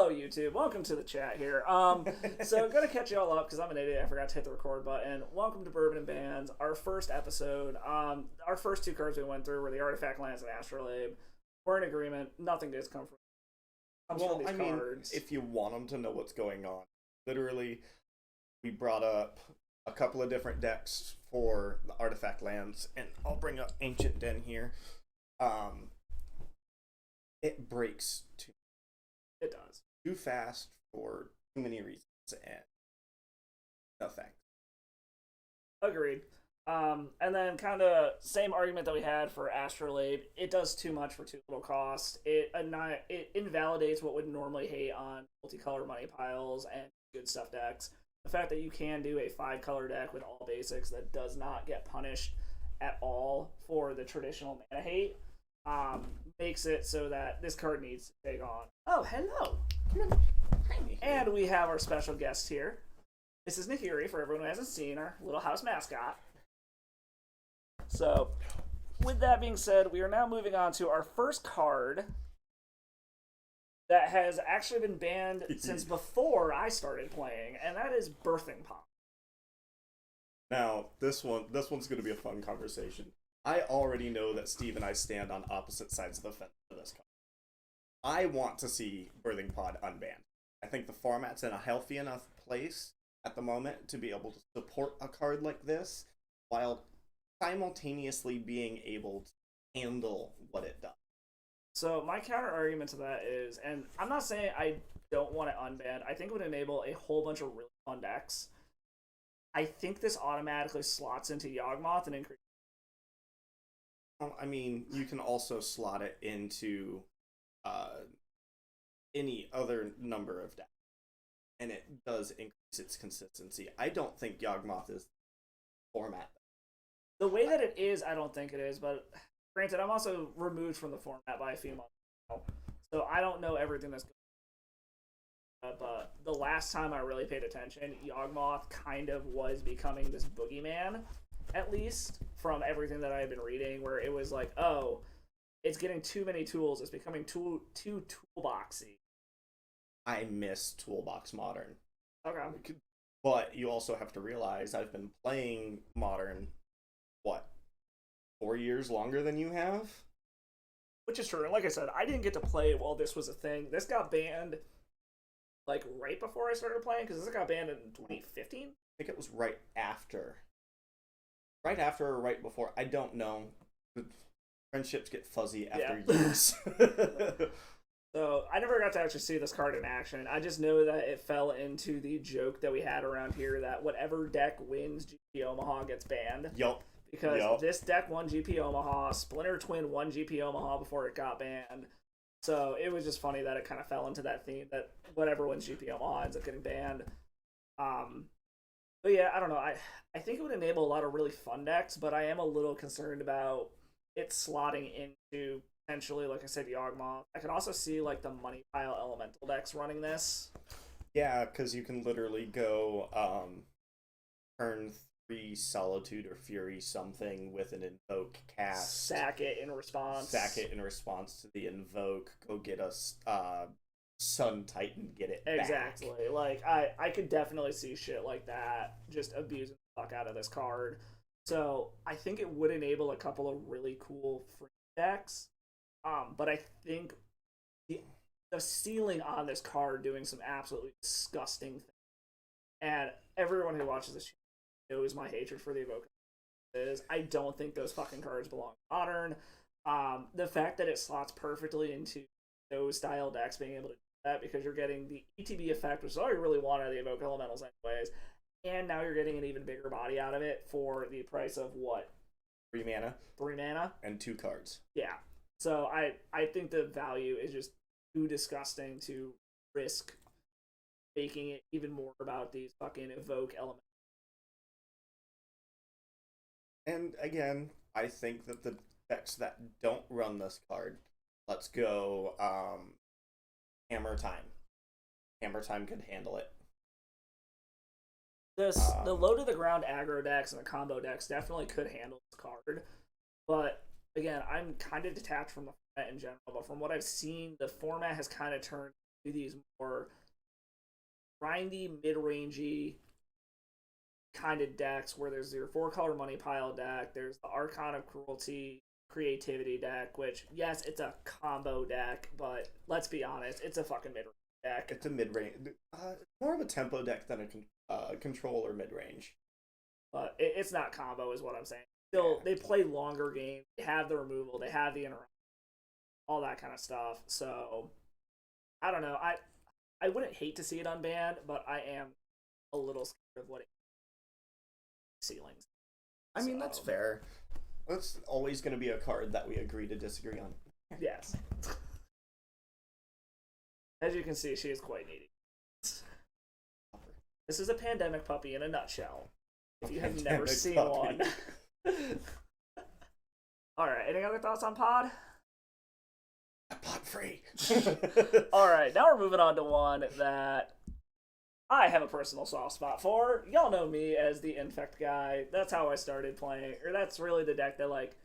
Hello, YouTube. Welcome to the chat here. So I'm gonna catch you all up because I'm an idiot. I forgot to hit the record button. Welcome to Bourbon and Bans, our first episode. Our first two cards we went through were the Artifact Lands and Astrolabe. We're in agreement. Nothing does come from these cards. If you want them to know what's going on, literally, we brought up a couple of different decks for the Artifact Lands, and I'll bring up Ancient Den here. It breaks too. It does. Too fast for too many reasons, and no thanks. Agreed. And then kind of same argument that we had for Astrolabe. It does too much for too little cost. It invalidates what would normally hate on multicolor money piles and good stuff decks. The fact that you can do a 5-color deck with all basics that does not get punished at all for the traditional mana hate makes it so that this card needs to take on. Oh, hello. And we have our special guest here. This is Nikiri, for everyone who hasn't seen, our little house mascot. So, with that being said, we are now moving on to our first card that has actually been banned since before I started playing, and that is Birthing Pod. Now, this one's going to be a fun conversation. I already know that Steve and I stand on opposite sides of the fence for this card. I want to see Birthing Pod unbanned. I think the format's in a healthy enough place at the moment to be able to support a card like this while simultaneously being able to handle what it does. So my counter argument to that is, and I'm not saying I don't want it unbanned, I think it would enable a whole bunch of really fun decks. I think this automatically slots into Yawgmoth and increases. I mean, you can also slot it into any other number of decks, and it does increase its consistency. I don't think Yawgmoth is the format. The way that it is, I don't think it is, but granted, I'm also removed from the format by a few months now, so I don't know everything that's going on. But the last time I really paid attention, Yawgmoth kind of was becoming this boogeyman, at least from everything that I had been reading, where it was like, oh, it's getting too many tools, it's becoming too toolboxy. I miss Toolbox Modern. Okay. But you also have to realize I've been playing Modern, 4 years longer than you have? Which is true. And like I said, I didn't get to play while this was a thing. This got banned like right before I started playing, because this got banned in 2015? I think it was right after. Right after or right before. I don't know. Friendships get fuzzy after years. So I never got to actually see this card in action. I just know that it fell into the joke that we had around here that whatever deck wins GP Omaha gets banned. Yup. Because this deck won GP Omaha, Splinter Twin won GP Omaha before it got banned. So it was just funny that it kind of fell into that theme that whatever wins GP Omaha ends up getting banned. But yeah, I don't know. I think it would enable a lot of really fun decks, but I am a little concerned about it slotting into potentially, like I said, Yawgmoth. I can also see like the money pile elemental decks running this. Yeah, because you can literally go turn 3 Solitude or Fury something with an Invoke cast. Sack it in response to the Invoke. Go get us Sun Titan, get it back. Exactly. Like, I could definitely see shit like that just abusing the fuck out of this card. So, I think it would enable a couple of really cool free decks. But I think the ceiling on this card doing some absolutely disgusting things. And everyone who watches this knows my hatred for the Evoker is. I don't think those fucking cards belong in Modern. The fact that it slots perfectly into those style decks being able to do that, because you're getting the ETB effect, which is all you really want out of the Evoke Elementals anyways, and now you're getting an even bigger body out of it for the price of what? 3 mana. 3 mana? And 2 cards. Yeah. So I think the value is just too disgusting to risk making it even more about these fucking Evoke elements. And again, I think that the decks that don't run this card, let's go Hammer Time. Hammer Time could handle it. The low to the ground aggro decks and the combo decks definitely could handle this card. But again, I'm kind of detached from the format in general, but from what I've seen, the format has kind of turned these more grindy, mid-rangey kind of decks where there's your 4-color money pile deck, there's the Archon of Cruelty creativity deck, which, yes, it's a combo deck, but let's be honest, it's a fucking mid-range deck. It's a mid-range. More of a tempo deck than a control or mid-range. But it's not combo is what I'm saying. Still, they play longer games, they have the removal, they have the interaction, all that kind of stuff. So, I don't know. I wouldn't hate to see it unbanned, but I am a little scared of what it ceilings. I mean, that's fair. That's always going to be a card that we agree to disagree on. Yes. As you can see, she is quite needy. This is a pandemic puppy in a nutshell. If you have never seen one. Alright, any other thoughts on Pod? Pod free. Alright, now we're moving on to one that I have a personal soft spot for. Y'all know me as the Infect guy. That's how I started playing, or that's really the deck that, like,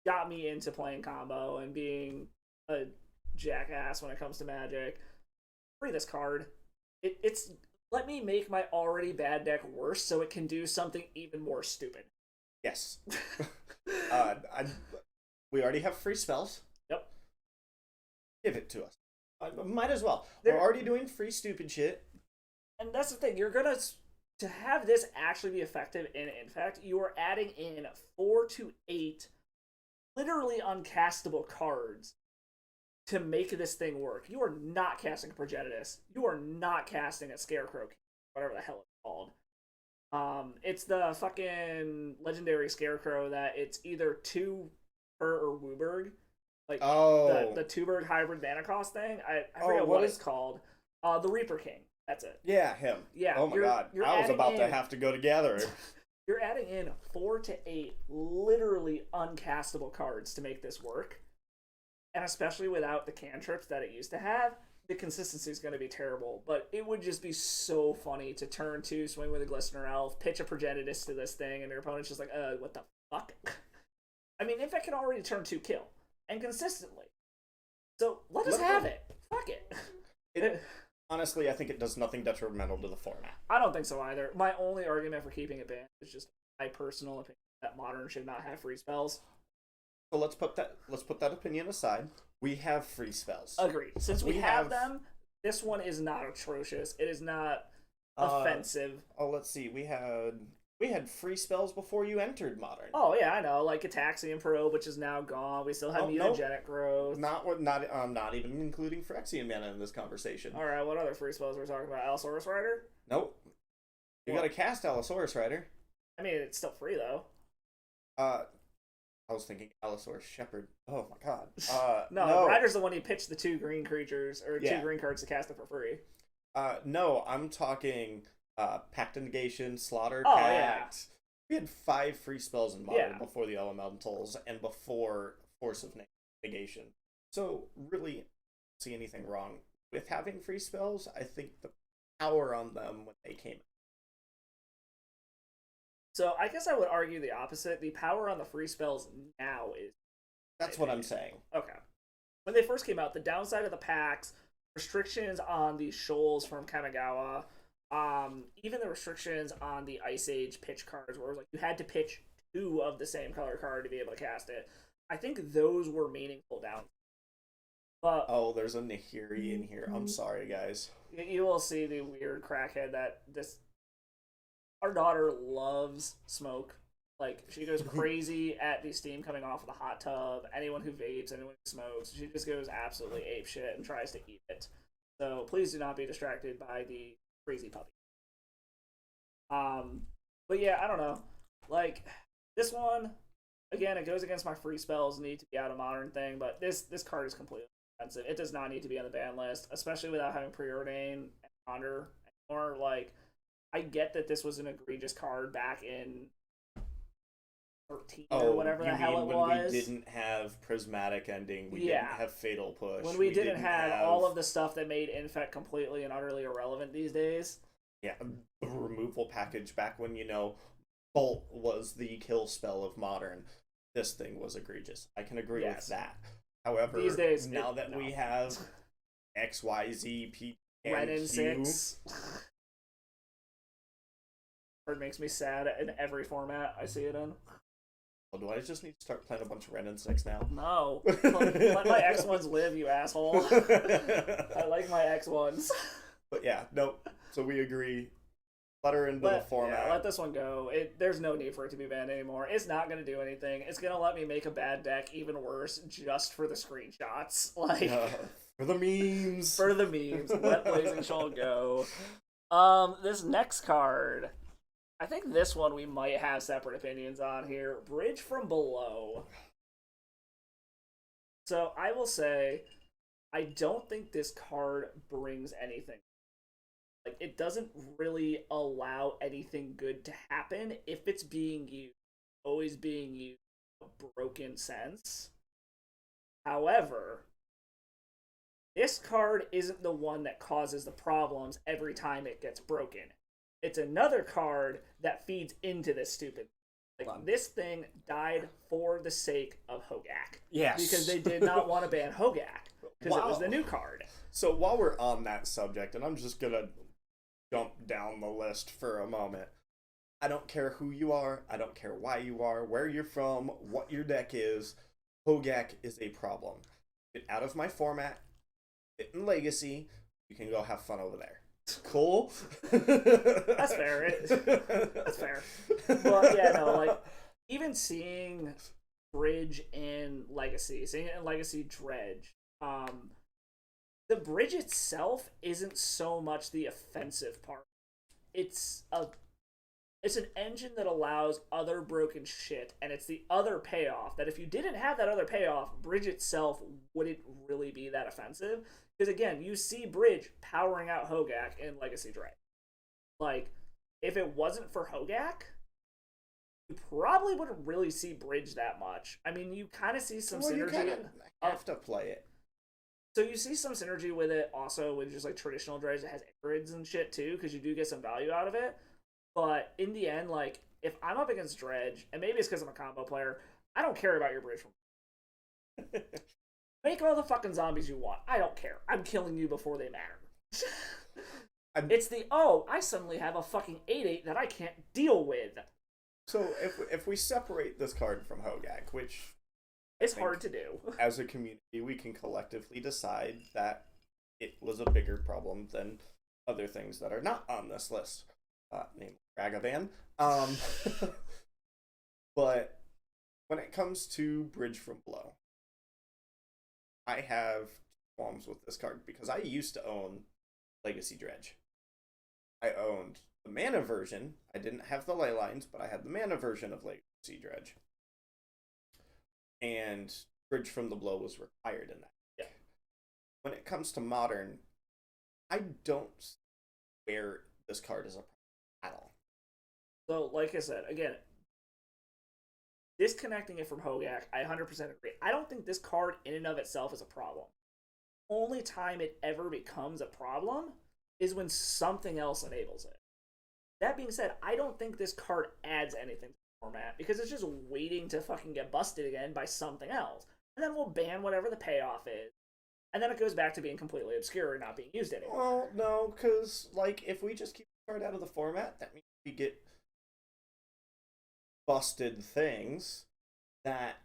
got me into playing combo and being a jackass when it comes to Magic. Free this card. It's let me make my already bad deck worse so it can do something even more stupid. Yes. We already have free spells. Yep. Give it to us. Might as well. We're already doing free stupid shit. And that's the thing. You're gonna to have this actually be effective in Infect, you are adding in 4 to 8 literally uncastable cards to make this thing work. You are not casting a Progenitus. You are not casting a Scarecrow, whatever the hell it's called. It's the fucking legendary Scarecrow that it's either 2 or Wooburg. Like, the 2-burg hybrid mana cost thing. I forget what it's called. The Reaper King. That's it. Yeah, him. Yeah. Oh my god. I was about to have to go together. You're adding in 4 to 8 literally uncastable cards to make this work. And especially without the cantrips that it used to have, the consistency is going to be terrible. But it would just be so funny to turn 2, swing with a Glistener Elf, pitch a Progenitus to this thing, and your opponent's just like, what the fuck? I mean, Infect can already turn 2 kill. And consistently. So, let us have it. Fuck it. Honestly, I think it does nothing detrimental to the format. I don't think so either. My only argument for keeping it banned is just my personal opinion that Modern should not have free spells. So let's put that opinion aside. We have free spells. Agreed. Since we have them, this one is not atrocious. It is not offensive. Let's see. We had free spells before you entered Modern. Oh yeah, I know. Like Ataxian Probe, which is now gone. We still have Mutagenic Growth. Not even including Phyrexian Mana in this conversation. All right, what other free spells we're talking about? Allosaurus Rider? Nope. You got to cast Allosaurus Rider. I mean, it's still free though. I was thinking Allosaurus Shepherd. Oh my god. No, Rider's the one you pitch the 2 green creatures or 2 green cards to cast it for free. No, I'm talking Pact of Negation, Slaughter, Pact. Yeah. We had 5 free spells in Modern before the Elementals and before Force of Negation. So really, I don't see anything wrong with having free spells. I think the power on them when they came. So I guess I would argue the opposite. The power on the free spells now is... That's what I'm saying. Okay. When they first came out, the downside of the packs, restrictions on the shoals from Kamigawa, even the restrictions on the Ice Age pitch cards, where it was like you had to pitch 2 of the same color card to be able to cast it. I think those were meaningful down. But there's a Nahiri in here. I'm sorry, guys. You will see the weird crackhead that this... Our daughter loves smoke. Like, she goes crazy at the steam coming off of the hot tub. Anyone who vapes, anyone who smokes, she just goes absolutely apeshit and tries to eat it. So please do not be distracted by the crazy puppy. But yeah, I don't know. Like, this one, again, it goes against my free spells need to be out of Modern thing, but this card is completely offensive. It does not need to be on the ban list, especially without having Preordain and Ponder anymore. Like, I get that this was an egregious card back in 13 or whatever the hell it was. When we didn't have Prismatic Ending, we didn't have Fatal Push. When we didn't have all of the stuff that made Infect completely and utterly irrelevant these days. Yeah, the removal package back when, Bolt was the kill spell of Modern. This thing was egregious. I can agree with that. However, these days, now that we have XYZ, P, Ren and and Q. 6. It makes me sad in every format I see it in. Well, do I just need to start playing a bunch of Ren and 6 now? No. Let my X1s live, you asshole. I like my X1s. But yeah, nope. So we agree. Let her into the format. Yeah, let this one go. There's no need for it to be banned anymore. It's not going to do anything. It's going to let me make a bad deck even worse just for the screenshots. Like for the memes. For the memes. Let Blazing Shoal go. This next card, I think this one we might have separate opinions on here. Bridge from Below. So I will say, I don't think this card brings anything. Like, it doesn't really allow anything good to happen if it's being used, always being used in a broken sense. However, this card isn't the one that causes the problems every time it gets broken. It's another card that feeds into this stupid. Like, this thing died for the sake of Hogak. Yes. Because they did not want to ban Hogak. Because it was the new card. So while we're on that subject, and I'm just going to jump down the list for a moment. I don't care who you are. I don't care why you are, where you're from, what your deck is. Hogak is a problem. Get out of my format. Get in Legacy. You can go have fun over there. Cool? That's fair. That's fair. But yeah, no, like, even seeing Bridge in Legacy, seeing it in Legacy Dredge, the bridge itself isn't so much the offensive part. It's an engine that allows other broken shit, and it's the other payoff that if you didn't have that other payoff, Bridge itself wouldn't really be that offensive. Because again, you see Bridge powering out Hogak in Legacy Dredge. Like, if it wasn't for Hogak, you probably wouldn't really see Bridge that much. I mean, you kind of see some synergy. You kind of have to play it. So you see some synergy with it also with just like traditional dredge that has grids and shit too, because you do get some value out of it. But in the end, like, if I'm up against dredge, and maybe it's because I'm a combo player, I don't care about your bridge. Make all the fucking zombies you want. I don't care. I'm killing you before they matter. It's the, I suddenly have a fucking 8/8 that I can't deal with. So if we separate this card from Hogak, which it's hard to do. As a community, we can collectively decide that it was a bigger problem than other things that are not on this list, named Ragavan. But when it comes to Bridge from Below, I have qualms with this card because I used to own Legacy Dredge. I owned the mana version. I didn't have the ley lines, but I had the mana version of Legacy Dredge. And Bridge from the Below was required in that. Yeah. When it comes to Modern, I don't see where this card is a problem at all. So, like I said, again, disconnecting it from Hogak, I 100% agree. I don't think this card in and of itself is a problem. Only time it ever becomes a problem is when something else enables it. That being said, I don't think this card adds anything to the format because it's just waiting to fucking get busted again by something else. And then we'll ban whatever the payoff is. And then it goes back to being completely obscure and not being used anymore. Well, no, because, like, if we just keep the card out of the format, that means we get busted things that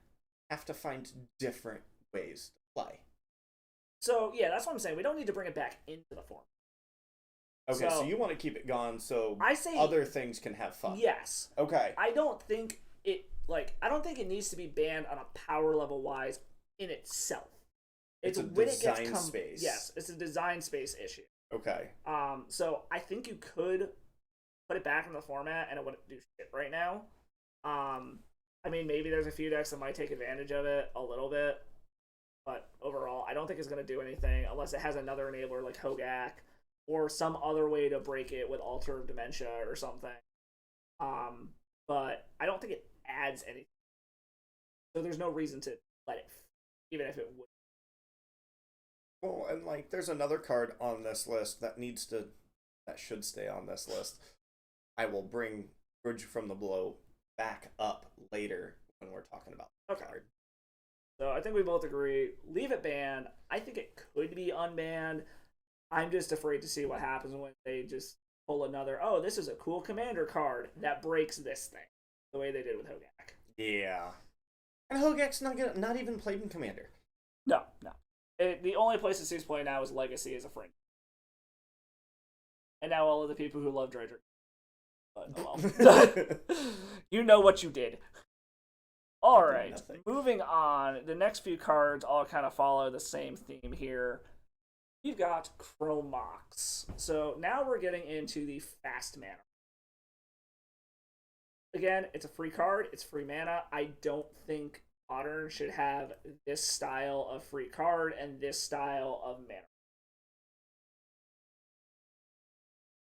have to find different ways to play. So, yeah, that's what I'm saying. We don't need to bring it back into the format. Okay, so you want to keep it gone so I say, other things can have fun. Yes. Okay. I don't think it needs to be banned on a power level wise in itself. It's a when design it gets space. Yes, it's a design space issue. Okay. So I think you could put it back in the format and it wouldn't do shit right now. I mean, maybe there's a few decks that might take advantage of it a little bit, but overall, I don't think it's going to do anything unless it has another enabler like Hogak or some other way to break it with Altar of Dementia or something. But I don't think it adds anything. So there's no reason to let it, even if it would. Well, and like, there's another card on this list that should stay on this list. I will bring Bridge from the Below back up later when we're talking about the card. So I think we both agree. Leave it banned. I think it could be unbanned. I'm just afraid to see what happens when they just pull another, oh, this is a cool commander card that breaks this thing, the way they did with Hogak. Yeah. And Hogak's not even played in Commander. No. The only place it seems playing now is Legacy as a friend. And now all of the people who love Dredger. But, oh well. You know what you did. Alright, moving on. The next few cards all kind of follow the same theme here. We've got Chromox. So now we're getting into the fast mana. Again, it's a free card. It's free mana. I don't think Modern should have this style of free card and this style of mana.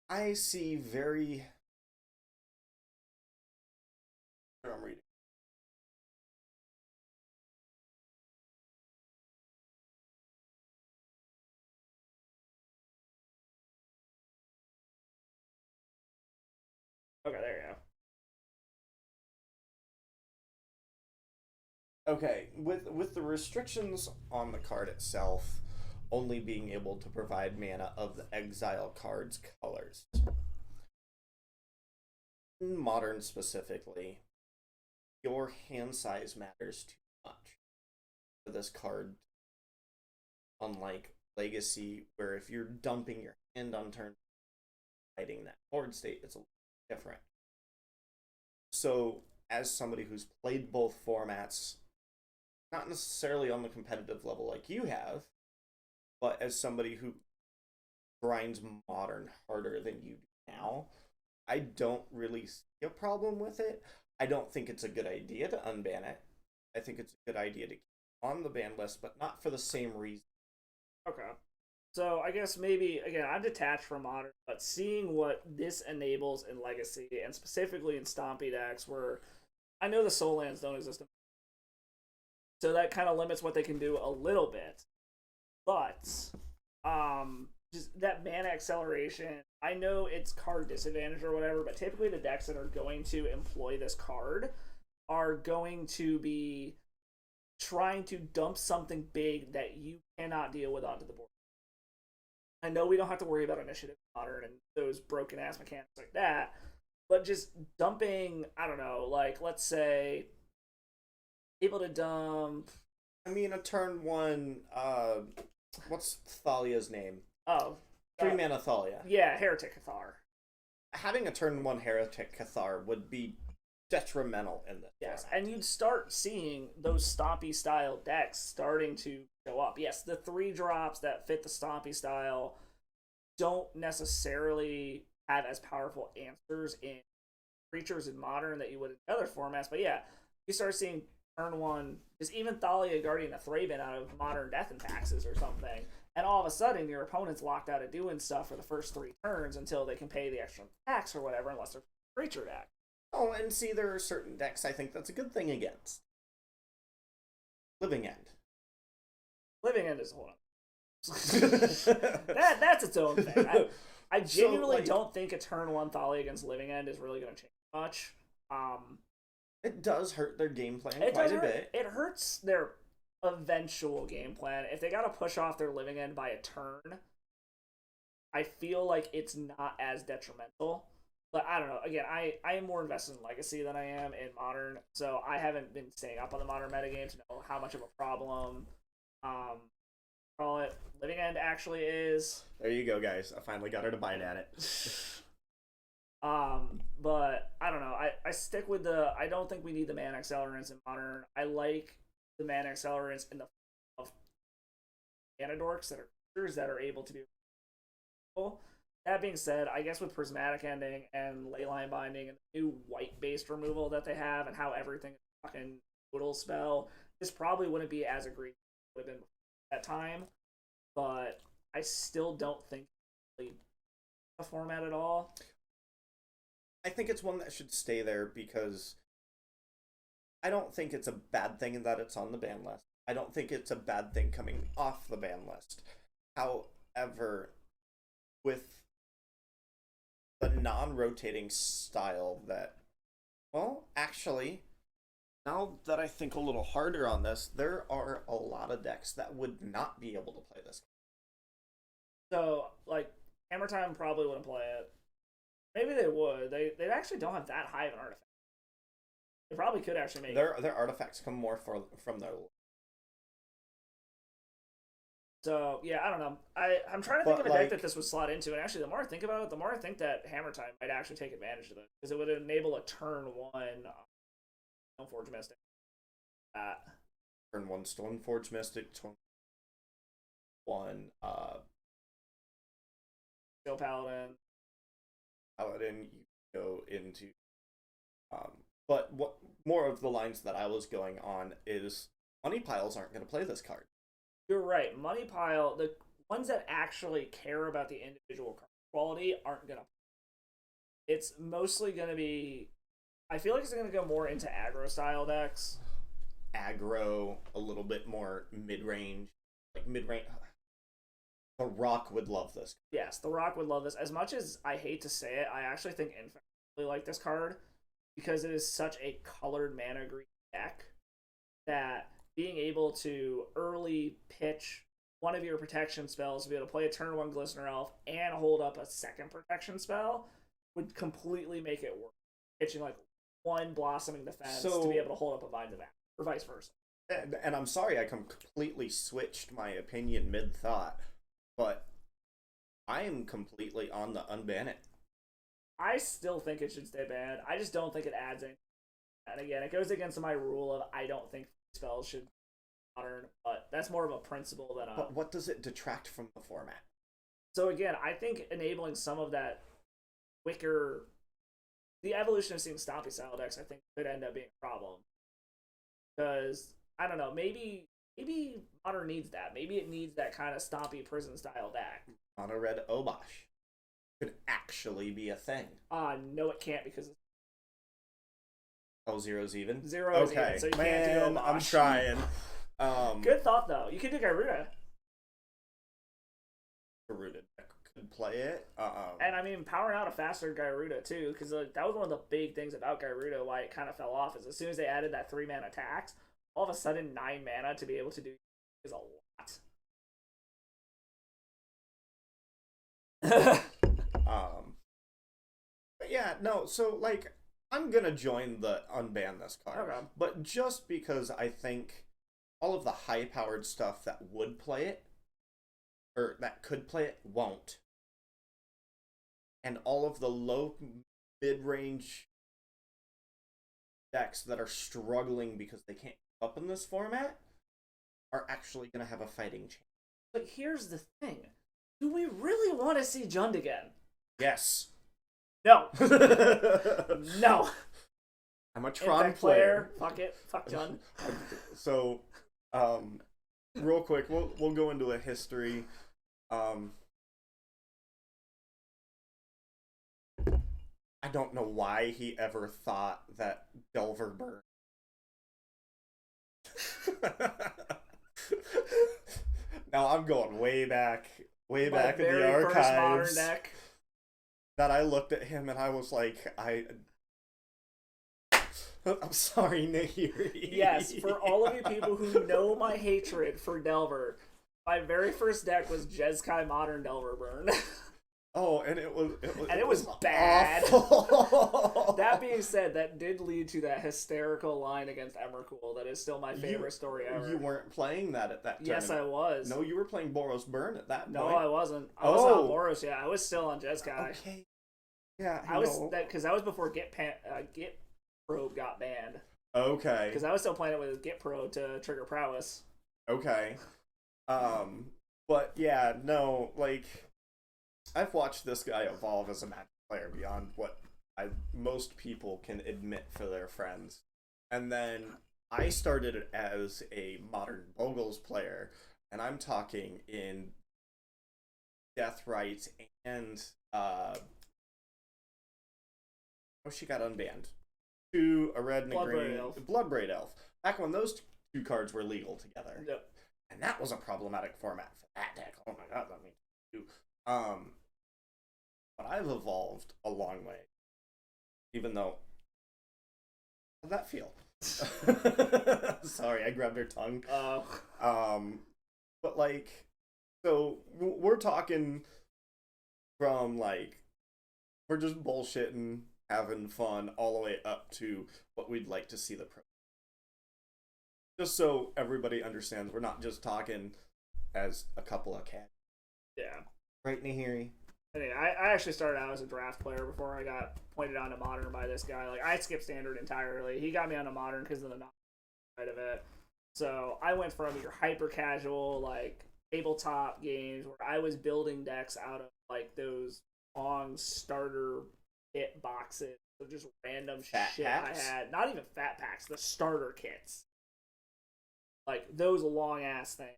I see very... I'm reading. Okay, there you go. Okay, with the restrictions on the card itself, only being able to provide mana of the exile card's colors. In Modern specifically, your hand size matters too much for this card. Unlike Legacy, where if you're dumping your hand on turn, hiding that board state, it's a little different. So, as somebody who's played both formats, not necessarily on the competitive level like you have, but as somebody who grinds Modern harder than you do now, I don't really see a problem with it. I don't think it's a good idea to unban it. I think it's a good idea to keep it on the ban list, but not for the same reason. Okay. So I guess maybe, again, I'm detached from Modern, but seeing what this enables in Legacy, and specifically in Stompy decks, where I know the Soul Lands don't exist, so that kind of limits what they can do a little bit. But, just that mana acceleration, I know it's card disadvantage or whatever, but typically the decks that are going to employ this card are going to be trying to dump something big that you cannot deal with onto the board. I know we don't have to worry about initiative Modern and those broken ass mechanics like that, but just dumping, I don't know, like, let's say, able to dump... I mean, a turn one, what's Thalia's name? Oh. 3 mana Thalia. Yeah, Heretic Cathar. Having a turn one Heretic Cathar would be detrimental in this. Yes, and you'd start seeing those Stompy style decks starting to show up. Yes, the 3 drops that fit the Stompy style don't necessarily have as powerful answers in creatures in Modern that you would in other formats, but yeah, you start seeing turn one, just even Thalia Guardian of Thraben out of Modern Death and Taxes or something, and all of a sudden your opponent's locked out of doing stuff for the first 3 turns until they can pay the extra tax or whatever, unless they're a creature deck. Oh, and see, there are certain decks I think that's a good thing against. Living End. Living End is a whole that's its own thing. I genuinely don't think a turn 1 Thalia against Living End is really going to change much. It does hurt their game plan quite a bit. It hurts their eventual game plan. If they got to push off their Living End by a turn, I feel like it's not as detrimental. But I don't know. Again, I am more invested in Legacy than I am in Modern, so I haven't been staying up on the Modern metagame to know how much of a problem call it Living End actually is. There you go, guys. I finally got her to bite at it. But I don't know. I stick with I don't think we need the mana accelerants in Modern. I like the mana accelerants in the of mana dorks that are creatures that are able to do. That being said, I guess with Prismatic Ending and Leyline Binding and the new white-based removal that they have and how everything is fucking total spell, this probably wouldn't be as egregious as it would have been at that time. But I still don't think it's a format at all. I think it's one that should stay there because I don't think it's a bad thing that it's on the ban list. I don't think it's a bad thing coming off the ban list. However, with the non-rotating style that, well, actually, Now that I think a little harder on this, there are a lot of decks that would not be able to play this. So, like, Hammer Time probably wouldn't play it. Maybe they would. They actually don't have that high of an artifact. They probably could actually make their artifacts come more from their. So yeah, I don't know. I'm trying to think of a deck that this would slot into, and actually, the more I think about it, the more I think that Hammer Time might actually take advantage of it because it would enable a turn one Stoneforge Mystic. Turn one Stoneforge Mystic, turn one Steel Paladin. Paladin, you go into but what more of the lines that I was going on is money piles aren't going to play this card. You're right. Money pile, the ones that actually care about the individual card quality aren't going to. It's mostly going to be. I feel like it's going to go more into aggro style decks. Aggro, a little bit more mid range. Like mid range. The Rock would love this. Yes, The Rock would love this. As much as I hate to say it, I actually think Infinite really like this card because it is such a colored mana green deck that being able to early pitch one of your protection spells to be able to play a turn one Glistener Elf and hold up a second protection spell would completely make it work. Pitching like one Blossoming Defense to be able to hold up a Vines of Ash, or vice versa. And I'm sorry I completely switched my opinion mid-thought, but I am completely on the unban it. I still think it should stay banned. I just don't think it adds anything. And again, it goes against my rule of I don't think spells should be modern, but that's more of a principle than a... But what does it detract from the format? So again, I think enabling some of that quicker... The evolution of seeing Stompy style decks, I think, could end up being a problem. Because, I don't know, maybe Modern needs that. Maybe it needs that kind of Stompy prison style deck. Mono red Obosh could actually be a thing. No, it can't because... Oh, zero's even? Zero's even, so you can't do Obosh. I'm trying. Good thought, though. You could do Gyruda. Gyruda could play it. And I mean, powering out a faster Gyruda, too, because that was one of the big things about Gyruda, why it kind of fell off, is as soon as they added that 3-mana tax, all of a sudden 9 mana to be able to do is a lot. But yeah, no, so, like, I'm gonna join the unban this card. Okay. But just because I think all of the high-powered stuff that would play it, or that could play it, won't. And all of the low mid-range decks that are struggling because they can't keep up in this format are actually going to have a fighting chance. But here's the thing. Do we really want to see Jund again? Yes. No. No. I'm a Tron player. Fuck it. Fuck Jund. So, real quick, we'll go into a history. I don't know why he ever thought that Delver Burn. Now I'm going way back in the archives. That I looked at him and I was like, I'm sorry, Nahiri. Yes, for all of you people who know my hatred for Delver, my very first deck was Jeskai Modern Delver Burn. Oh, and it was bad. Awful. That being said, that did lead to that hysterical line against Emrakul. That is still my favorite story ever. You weren't playing that at that time. Yes, I was. No, you were playing Boros Burn at that point. No, I wasn't. I was on Boros. Yeah, I was still on Jeskai. Okay. Yeah, I was because that was before Git Probe got banned. Okay. Because I was still playing it with Git Probe to trigger prowess. Okay. But yeah, no, like, I've watched this guy evolve as a Magic player beyond what most people can admit for their friends. And then I started as a Modern Bogles player, and I'm talking in Deathrite and she got unbanned. To a red and a green Bloodbraid Elf. Back when those two cards were legal together. Yep. And that was a problematic format for that deck. Oh my god, that means too. But I've evolved a long way. Even though... How'd that feel? Sorry, I grabbed her tongue. Oh. But like, so we're talking from like, we're just bullshitting, having fun, all the way up to what we'd like to see the pro. Just so everybody understands, we're not just talking as a couple of cats. Yeah. Right, Nahiri? Anyway, I actually started out as a draft player before I got pointed on to modern by this guy. Like, I skipped standard entirely. He got me on to modern because of the side of it. So I went from your hyper casual, like, tabletop games where I was building decks out of, like, those long starter kit boxes of just random Fat shit packs? I had. Not even fat packs, the starter kits. Like, those long-ass things.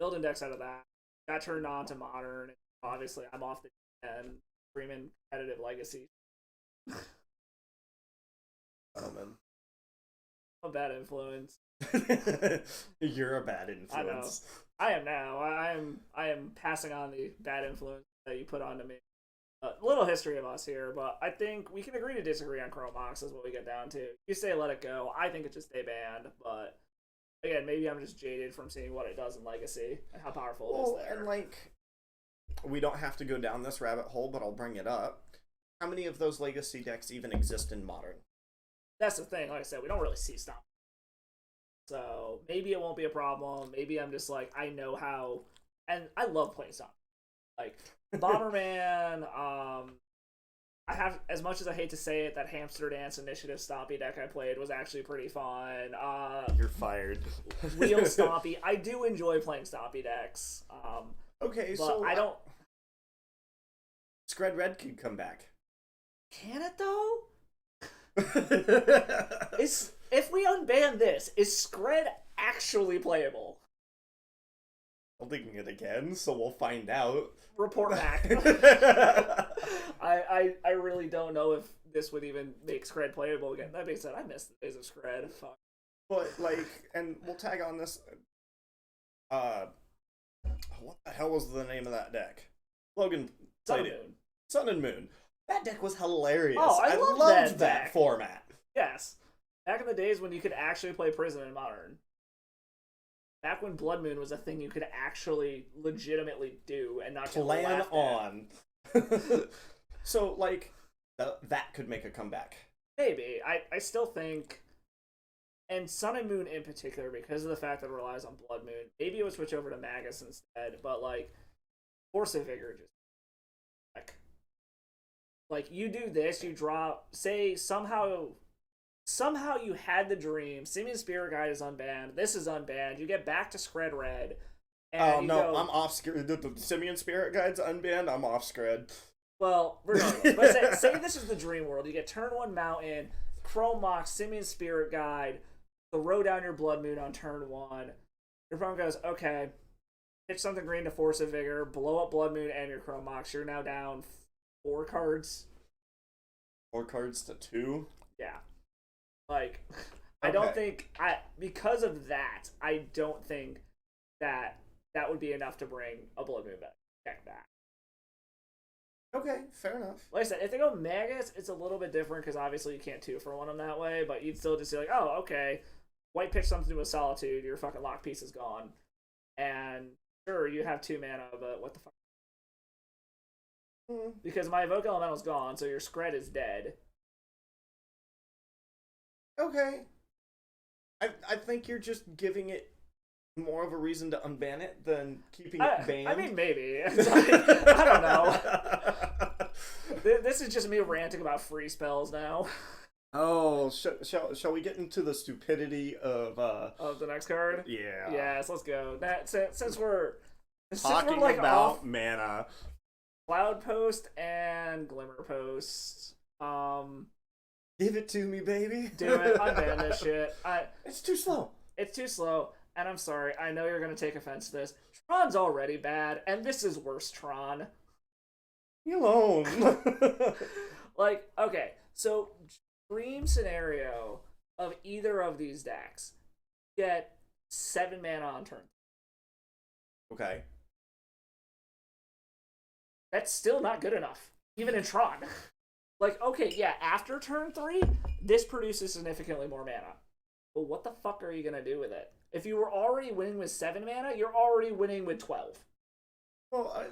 Building decks out of that. Got turned on to modern. Obviously, I'm off the and screaming competitive legacy. Oh, man. I'm a bad influence. You're a bad influence. I am now. I am passing on the bad influence that you put onto me. A little history of us here, but I think we can agree to disagree on Chromox is what we get down to. You say let it go. I think it should stay banned, but again, maybe I'm just jaded from seeing what it does in Legacy and how powerful it is there. And like, we don't have to go down this rabbit hole, but I'll bring it up. How many of those Legacy decks even exist in Modern? That's the thing. Like I said, we don't really see stuff. So maybe it won't be a problem. Maybe I'm just like, I know how, and I love playing Stomp. Like Bomberman, I have, as much as I hate to say it, that Hamster Dance Initiative Stompy deck I played was actually pretty fun. You're fired. Wheel Stompy. I do enjoy playing Stompy decks. Okay, but so I don't. Scred Red could come back. Can it though? If we unban this, is Scred actually playable? Holding it again, so we'll find out. Report back. I really don't know if this would even make Scred playable again. That being said, I miss the days of Scred. Fuck. But like, and we'll tag on this. What the hell was the name of that deck? Logan played it. Sun and Moon. That deck was hilarious. Oh, I loved that format. Yes. Back in the days when you could actually play Prison in Modern. Back when Blood Moon was a thing you could actually legitimately do and not plan on. So, like, that could make a comeback. Maybe. I still think, and Sun and Moon in particular, because of the fact that it relies on Blood Moon, maybe it would switch over to Magus instead, but, like, Force of Vigor just, like, you do this, you drop, say, somehow you had the dream, Simian Spirit Guide is unbanned, this is unbanned, you get back to Scred Red, and I'm off Scred. The Simian Spirit Guide's unbanned, I'm off Scred. Well, regardless, but say this is the dream world, you get turn 1 Mountain, Chrome Mox, Simian Spirit Guide, throw down your Blood Moon on turn 1, your opponent goes, okay, pitch something green to Force of Vigor, blow up Blood Moon and your Chrome Mox, you're now down 4 cards. 4 cards to 2? Yeah. Like, I don't think, because of that, I don't think that would be enough to bring a Blood Moon deck back. Okay, fair enough. Like I said, if they go Magus, it's a little bit different because obviously you can't 2-for-1 them that way, but you'd still just be like, oh, okay, white pitch something with Solitude, your fucking lock piece is gone. And sure, you have 2 mana, but what the fuck? Because my Evoke Elemental's gone, so your Scred is dead. Okay. I think you're just giving it more of a reason to unban it than keeping it banned. I mean, maybe. I don't know. This is just me ranting about free spells now. Oh, shall we get into the stupidity of the next card? Yeah. Yes, let's go. Since we're talking like about off mana. Cloud Post and Glimmer Post. Give it to me, baby. Do it. Unban this shit. It's too slow. It's too slow. And I'm sorry. I know you're gonna take offense to this. Tron's already bad, and this is worse Tron. Leave me alone. Like, okay, so dream scenario of either of these decks. Get 7 mana on turn. Okay. That's still not good enough, even in Tron. Like, okay, yeah, after turn 3, this produces significantly more mana. well, what the fuck are you going to do with it? If you were already winning with 7 mana, you're already winning with 12. Well,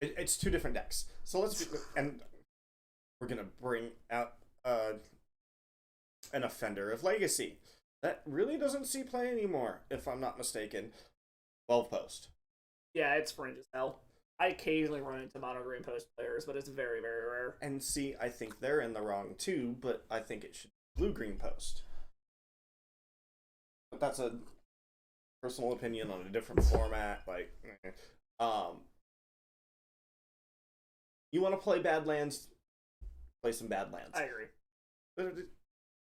it's 2 different decks. So and we're going to bring out an Offender of Legacy. That really doesn't see play anymore, if I'm not mistaken. 12 post. Yeah, it's fringe as hell. I occasionally run into mono green post players, but it's very, very rare. And see, I think they're in the wrong too, but I think it should be blue green post. But that's a personal opinion on a different format. Like, you want to play bad lands? Play some bad lands. I agree.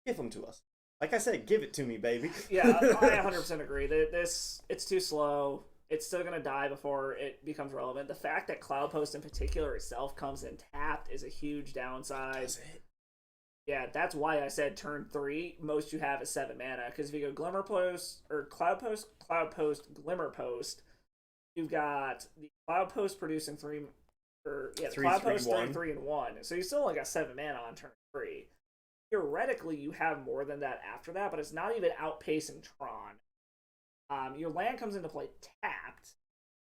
Give them to us. Like I said, give it to me, baby. Yeah, I 100% agree. It's too slow. It's still going to die before it becomes relevant. The fact that Cloud Post in particular itself comes in tapped is a huge downside. Is it? Yeah, that's why I said turn 3, most you have is 7 mana. Because if you go Glimmer Post, or Cloud Post, Glimmer Post, you've got the Cloud Post producing 3, or yeah, the Cloud Post 3 and 1. So you still only got 7 mana on turn 3. Theoretically, you have more than that after that, but it's not even outpacing Tron. Your land comes into play tapped,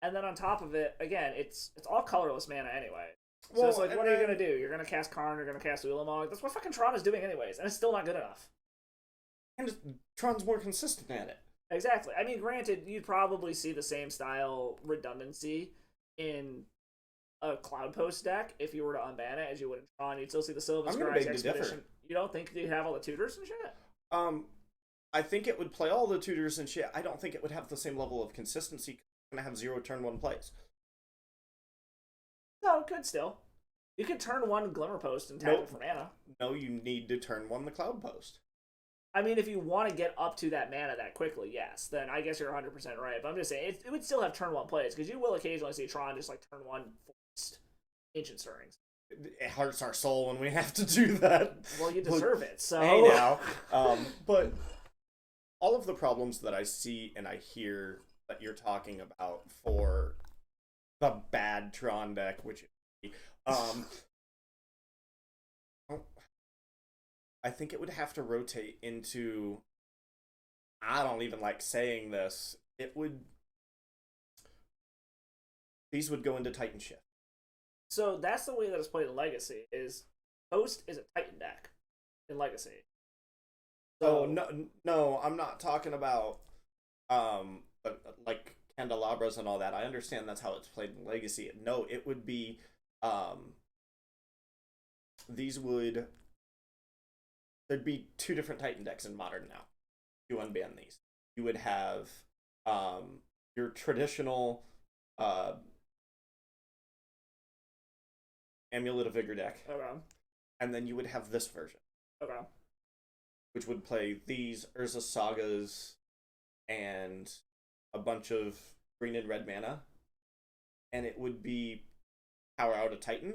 and then on top of it, again, it's all colorless mana anyway. So it's like, what are you going to do? You're going to cast Karn, you're going to cast Ulamog. That's what fucking Tron is doing anyways, and it's still not good enough. And Tron's more consistent at it. Exactly. I mean, granted, you'd probably see the same style redundancy in a Cloud Post deck if you were to unban it as you would in Tron. You'd still see the Sylvan Scribe's Expedition. You don't think you have all the tutors and shit? I think it would play all the tutors and shit. I don't think it would have the same level of consistency. It's going to have 0 turn 1 plays. No, it could still. You could turn 1 Glimmer Post and tap it for mana. No, you need to turn 1 the Cloud Post. I mean, if you want to get up to that mana that quickly, yes, then I guess you're 100% right. But I'm just saying, it would still have turn 1 plays, because you will occasionally see Tron just like turn 1 Forest Ancient Stirrings. It hurts our soul when we have to do that. Well, you deserve it, so... Hey, now. But all of the problems that I see and I hear that you're talking about for the bad Tron deck, which I think it would have to rotate into, I don't even like saying this, these would go into Titan Shift. So that's the way that it's played in Legacy, is Post is a Titan deck in Legacy. So, no, I'm not talking about like candelabras and all that. I understand that's how it's played in Legacy. No, it would be there'd be 2 different Titan decks in Modern now. You unban these. You would have your traditional Amulet of Vigor deck. Okay. And then you would have this version. Okay. Which would play these Urza Sagas and a bunch of green and red mana. And it would be power out a Titan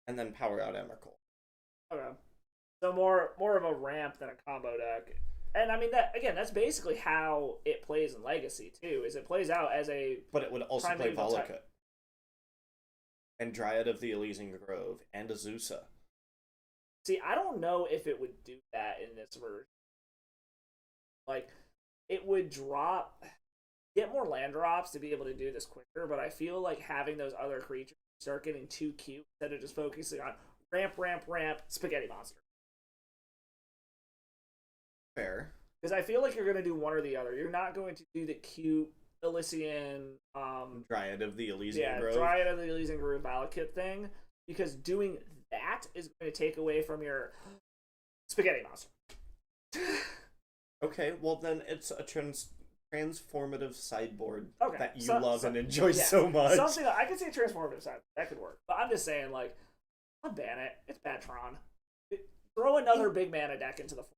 and then power out Emrakul. Okay. So more of a ramp than a combo deck. And I mean, that's basically how it plays in Legacy too, is it plays out as a... But it would also play Valakut. And Dryad of the Elysian Grove and Azusa. See, I don't know if it would do that in this version. Like, it would get more land drops to be able to do this quicker, but I feel like having those other creatures start getting too cute instead of just focusing on ramp, spaghetti monster. Fair. Because I feel like you're going to do one or the other. You're not going to do the cute Elysian... Dryad of the Elysian Grove. Dryad of the Elysian Grove Valakut thing, because doing that is going to take away from your spaghetti monster. Okay, well then it's a transformative sideboard that you love and enjoy yeah, so much. Something I could see a transformative sideboard. That could work. But I'm just saying, like, unban it. It's bad Tron. Throw another big mana deck into the format.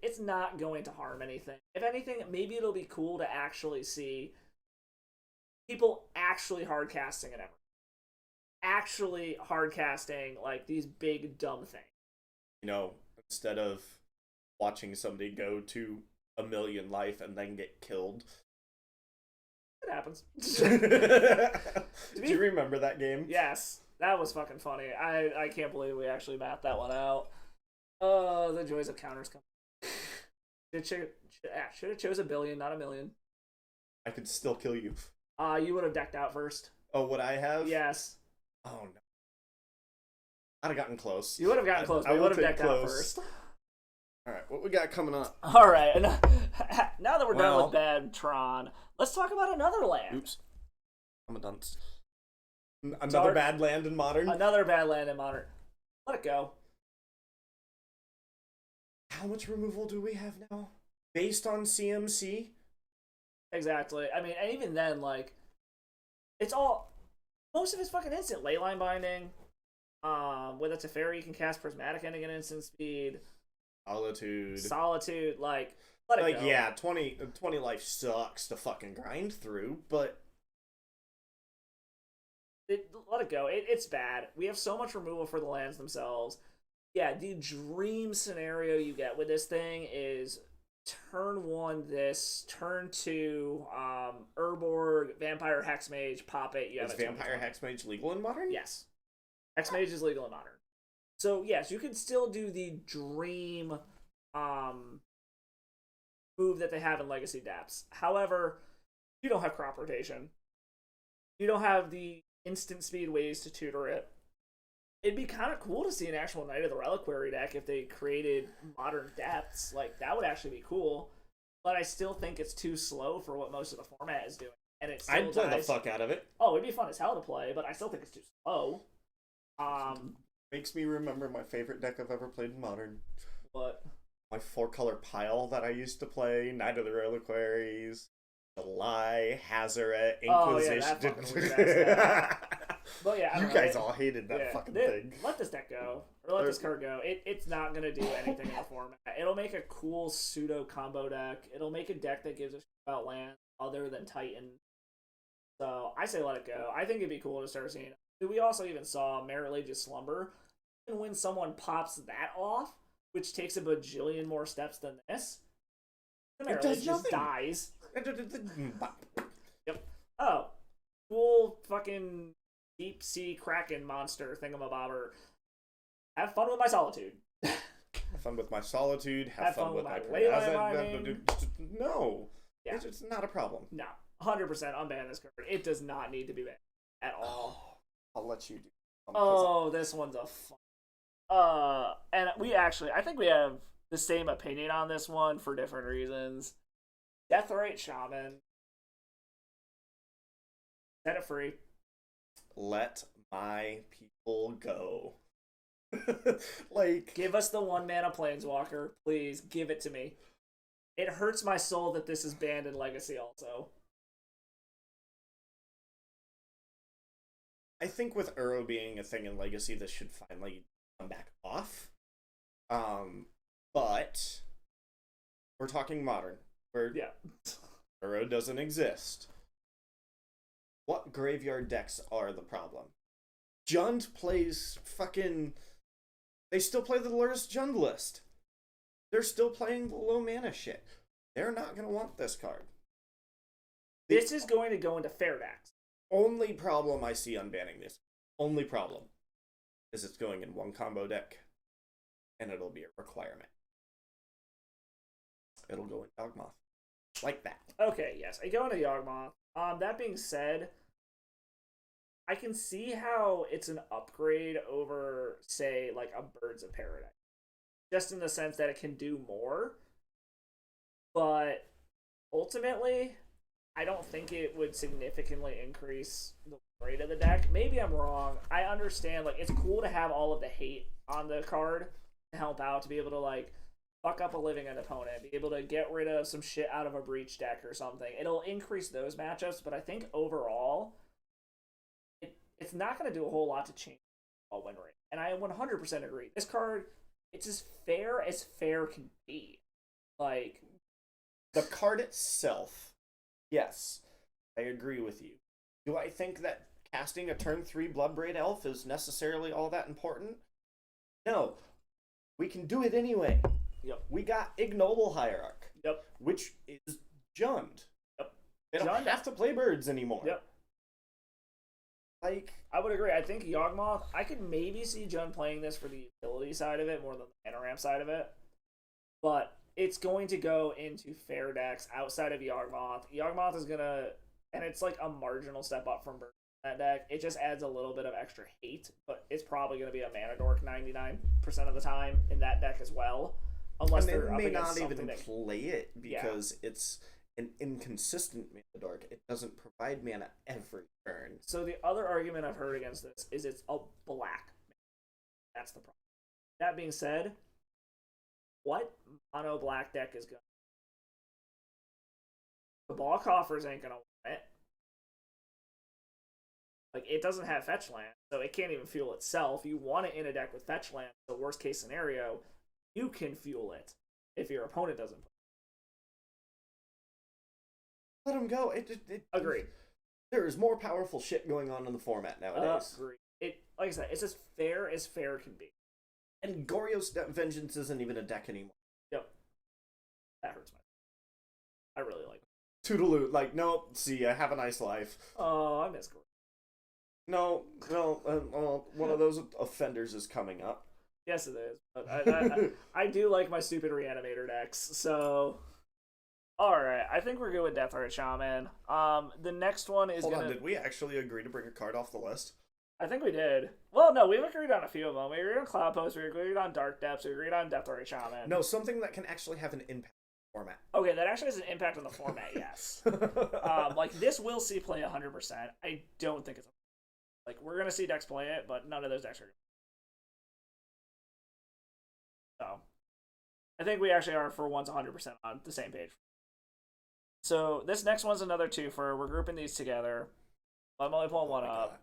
It's not going to harm anything. If anything, maybe it'll be cool to actually see people actually hard casting an Emrakul. Actually hard casting like these big dumb things. You know, instead of watching somebody go to 1,000,000 life and then get killed. It happens. Do you remember that game? Yes. That was fucking funny. I can't believe we actually mapped that one out. Oh, the joys of counters come. Should have chose 1,000,000,000, not 1,000,000. I could still kill you. You would have decked out first. Oh, would I have? Yes. Oh no. I'd have gotten close. You would have gotten close, but you would have decked out first. Alright, what we got coming up? Alright, now that we're done with Bad Tron, let's talk about another land. Oops. I'm a dunce. Another bad land in Modern? Another bad land in Modern. Let it go. How much removal do we have now? Based on CMC? Exactly. I mean, and even then, like, it's all... Most of it's fucking instant. Leyline Binding. With a Teferi, you can cast Prismatic Ending at instant speed. Solitude, like, let it go. Yeah, 20 life sucks to fucking grind through, but... Let it go. It's bad. We have so much removal for the lands themselves. Yeah, the dream scenario you get with this thing is turn 1 this, turn 2 Urborg, Vampire Hexmage, pop it. You have Is Vampire Hexmage legal in Modern? Yes. Hexmage is legal in Modern. So, yes, you can still do the dream move that they have in Legacy Depths. However, you don't have crop rotation. You don't have the instant speed ways to tutor it. It'd be kind of cool to see an actual Knight of the Reliquary deck if they created Modern Depths. Like, that would actually be cool. But I still think it's too slow for what most of the format is doing. And it still I'd play the fuck out of it. Oh, it'd be fun as hell to play, but I still think it's too slow. Makes me remember my favorite deck I've ever played in Modern. What? My 4-color pile that I used to play, Knight of the Reliquaries, July, Hazaret, Inquisition. Oh, yeah, that fucking weird ass deck. But yeah, you guys all hated that fucking thing. Let this deck go. Or let this card go. It's not going to do anything in the format. It'll make a cool pseudo combo deck. It'll make a deck that gives a shit about land other than Titan. So I say let it go. I think it'd be cool to start seeing. We also even saw Merit Lage's Slumber. And when someone pops that off, which takes a bajillion more steps than this, the Merit Lage just dies. Yep. Oh. Cool fucking deep sea kraken monster thingamabobber. Have fun with my Solitude. Have fun with my Solitude. Have fun with my Leyline. No. Yeah. It's not a problem. No. 100% unban this card. It does not need to be banned at all. I'll let you do. Oh, this one's a fun. And I think we have the same opinion on this one for different reasons. Deathrite Shaman. Set it free. Let my people go. Like, give us the 1-mana Planeswalker, please. Give it to me. It hurts my soul that this is banned in Legacy also. I think with Uro being a thing in Legacy, this should finally come back off. But we're talking Modern, where Uro doesn't exist. What graveyard decks are the problem? Jund plays fucking... They still play the Lurrus Jund list. They're still playing the low mana shit. They're not going to want this card. This is going to go into fair decks. Only problem I see on banning this, only problem, is it's going in one combo deck, and it'll be a requirement. It'll go in Yawgmoth. Like that. Okay, yes. I go into Yawgmoth. That being said, I can see how it's an upgrade over, say, like a Birds of Paradise. Just in the sense that it can do more. But ultimately, I don't think it would significantly increase the rate of the deck. Maybe I'm wrong. I understand, like, it's cool to have all of the hate on the card to help out, to be able to, like, fuck up a living end opponent, be able to get rid of some shit out of a Breach deck or something. It'll increase those matchups, but I think overall, it's not going to do a whole lot to change the win rate. And I 100% agree. This card, it's as fair can be. Like, the card itself, yes, I agree with you. Do I think that casting a turn 3 Bloodbraid Elf is necessarily all that important? No. We can do it anyway. Yep. We got Ignoble Hierarch. Yep. Which is Jund. Yep. They don't have to play birds anymore. Yep. Like, I would agree. I think Yawgmoth, I could maybe see Jund playing this for the utility side of it more than the mana ramp side of it. But it's going to go into fair decks outside of Yawgmoth. Yawgmoth is gonna, and it's like a marginal step up from that deck. It just adds a little bit of extra hate, but it's probably going to be a mana dork 99% of the time in that deck as well. Unless and they're they up may against not even something that... play it because it's an inconsistent mana dork. It doesn't provide mana every turn. So the other argument I've heard against this is it's a black. That's the problem. That being said, what mono black deck is going? The ball coffers ain't gonna want it. Like, it doesn't have fetch land, so it can't even fuel itself. You want it in a deck with fetch land. The worst case scenario, you can fuel it if your opponent doesn't. Let him go. Agreed. There is more powerful shit going on in the format nowadays. Agreed. Like I said, it's as fair can be. And Goryo's Vengeance isn't even a deck anymore. Yep. That hurts my... I really like it. Toodaloo. Like, no, see ya. Have a nice life. Oh, I miss Goryo. No, one of those offenders is coming up. Yes, it is. But I do like my stupid reanimator decks, so... Alright, I think we're good with Deathrite Shaman. The next one is Hold on, did we actually agree to bring a card off the list? I think we did. Well, no, we've agreed on a few of them. We agreed on Cloud Post, we agreed on Dark Depths, we agreed on Deathrite Shaman. No, something that can actually have an impact on the format. Okay, that actually has an impact on the format, yes. Like, this will see play 100%. I don't think it's... Like, we're going to see decks play it, but none of those decks are... So, I think we actually are, for once, 100% on the same page. So, this next one's another twofer. We're grouping these together. I'm only pulling one up.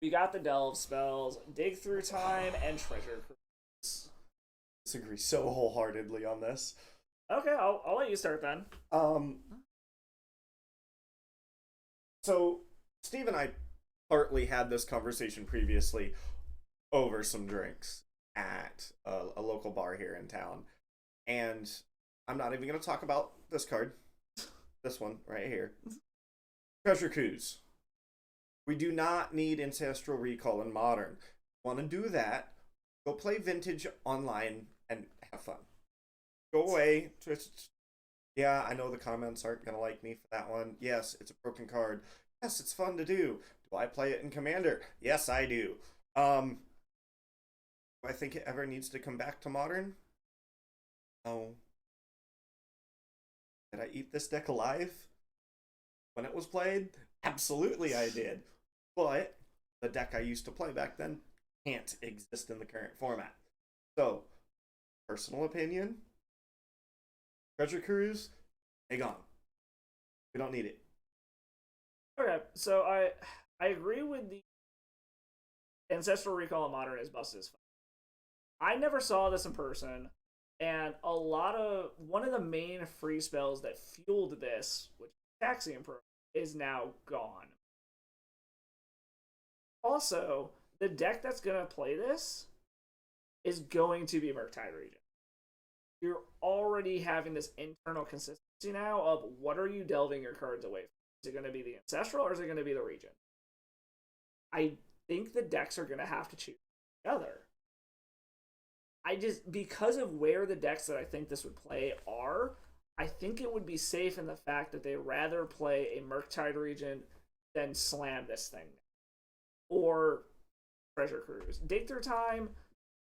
We got the Delve spells, Dig Through Time, and Treasure Cruise. Disagree so wholeheartedly on this. Okay, I'll let you start then. So, Steve and I partly had this conversation previously over some drinks at a local bar here in town. And I'm not even going to talk about this card. This one right here. Treasure Cruise. We do not need Ancestral Recall in Modern. Want to do that, go play Vintage online and have fun. Go away. Yeah, I know the comments aren't going to like me for that one. Yes, it's a broken card. Yes, it's fun to do. Do I play it in Commander? Yes, I do. Do I think it ever needs to come back to Modern? No. Did I eat this deck alive when it was played? Absolutely I did. But the deck I used to play back then can't exist in the current format. So, personal opinion, Treasure Cruise, hey gone. We don't need it. Okay, so I agree with the Ancestral Recall in Modern is busted as fuck. I never saw this in person, and one of the main free spells that fueled this, which is Taxian Pro, is now gone. Also, the deck that's going to play this is going to be Murktide Regent. You're already having this internal consistency now of what are you delving your cards away from? Is it going to be the Ancestral or is it going to be the Regent? I think the decks are going to have to choose together. Because of where the decks that I think this would play are, I think it would be safe in the fact that they rather play a Murktide Regent than slam this thing. Or Treasure Cruise. Dig Through Time,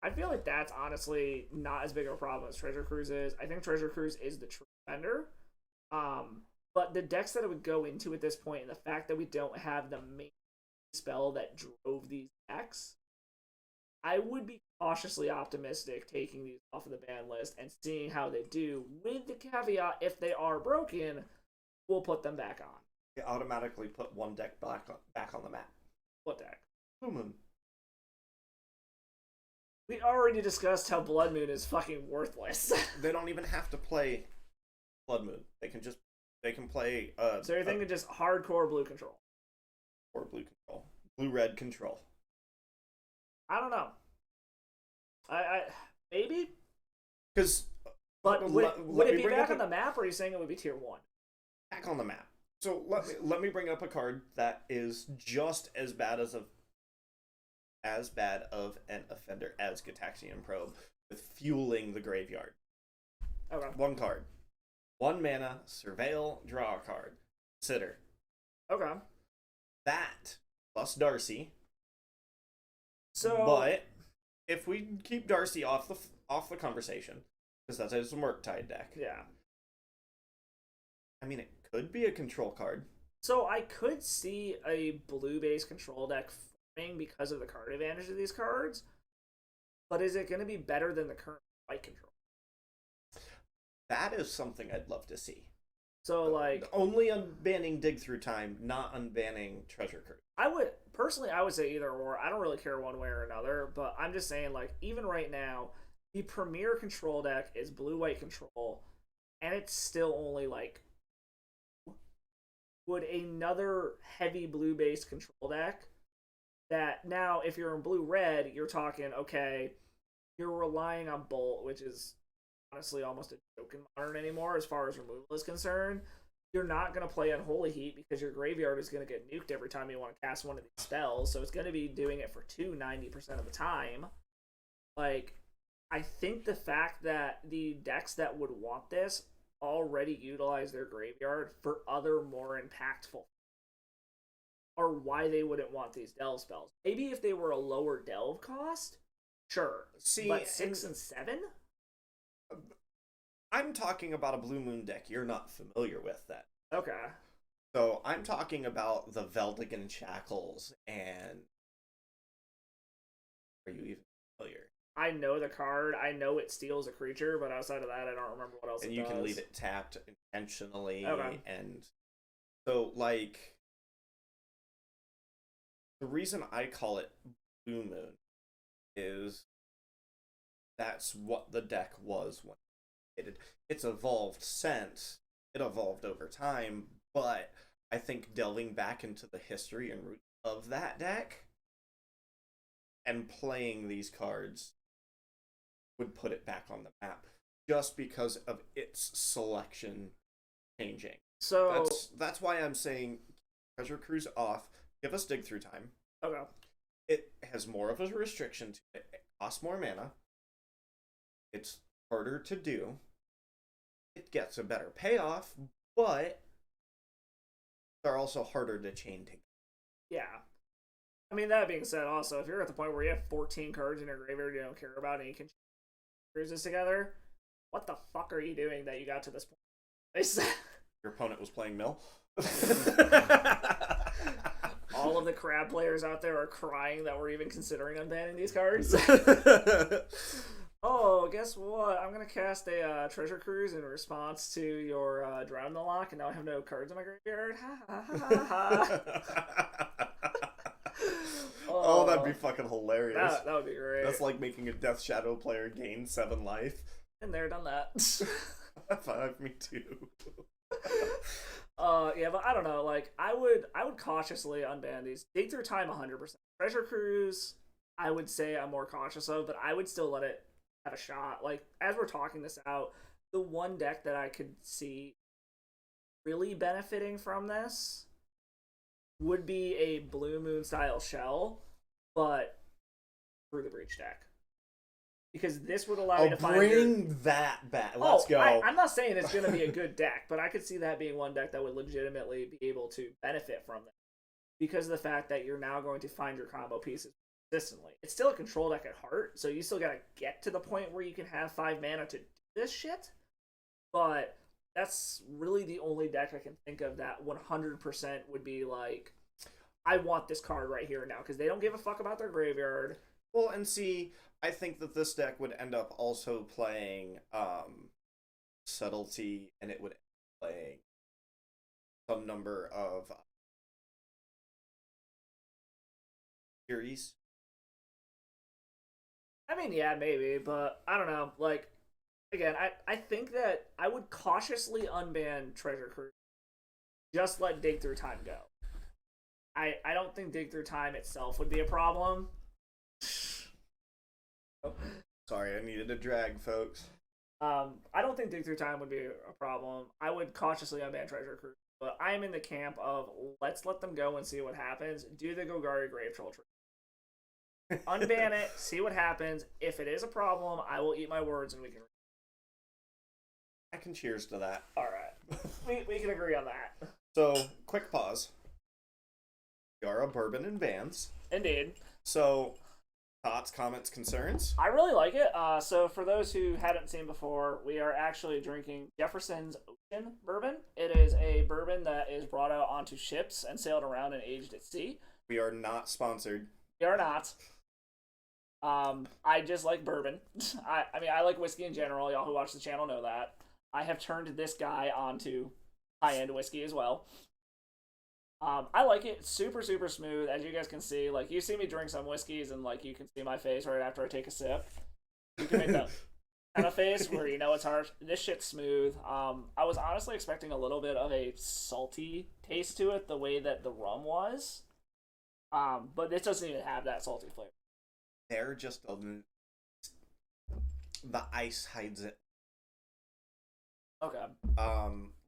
I feel like that's honestly not as big of a problem as Treasure Cruise is. I think Treasure Cruise is the true defender. But the decks that it would go into at this point, and the fact that we don't have the main spell that drove these decks, I would be cautiously optimistic taking these off of the ban list and seeing how they do, with the caveat, if they are broken, we'll put them back on. They automatically put one deck back on the map. What deck? Blue Moon. We already discussed how Blood Moon is fucking worthless. They don't even have to play Blood Moon. They can play so you're thinking just hardcore blue control. Or blue control. Blue-red control. I don't know. I maybe? Because But would it be back on the map, or are you saying it would be tier 1? Back on the map. So let me bring up a card that is just as bad of an offender as Gitaxian Probe, with fueling the graveyard. Okay. One card. 1 mana, surveil, draw a card. Consider. Okay. That plus Darcy. So, but if we keep Darcy off the conversation, because that's a Murktide deck. yeah. I mean, it could be a control card. So I could see a blue-based control deck forming because of the card advantage of these cards, but is it going to be better than the current white control? That is something I'd love to see. So, like... Only unbanning Dig Through Time, not unbanning Treasure Cruise. I would say either or. I don't really care one way or another, but I'm just saying, like, even right now, the premier control deck is blue-white control, and it's still only, like... Would another heavy blue-based control deck that now, if you're in blue-red, you're talking, okay, you're relying on Bolt, which is honestly almost a joke in Modern anymore as far as removal is concerned. You're not going to play Unholy Heat because your graveyard is going to get nuked every time you want to cast one of these spells, so it's going to be doing it for 90% of the time. Like, I think the fact that the decks that would want this already utilize their graveyard for other more impactful or why they wouldn't want these delve spells. Maybe if they were a lower delve cost, sure. See, but 6 and 7? I'm talking about a Blue Moon deck you're not familiar with then. Okay. So I'm talking about the Veldigan Shackles and... Are you even familiar? I know the card. I know it steals a creature, but outside of that, I don't remember what else and it you does. can leave it tapped intentionally. Okay. And so, like... The reason I call it Blue Moon is that's what the deck was when it's evolved since. It evolved over time, but I think delving back into the history and roots of that deck and playing these cards would put it back on the map just because of its selection changing. So that's why I'm saying Treasure Cruise off. Give us Dig Through Time. Okay. It has more of a restriction to it. It costs more mana. It's harder to do. It gets a better payoff, but they're also harder to chain together. Yeah. I mean, that being said, also, if you're at the point where you have 14 cards in your graveyard you don't care about and you can cruises together, what the fuck are you doing that you got to this point? Your opponent was playing Mill? All of the crab players out there are crying that we're even considering unbanning these cards. Oh, guess what? I'm going to cast a Treasure Cruise in response to your Drown the Lock, and now I have no cards in my graveyard. Ha ha ha ha. Oh, that'd be fucking hilarious. That would be great. That's like making a Death Shadow player gain 7 life. And they're done that. 5, me too. Yeah, but I don't know. Like, I would cautiously unban these. Dig Through Time, 100%. Treasure Cruise, I would say I'm more cautious of, but I would still let it have a shot. Like, as we're talking this out, the one deck that I could see really benefiting from this would be a Blue Moon style shell, but through the Breach deck. Because this would allow you to find bring that back. Let's go. I'm not saying it's going to be a good deck, but I could see that being one deck that would legitimately be able to benefit from it. Because of the fact that you're now going to find your combo pieces consistently. It's still a control deck at heart, so you still got to get to the point where you can have 5 mana to do this shit. But that's really the only deck I can think of that 100% would be like, I want this card right here and now, because they don't give a fuck about their graveyard. Well, and see, I think that this deck would end up also playing Subtlety, and it would end up playing some number of series. I mean, yeah, maybe, but I don't know. Like, again, I think that I would cautiously unban Treasure Cruise. Just let Dig Through Time go. I don't think Dig Through Time itself would be a problem. Sorry, I needed a drag, folks. I don't think Dig Through Time would be a problem. I would cautiously unban Treasure Cruise, but I am in the camp of let's let them go and see what happens. Do the Golgari Grave Troll trick. Unban it, see what happens. If it is a problem, I will eat my words and we can I can cheers to that. All right. We can agree on that. So, quick pause. We are a Bourbon and Bans. Indeed. So, thoughts, comments, concerns? I really like it. So for those who hadn't seen before, we are actually drinking Jefferson's Ocean Bourbon. It is a bourbon that is brought out onto ships and sailed around and aged at sea. We are not sponsored. We are not. I just like bourbon. I mean, I like whiskey in general. Y'all who watch the channel know that. I have turned this guy onto high-end whiskey as well. I like it. It's super, super smooth. As you guys can see, like, you see me drink some whiskeys and, like, you can see my face right after I take a sip. You can make that kind of face where you know it's harsh. This shit's smooth. I was honestly expecting a little bit of a salty taste to it, the way that the rum was. But this doesn't even have that salty flavor. They're just the ice hides it. Okay.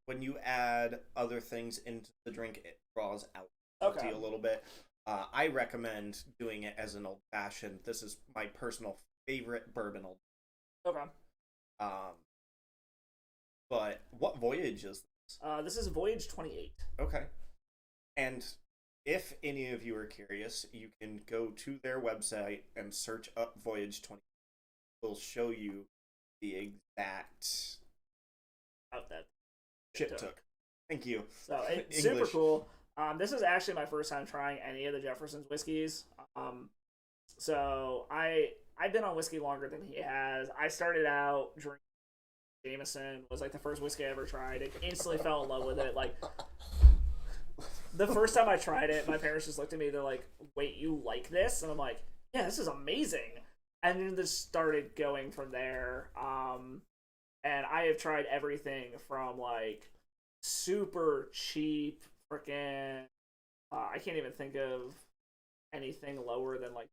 When you add other things into the drink, it draws out a little bit. I recommend doing it as an old fashioned. This is my personal favorite bourbon old. Okay. But what voyage is this? This is Voyage 28. Okay. And if any of you are curious, you can go to their website and search up Voyage 28. It'll show you the exact Out that shit took. Thank you. So it's super cool. This is actually my first time trying any of the Jefferson's whiskeys. So I've been on whiskey longer than he has. I started out drinking Jameson, was like the first whiskey I ever tried. I instantly fell in love with it. Like, the first time I tried it, my parents just looked at me. They're like, "Wait, you like this?" And I'm like, "Yeah, this is amazing." And then just started going from there. And I have tried everything from like super cheap, freaking. I can't even think of anything lower than like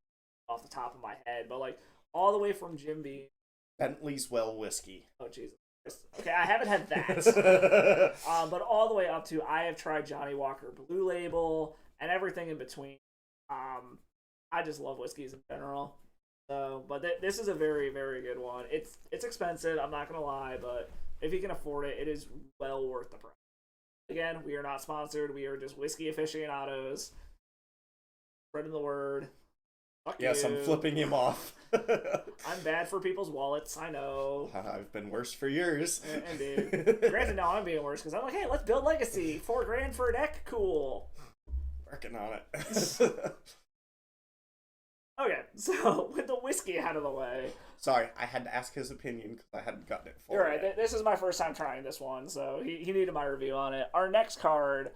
off the top of my head, but like all the way from Jim Beam. Bentley's Well Whiskey. Oh Jesus. Okay, I haven't had that. But all the way up to I have tried Johnny Walker Blue Label and everything in between. I just love whiskeys in general. So, but this is a very, very good one. It's expensive, I'm not gonna lie, but if you can afford it, it is well worth the price. Again, we are not sponsored. We are just whiskey aficionados. Spreading the word. Fuck yes, you. I'm flipping him off. I'm bad for people's wallets, I know. I've been worse for years. Indeed. Granted, now I'm being worse because I'm like, hey, let's build legacy. $4,000 for a deck, cool. Working on it. Okay, so with the whiskey out of the way. Sorry, I had to ask his opinion because I hadn't gotten it full. You're right. This is my first time trying this one, so he needed my review on it. Our next card,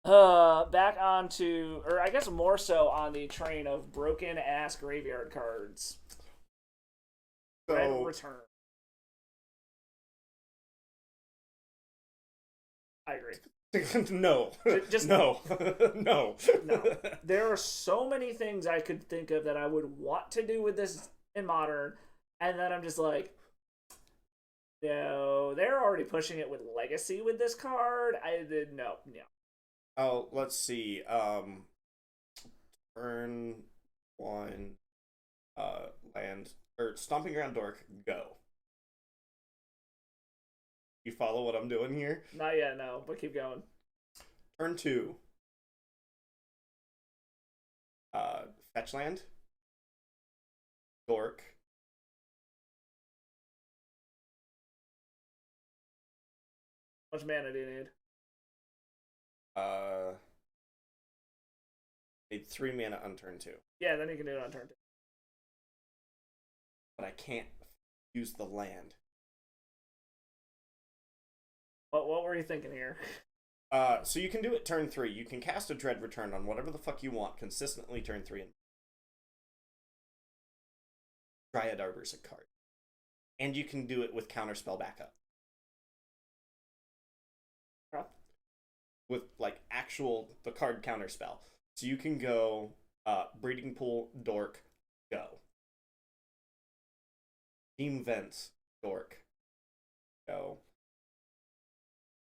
back onto, or I guess more so on the train of broken ass graveyard cards. Red Return. I agree. No. Just no. No. No. There are so many things I could think of that I would want to do with this in Modern, and then I'm just like, no, they're already pushing it with Legacy with this card. I did no. Oh, let's see. Turn 1, land, or Stomping Ground Dork, go. You follow what I'm doing here? Not yet, no, but keep going. Turn 2. Fetch land. Dork. How much mana do you need? Need 3 mana on turn 2. Yeah, then you can do it on turn 2. But I can't use the land. What were you thinking here? So you can do it turn 3. You can cast a Dread Return on whatever the fuck you want consistently turn 3. And Dryad Arbor's a card. And you can do it with Counterspell backup. Yeah. With, like, the card Counterspell. So you can go, Breeding Pool, Dork, go. Team Vents, Dork, go.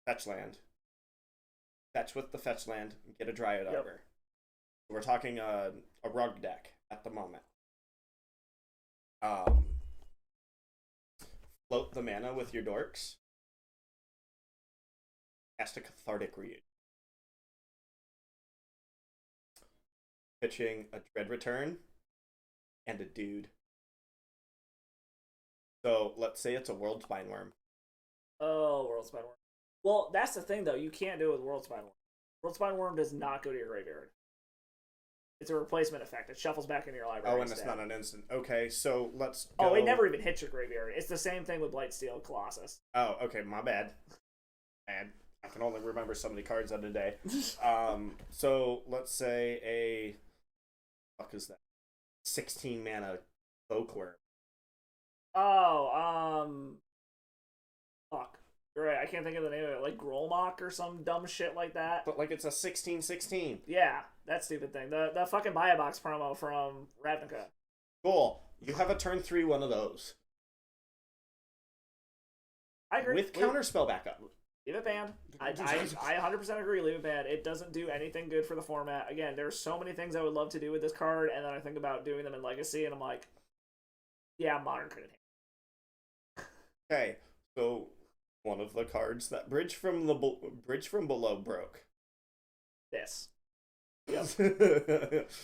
Fetch land. Fetch with the fetch land, get a Dryad Arbor. We're talking a rug deck at the moment. float the mana with your dorks. Cast a Cathartic Read. Pitching a Dread Return and a dude. So let's say it's a World Spine Worm. Oh, World Spine Worm. Well, that's the thing, though. You can't do it with World Spine Worm. World Spine Worm does not go to your graveyard. It's a replacement effect. It shuffles back into your library. Oh, and it's not an instant. Okay, so let's go. Oh, it never even hits your graveyard. It's the same thing with Blightsteel Colossus. Oh, okay, my bad. Man, I can only remember so many cards on a day. So let's say a... What is that? 16 mana Cloakworm. Oh, fuck. You're right, I can't think of the name of it. Like Grolmok or some dumb shit like that. But like it's a 16/16. Yeah, that stupid thing. The fucking Buy a Box promo from Ravnica. Cool. You have a turn 3 one of those. I agree. With counterspell backup. Leave it banned. I 100% agree, leave it banned. It doesn't do anything good for the format. Again, there's so many things I would love to do with this card, and then I think about doing them in Legacy, and I'm like, yeah, Modern couldn't handle. Okay, so one of the cards that Bridge from Below broke. This. Yep.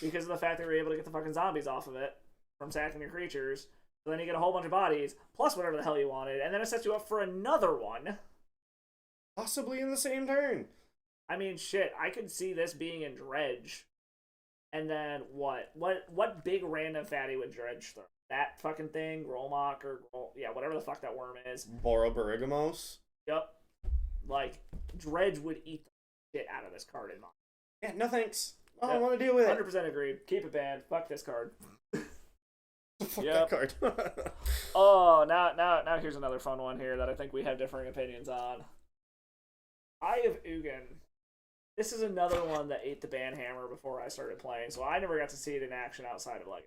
Because of the fact that we were able to get the fucking zombies off of it from sacking your creatures. So then you get a whole bunch of bodies, plus whatever the hell you wanted, and then it sets you up for another one. Possibly in the same turn. I mean, shit, I could see this being in Dredge. And then what big random fatty would Dredge throw? That fucking thing, Grolmok or whatever the fuck that worm is. Boroborygamos. Yep. Like, Dredge would eat the shit out of this card in mine. Yeah, no thanks. I don't want to deal with it. 100% agreed. Keep it banned. Fuck this card. Fuck that card. Oh, now here's another fun one here that I think we have differing opinions on. Eye of Ugin. This is another one that ate the ban hammer before I started playing, so I never got to see it in action outside of Legacy.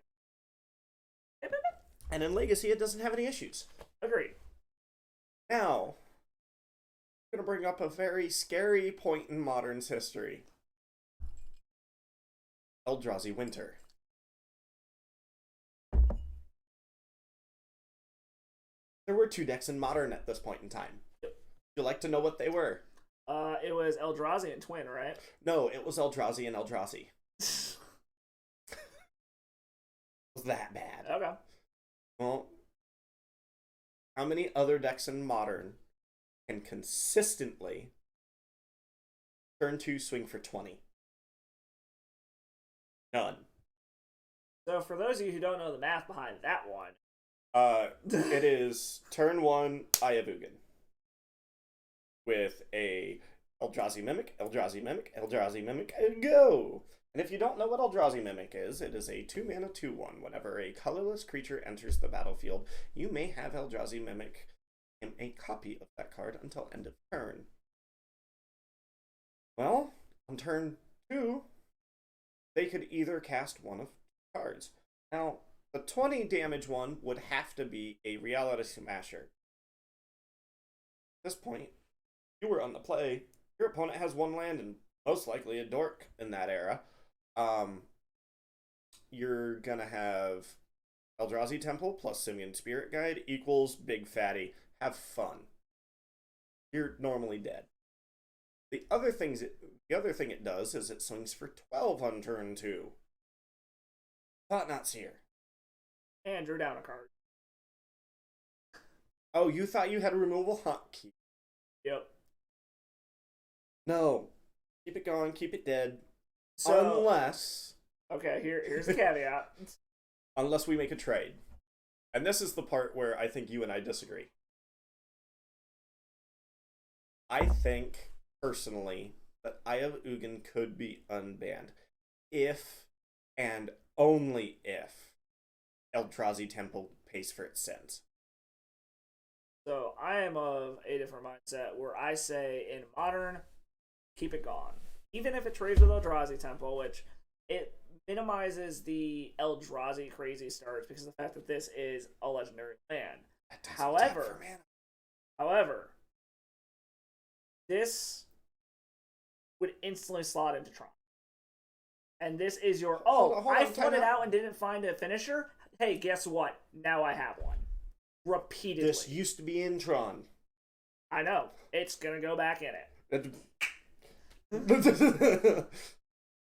And in Legacy, it doesn't have any issues. Agreed. Now, I'm going to bring up a very scary point in Modern's history. Eldrazi Winter. There were 2 decks in Modern at this point in time. Yep. Would you like to know what they were? It was Eldrazi and Twin, right? No, it was Eldrazi and Eldrazi. It was that bad. Okay. Well, how many other decks in Modern can consistently turn 2 swing for 20? None. So for those of you who don't know the math behind that one, it is turn 1 Eye of Ugin with a Eldrazi Mimic, Eldrazi Mimic, Eldrazi Mimic, and go! And if you don't know what Eldrazi Mimic is, it is a 2-mana 2/1. Whenever a colorless creature enters the battlefield, you may have Eldrazi Mimic in a copy of that card until end of turn. Well, on turn 2, they could either cast one of 2 cards. Now, the 20 damage one would have to be a Reality Smasher. At this point, you were on the play. Your opponent has 1 land and most likely a dork in that era. You're gonna have Eldrazi Temple plus Simian Spirit Guide equals Big Fatty. Have fun. You're normally dead. The other thing it does is it swings for 12 on turn 2. Thought-Knot Seer. and drew down a card. Oh, you thought you had a removal hotkey? Yep. No. Keep it going, keep it dead. So, Unless... Okay, here's the caveat. Unless we make a trade. And this is the part where I think you and I disagree. I think, personally, that Eye of Ugin could be unbanned. If, and only if, Eldrazi Temple pays for its sins. So I am of a different mindset where I say in Modern, keep it gone. Even if it trades with Eldrazi Temple, which it minimizes the Eldrazi crazy starts because of the fact that this is a legendary land. However, this would instantly slot into Tron. And this is your, I flooded out and didn't find a finisher? Hey, guess what? Now I have one. repeatedly. This used to be in Tron. I know. It's gonna go back in it.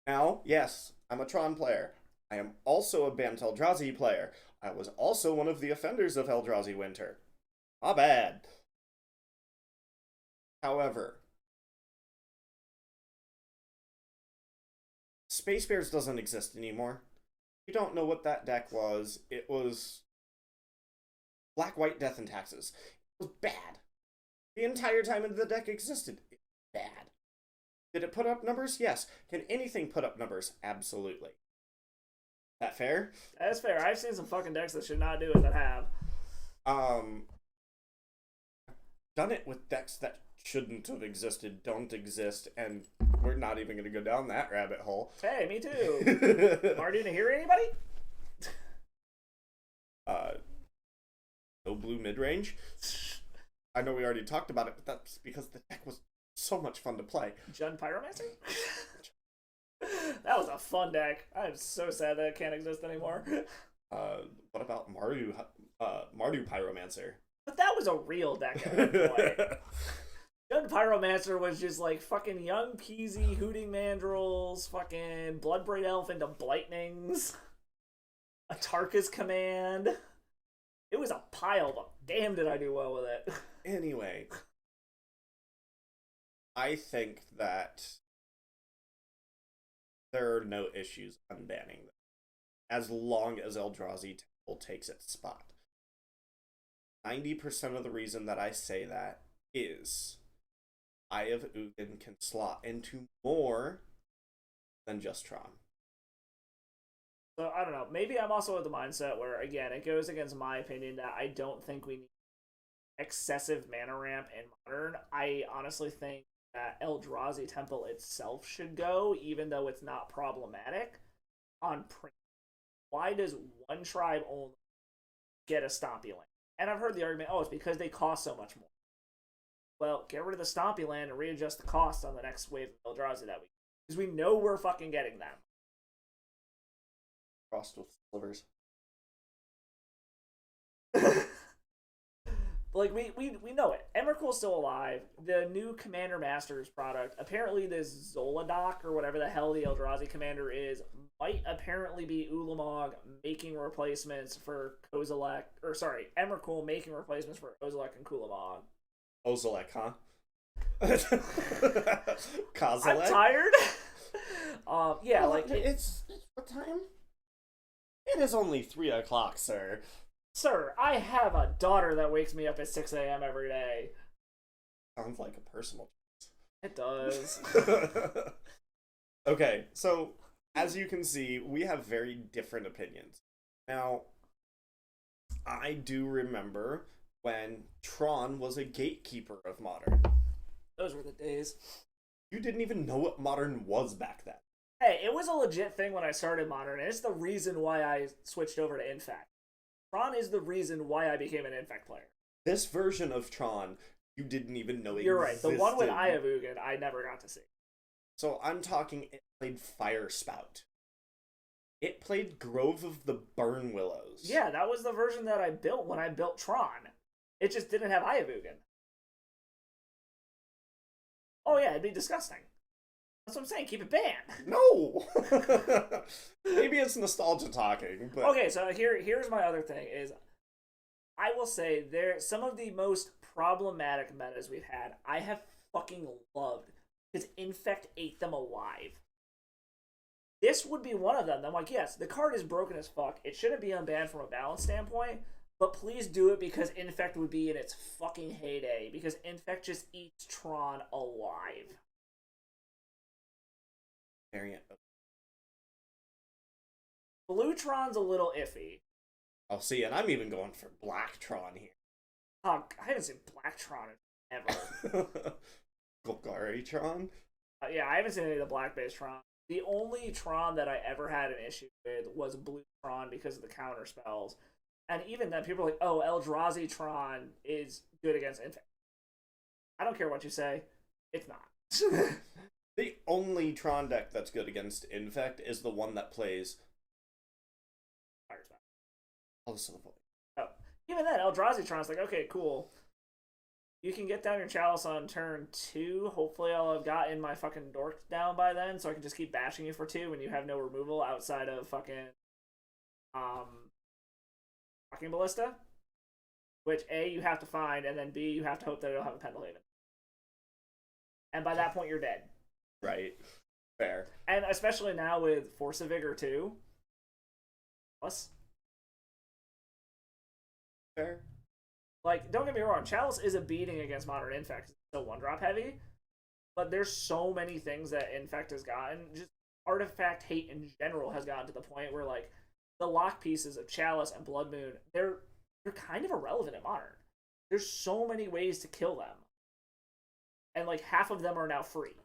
Now, yes, I'm a Tron player. I am also a Bant Eldrazi player. I was also one of the offenders of Eldrazi Winter. Not bad. However, Space Bears doesn't exist anymore. You don't know what that deck was. It was Black, White, Death, and Taxes. It was bad. The entire time the deck existed, it was bad. Did it put up numbers? Yes. Can anything put up numbers? Absolutely. That fair? That's fair. I've seen some fucking decks that should not do it that have. Done it with decks that shouldn't have existed, don't exist, and we're not even going to go down that rabbit hole. Hey, me too. Marty, to hear anybody? No blue mid-range. I know we already talked about it, but that's because the deck was so much fun to play. Jund Pyromancer? That was a fun deck. I'm so sad that it can't exist anymore. What about Mardu Pyromancer? But that was a real deck at that point. Jund Pyromancer was just like fucking young peasy hooting mandrills, fucking Bloodbraid Elf into Blightnings, a Tarka's Command. It was a pile, but damn did I do well with it. Anyway, I think that there are no issues unbanning them, as long as Eldrazi Temple takes its spot. 90% of the reason that I say that is Eye of Ugin can slot into more than just Tron. So, I don't know. Maybe I'm also at the mindset where, again, it goes against my opinion that I don't think we need excessive mana ramp in Modern. I honestly think that Eldrazi Temple itself should go, even though it's not problematic, on print. Why does one tribe only get a Stompy Land? And I've heard the argument, oh, it's because they cost so much more. Well, get rid of the Stompy Land and readjust the cost on the next wave of Eldrazi that week. Because we know we're fucking getting them. Crossed with slivers. Like, we know it. Emrakul's still alive. The new Commander Masters product, apparently this Zolodoc, or whatever the hell the Eldrazi commander is, might apparently be Ulamog making replacements for Kozilek, or sorry, Emrakul making replacements for Kozilek and Kulamog. Ozilek, huh? Kozilek? I'm tired. Yeah, well, like... It's what time? It is only 3 o'clock, sir. Sir, I have a daughter that wakes me up at 6 a.m. every day. Sounds like a personal choice. It does. Okay, so as you can see, we have very different opinions. Now, I do remember when Tron was a gatekeeper of Modern. Those were the days. You didn't even know what Modern was back then. Hey, it was a legit thing when I started Modern, and it's the reason why I switched over to Infect. Tron is the reason why I became an Infect player. This version of Tron, you didn't even know You're existed. right. The one with Eye of Ugin, I never got to see. So I'm talking, it played Fire Spout. It played Grove of the Burn Willows. Yeah, that was the version that I built when I built Tron. It just didn't have Eye of Ugin. Oh yeah, it'd be disgusting. That's what I'm saying, keep it banned. No! Maybe it's nostalgia talking, but... Okay, so here's my other thing, is I will say, some of the most problematic metas we've had, I have fucking loved, because Infect ate them alive. This would be one of them. I'm like, yes, the card is broken as fuck, it shouldn't be unbanned from a balance standpoint, but please do it because Infect would be in its fucking heyday, because Infect just eats Tron alive. Variant. Blue Tron's a little iffy. Oh, see, and I'm even going for Black Tron here. I haven't seen Black Tron ever. Golgari Tron? Yeah, I haven't seen any of the black-based Tron. The only Tron that I ever had an issue with was Blue Tron because of the counter spells. And even then, people are like, oh, Eldrazi Tron is good against Infect. I don't care what you say. It's not. The only Tron deck that's good against Infect is the one that plays... Fire Spell. Pulse of the Void. Oh, even then, Eldrazi-tron's like, okay, cool. You can get down your Chalice on turn 2. Hopefully I'll have gotten my fucking dork down by then, so I can just keep bashing you for 2 when you have no removal outside of fucking Ballista. Which A, you have to find, and then B, you have to hope that it'll have a Pendelhaven. And by that point, you're dead. Right. Fair. And especially now with Force of Vigor 2. Plus. Fair. Like, don't get me wrong, Chalice is a beating against Modern Infect. It's still 1-drop heavy. But there's so many things that Infect has gotten. Just artifact hate in general has gotten to the point where, like, the lock pieces of Chalice and Blood Moon, they're kind of irrelevant in Modern. There's so many ways to kill them. And, like, half of them are now free.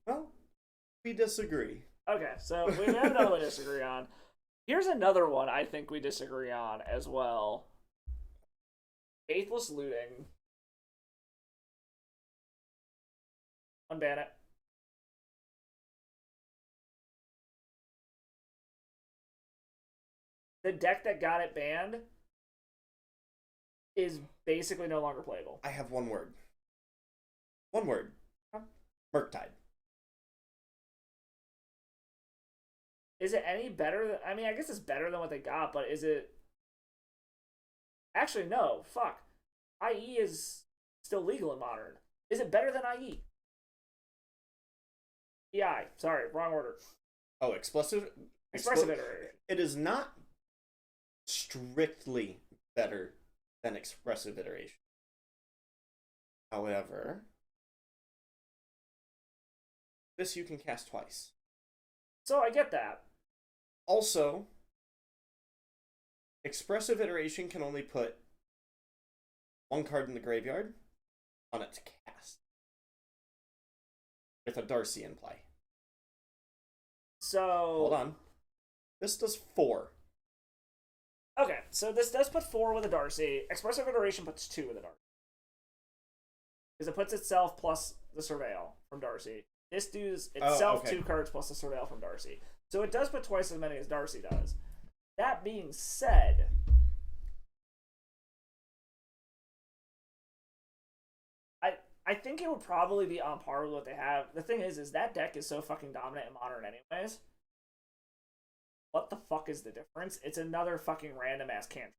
Well, we disagree. Okay, so we have another one to disagree on. Here's another one I think we disagree on as well. Faithless Looting. Unban it. The deck that got it banned is basically no longer playable. I have one word. One word. Murktide. Is it any better than... I mean, I guess it's better than what they got, but is it... Actually, no. Fuck. IE is still legal in Modern. Is it better than IE? EI. Sorry, wrong order. Oh, Expressive Iteration. It is not strictly better than Expressive Iteration. However, this you can cast twice. So I get that. Also, Expressive Iteration can only put one card in the graveyard on its cast. With a Darcy in play. So... Hold on. This does 4. Okay, so this does put 4 with a Darcy. Expressive Iteration puts 2 with a Darcy. Because it puts itself plus the Surveil from Darcy. This does itself 2 cards plus the Surveil from Darcy. So it does put twice as many as Darcy does. That being said... I think it would probably be on par with what they have. The thing is that deck is so fucking dominant in Modern anyways. What the fuck is the difference? It's another fucking random-ass cantrip.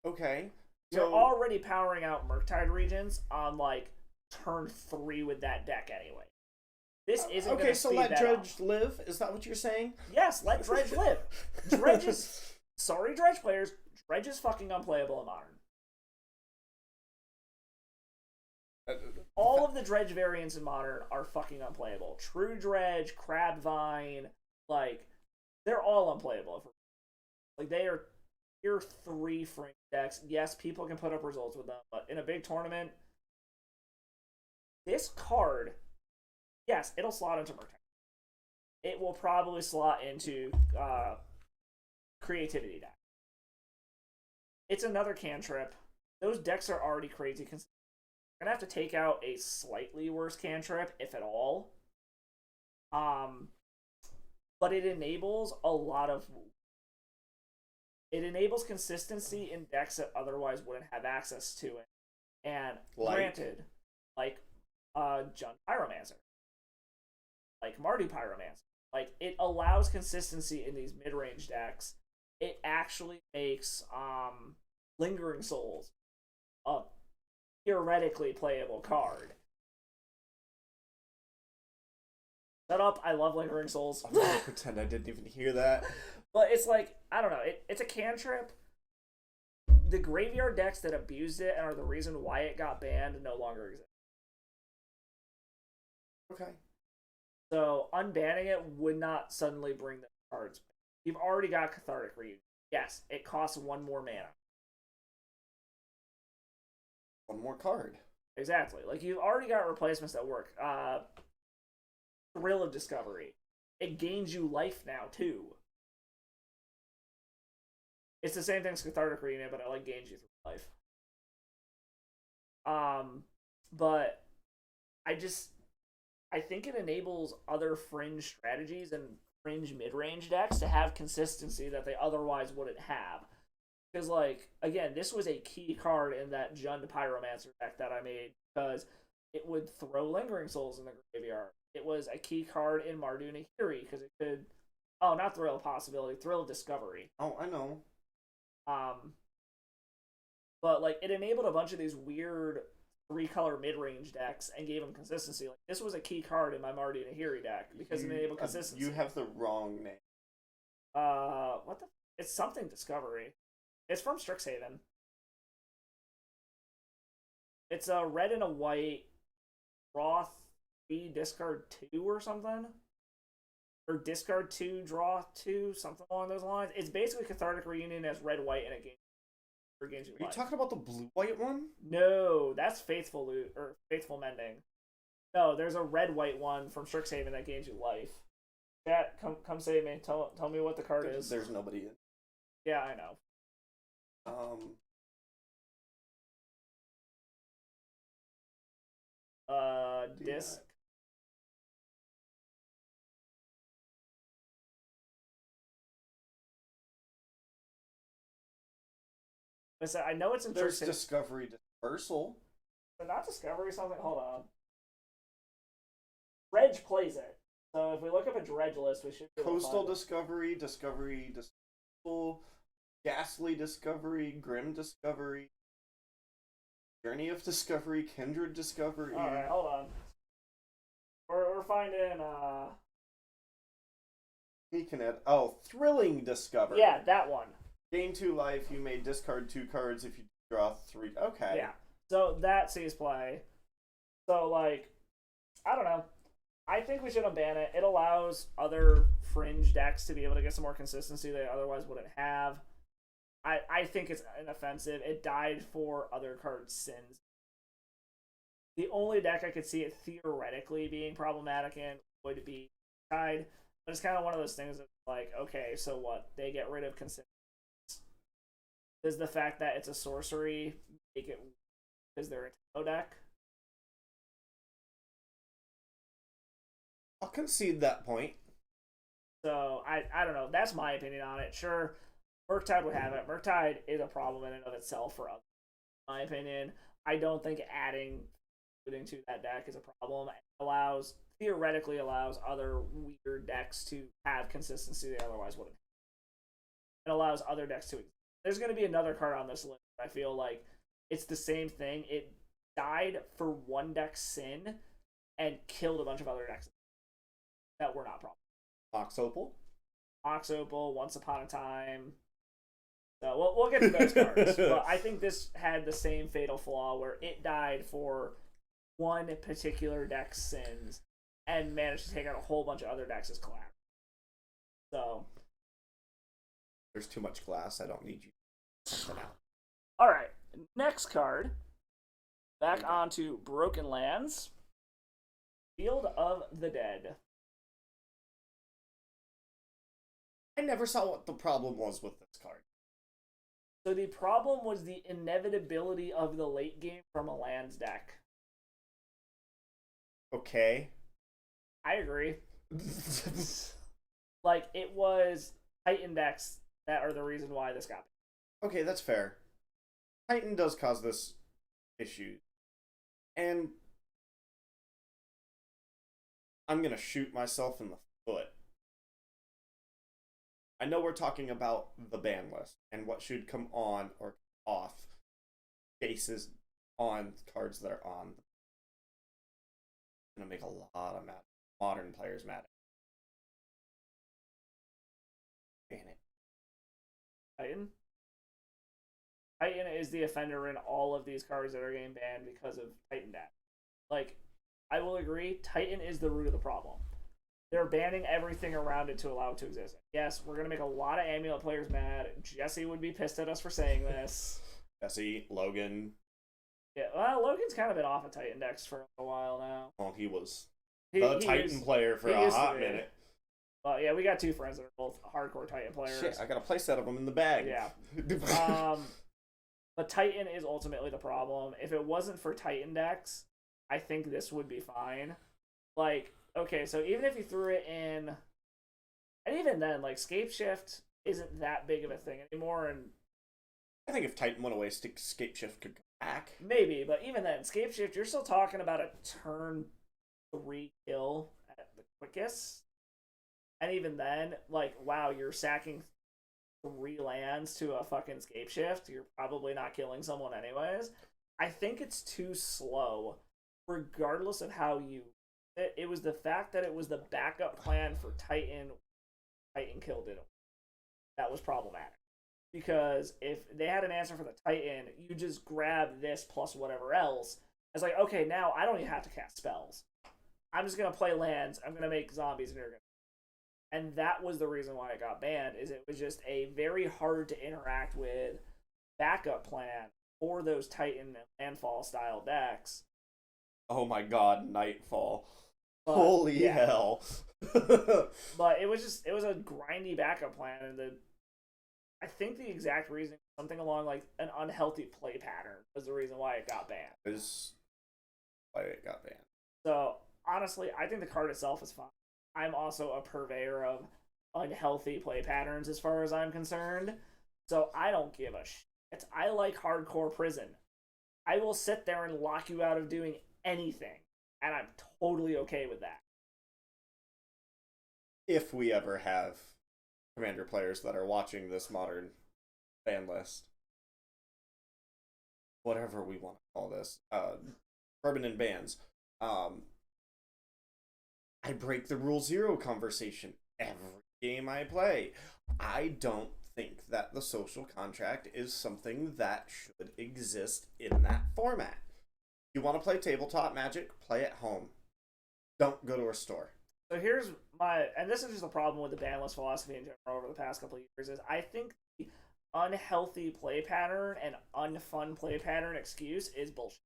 Okay. You're already powering out Murktide Regents on, like, turn 3 with that deck anyway. This isn't okay, going to so speed let that Dredge up. live? Is that what you're saying? Yes, let Dredge live. Dredge is... Sorry, Dredge players. Dredge is fucking unplayable in Modern. All of the Dredge variants in Modern are fucking unplayable. True Dredge, Crabvine, like, they're all unplayable. Like, they are tier 3 frame decks. Yes, people can put up results with them, but in a big tournament, this card, yes, it'll slot into Murktide. It will probably slot into Creativity deck. It's another cantrip. Those decks are already crazy. You're gonna have to take out a slightly worse cantrip, if at all. But it enables a lot of... It enables consistency in decks that otherwise wouldn't have access to it. And granted, like Jund Pyromancer, like Mardu Pyromancer, like, it allows consistency in these mid-range decks. It actually makes Lingering Souls a theoretically playable card. Shut up, I love Lingering Souls. I'm gonna pretend I didn't even hear that. But it's like, I don't know, it's a cantrip. The graveyard decks that abused it and are the reason why it got banned no longer exist. Okay. So unbanning it would not suddenly bring the cards back. You've already got Cathartic Reunion. Yes, it costs 1 more mana. 1 more card. Exactly. Like, you've already got replacements that work. Thrill of Discovery. It gains you life now, too. It's the same thing as Cathartic Reunion, but it, like, gains you through life. But I think it enables other fringe strategies, and fringe mid-range decks to have consistency that they otherwise wouldn't have. Because, like, again, this was a key card in that Jund Pyromancer deck that I made because it would throw Lingering Souls in the graveyard. It was a key card in Mardu Nahiri because it could, oh, not Thrill of Possibility, Thrill of Discovery. Oh, I know. But, like, it enabled a bunch of these weird 3-color mid-range decks and gave them consistency. Like, this was a key card in my Mardu Nahiri deck because it enabled consistency. You have the wrong name. What the? It's something Discovery. It's from Strixhaven. It's a red and a white, draw 3, discard 2 or something. Or discard 2, draw 2, something along those lines. It's basically Cathartic Reunion as red-white in a game. For games Are you talking about the blue-white one? No, that's Faithful Loot, or Faithful Mending. No, there's a red-white one from Strixhaven that gains you life. Chat, come save me. Tell me what the card is. There's nobody in. Yeah, I know. Disc. Listen, I know it's in There's Strixhaven. Discovery Dispersal. But not Discovery, something. Hold on. Dredge plays it. So if we look up a Dredge list, we should be able to Coastal find it. Discovery, Discovery Dispersal, Ghastly Discovery, Grim Discovery, Journey of Discovery, Kindred Discovery. Alright, hold on. We're finding, You can add, Thrilling Discovery. yeah, that one. Gain 2 life, you may discard 2 cards if you draw 3. Okay. Yeah. So that sees play. So, like, I don't know. I think we should unban it. It allows other fringe decks to be able to get some more consistency they otherwise wouldn't have. I think it's inoffensive. It died for other cards' sins. The only deck I could see it theoretically being problematic in would be Tide. But it's kind of one of those things that's like, okay, so what? They get rid of consistency. Does the fact that it's a sorcery make it because they're a Taco deck? I'll concede that point. So, I don't know. That's my opinion on it. Sure, Murktide would have it. Murktide is a problem in and of itself for others. In my opinion, I don't think adding to that deck is a problem. It theoretically allows other weird decks to have consistency they otherwise wouldn't. It allows other decks to exist. There's going to be another card on this list. I feel like it's the same thing. It died for one deck's sin and killed a bunch of other decks that were not problems. Ox Opal? Ox Opal, Once Upon a Time. So we'll get to those cards. But I think this had the same fatal flaw where it died for one particular deck's sins and managed to take out a whole bunch of other decks as collateral. So There's too much glass. I don't need you. all right, next card. Back onto Broken Lands. Field of the Dead. I never saw what the problem was with this card. So the problem was the inevitability of the late game from a lands deck. Okay. I agree. Like, it was Titan decks that are the reason why this got. Okay, that's fair. Titan does cause this issue. And I'm going to shoot myself in the foot. I know we're talking about the ban list and what should come on or off bases on cards that are on. It's going to make a lot of modern players mad. Ban it. Titan? Titan is the offender in all of these cards that are getting banned because of Titan deck. Like, I will agree, Titan is the root of the problem. They're banning everything around it to allow it to exist. Yes, we're going to make a lot of Amulet players mad. Jesse would be pissed at us for saying this. Jesse, Logan. Yeah, well, Logan's kind of been off of Titan decks for a while now. Well, he was the Titan player for a hot minute. Well, yeah, we got two friends that are both hardcore Titan players. Shit, I got a playset of them in the bag. Yeah. But Titan is ultimately the problem. If it wasn't for Titan decks, I think this would be fine. Like, okay, so even if you threw it in And even then, like, Scape Shift isn't that big of a thing anymore, and I think if Titan went away, Scape Shift could come back. maybe, but even then, Scape Shift, you're still talking about a turn 3 kill at the quickest. And even then, like, wow, you're sacking 3 lands to a fucking Scape Shift. You're probably not killing someone anyways. I think it's too slow, regardless of how you. It was the fact that it was the backup plan for Titan. Titan killed it. That was problematic. Because if they had an answer for the Titan, you just grab this plus whatever else. It's like, okay, now I don't even have to cast spells. I'm just going to play lands. I'm going to make zombies and you're going to. And that was the reason why it got banned, is it was just a very hard to interact with backup plan for those Titan and Landfall style decks. Oh my god, Nightfall. But, holy hell. But it was a grindy backup plan, and I think the exact reason, something along like an unhealthy play pattern, was the reason why it got banned. Is why it got banned. So honestly, I think the card itself is fine. I'm also a purveyor of unhealthy play patterns as far as I'm concerned. So I don't give a shit. I like hardcore prison. I will sit there and lock you out of doing anything, and I'm totally okay with that. If we ever have Commander players that are watching this modern ban list, whatever we want to call this, Bourbon and Bans, I break the rule 0 conversation every game I play. I don't think that the social contract is something that should exist in that format. You want to play tabletop Magic? Play at home. Don't go to a store. So here's and this is just the problem with the ban list philosophy in general over the past couple of years, is I think the unhealthy play pattern and unfun play pattern excuse is bullshit.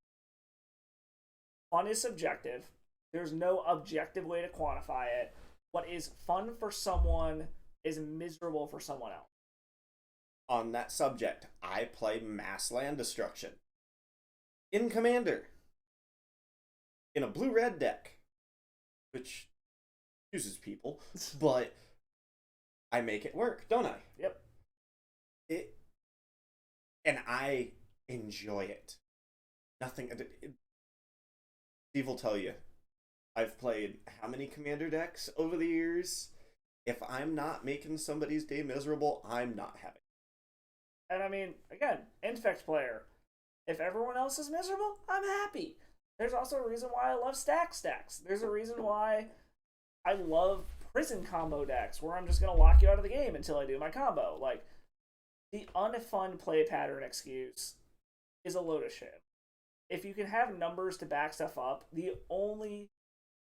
Fun is subjective. There's no objective way to quantify it. What is fun for someone is miserable for someone else. On that subject, I play mass land destruction in Commander in a blue-red deck, which uses people, but I make it work, don't I? Yep. And I enjoy it. Steve will tell you, I've played how many Commander decks over the years? If I'm not making somebody's day miserable, I'm not having it. And I mean, again, Infect player. If everyone else is miserable, I'm happy. There's also a reason why I love stacks. There's a reason why I love prison combo decks, where I'm just going to lock you out of the game until I do my combo. Like, the unfun play pattern excuse is a load of shit. If you can have numbers to back stuff up, the only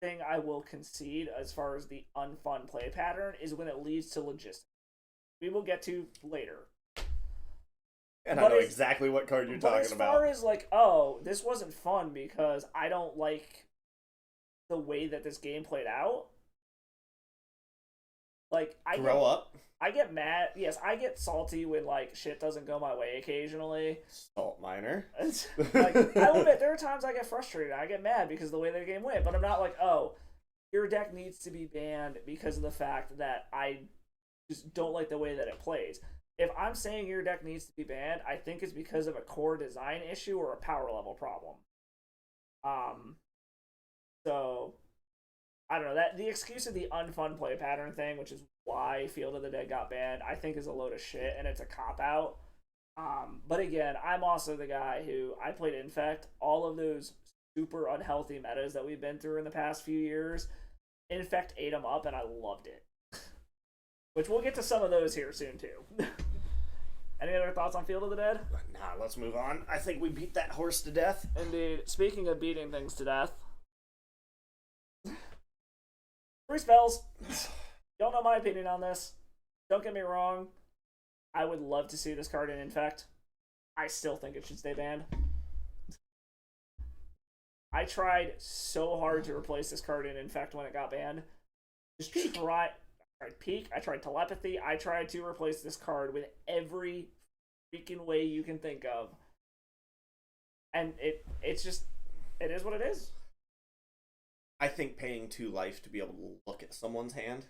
thing I will concede as far as the unfun play pattern is when it leads to logistics. We will get to later. And I know exactly what card you're talking about. As far as like, oh, this wasn't fun because I don't like the way that this game played out. Like, I get mad. Yes, I get salty when like shit doesn't go my way occasionally. Salt miner. Like, I will admit, there are times I get frustrated. I get mad because of the way the game went, but I'm not like, oh, your deck needs to be banned because of the fact that I just don't like the way that it plays. If I'm saying your deck needs to be banned, I think it's because of a core design issue or a power level problem. So I don't know, that the excuse of the unfun play pattern thing, which is why Field of the Dead got banned, I think is a load of shit and it's a cop out. But again, I'm also the guy who I played Infect. All of those super unhealthy metas that we've been through in the past few years, Infect ate them up and I loved it. Which we'll get to some of those here soon too. Any other thoughts on Field of the Dead? Nah, let's move on. I think we beat that horse to death. Indeed. Speaking of beating things to death, 3 spells. Don't know my opinion on this. Don't get me wrong. I would love to see this card in Infect. I still think it should stay banned. I tried so hard to replace this card in Infect when it got banned. Just try. I tried Peak, I tried Telepathy, I tried to replace this card with every freaking way you can think of. And it's just, it is what it is. I think paying 2 life to be able to look at someone's hand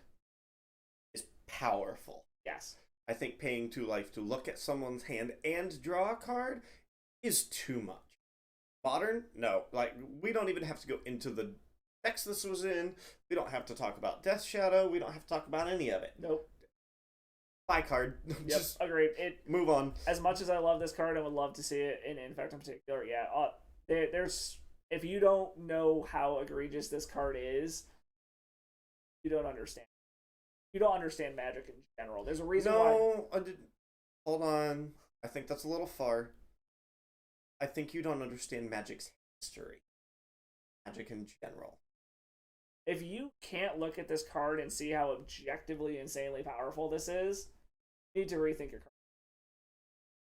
is powerful. Yes. I think paying 2 life to look at someone's hand and draw a card is too much. Modern? No. Like, we don't even have to go into the decks this was in. We don't have to talk about Death Shadow. We don't have to talk about any of it. Nope. Buy card. Yep, Just agreed. move on. As much as I love this card and would love to see it in Infect in particular, yeah. There's if you don't know how egregious this card is, you don't understand. You don't understand Magic in general. There's a reason why. No, hold on. I think that's a little far. I think you don't understand Magic's history. Magic in general. If you can't look at this card and see how objectively insanely powerful this is, you need to rethink your card.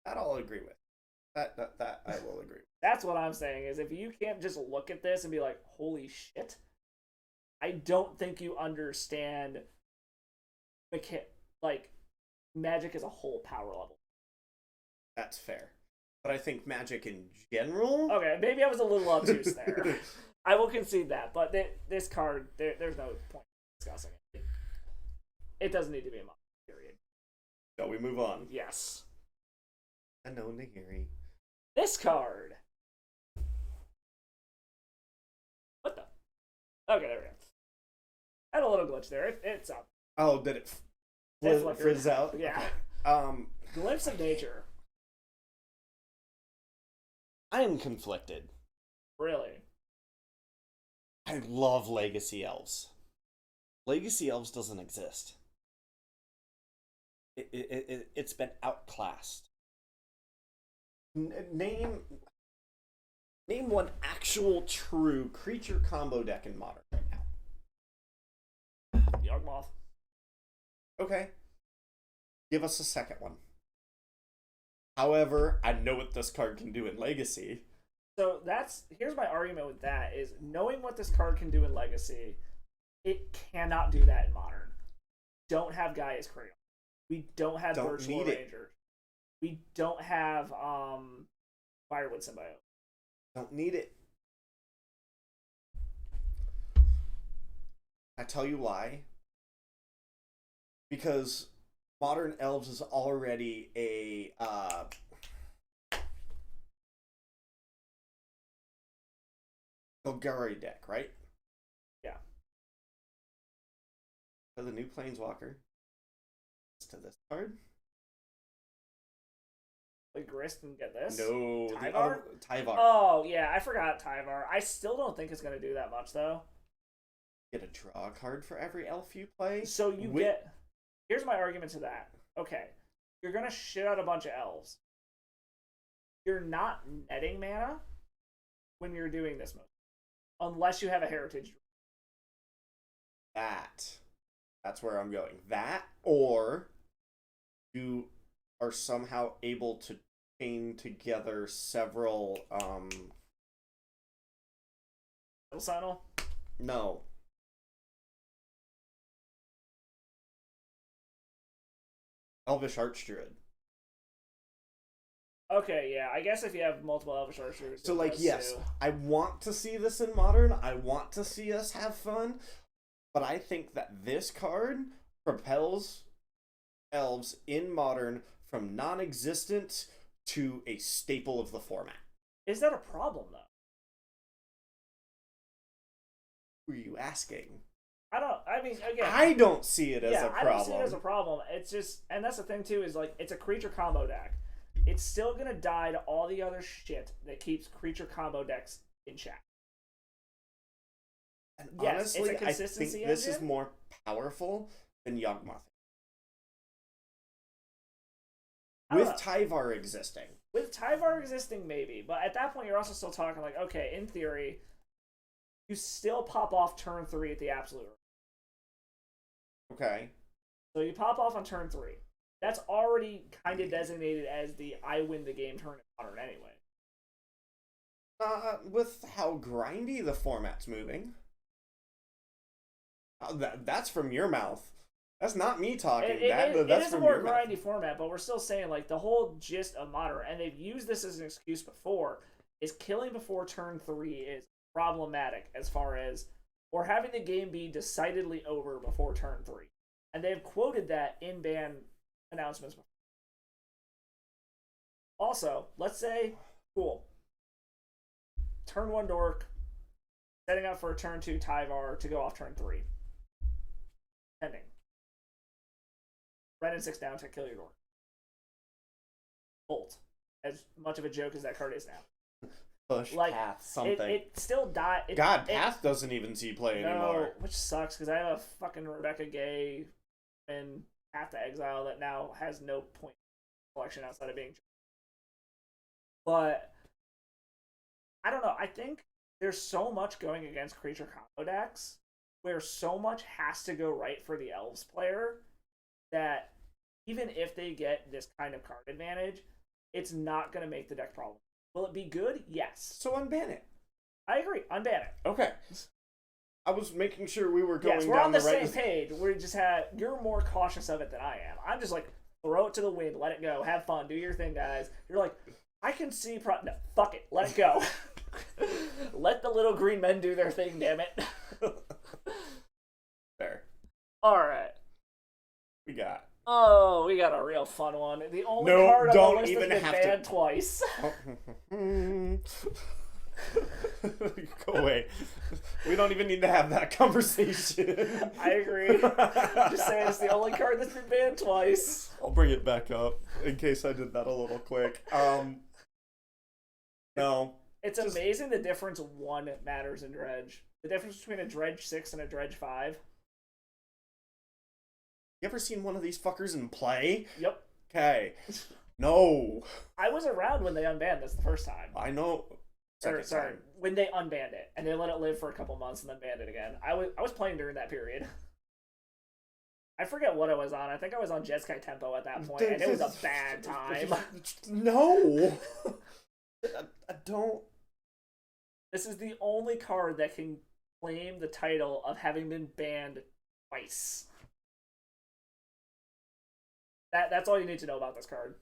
That I'll agree with. That I will agree with. That's what I'm saying, is if you can't just look at this and be like, holy shit, I don't think you understand like Magic as a whole power level. That's fair. But I think Magic in general... Okay, maybe I was a little obtuse there. I will concede that, but this card, there's no point in discussing it. It doesn't need to be a monster, period. Shall we move on? Yes. Unknown Nahiri. This card. What the? Okay, there we go. Had a little glitch there. It's up. Oh, did it frizz out? Yeah. Okay. Glimpse of Nature. I am conflicted. Really? I love Legacy Elves. Legacy Elves doesn't exist. It's been outclassed. Name one actual true creature combo deck in Modern right now. Yawgmoth. Okay. Give us a second one. However, I know what this card can do in Legacy. So here's my argument with that, is knowing what this card can do in Legacy, it cannot do that in Modern. Don't have Gaia's Cradle. We don't have Virtual Ranger. We don't have Firewood Symbiote. Don't need it. I tell you why. Because Modern Elves is already a Golgari deck, right? Yeah. So the new Planeswalker to this card. Like Grist and get this? No, Tyvar? Tyvar. Oh, yeah, I forgot Tyvar. I still don't think it's going to do that much, though. Get a draw card for every elf you play. So you get... Here's my argument to that. Okay, you're going to shit out a bunch of elves. You're not netting mana when you're doing this mode. Unless you have a Heritage. That's where I'm going. That, or you are somehow able to chain together several Sentinel? No. Elvish Archdruid. Okay, yeah. I guess if you have multiple Elvish Archers. So, like, yes, I want to see this in Modern. I want to see us have fun. But I think that this card propels Elves in Modern from non-existent to a staple of the format. Is that a problem, though? Who are you asking? Again, I don't see it as a problem. I don't see it as a problem. It's just, and that's the thing too, is like, it's a creature combo deck. It's still gonna die to all the other shit that keeps creature combo decks in check. And yes, honestly, it's a consistency I think this engine. is more powerful than Yawgmoth. With Tyvar existing. With Tyvar existing, maybe. But at that point, you're also still talking like, okay, in theory, you still pop off turn 3 at the absolute. Okay. So you pop off on turn 3. That's already kind of designated as the I win the game turn in Modern anyway. With how grindy the format's moving. That's from your mouth. That's not me talking. It is a more grindy format, but we're still saying, like, the whole gist of Modern, and they've used this as an excuse before, is killing before turn 3 is problematic as far as, or having the game be decidedly over before turn 3. And they've quoted that in ban announcements before. Also, let's say, cool. Turn 1 Dork, setting up for a turn 2 Tyvar to go off turn 3. Pending. Red and 6 down to kill your Dork. Bolt. As much of a joke as that card is now. Push, like, path, something. It still died. Path doesn't even see play anymore. Which sucks, because I have a fucking Rebecca Gay and Path to Exile that now has no point collection outside of being. But I don't know. I think there's so much going against creature combo decks where so much has to go right for the Elves player that even if they get this kind of card advantage, it's not going to make the deck problem. Will it be good? Yes. So unban it. I agree. Unban it. Okay. I was making sure we were going yes, we're down on the right same page. We just had you're more cautious of it than I am. I'm just like, throw it to the wind, let it go, have fun, do your thing, guys. You're like, I can see no, fuck it, let it go. Let the little green men do their thing, damn it. Fair. Alright. We got a real fun one. The only card on the list that's been banned twice. Go away. We don't even need to have that conversation. I agree. I'm just saying it's the only card that's been banned twice. I'll bring it back up in case I did that a little quick. No. It's amazing the difference one matters in Dredge. The difference between a Dredge 6 and a Dredge 5. You ever seen one of these fuckers in play? Yep. Okay. No. I was around when they unbanned this the first time. I know. Sorry. When they unbanned it and they let it live for a couple months and then banned it again. I was playing during that period. I forget what I was on. I think I was on Jeskai Tempo at that point, and it was a bad time. No. I don't. This is the only card that can claim the title of having been banned twice. That's all you need to know about this card.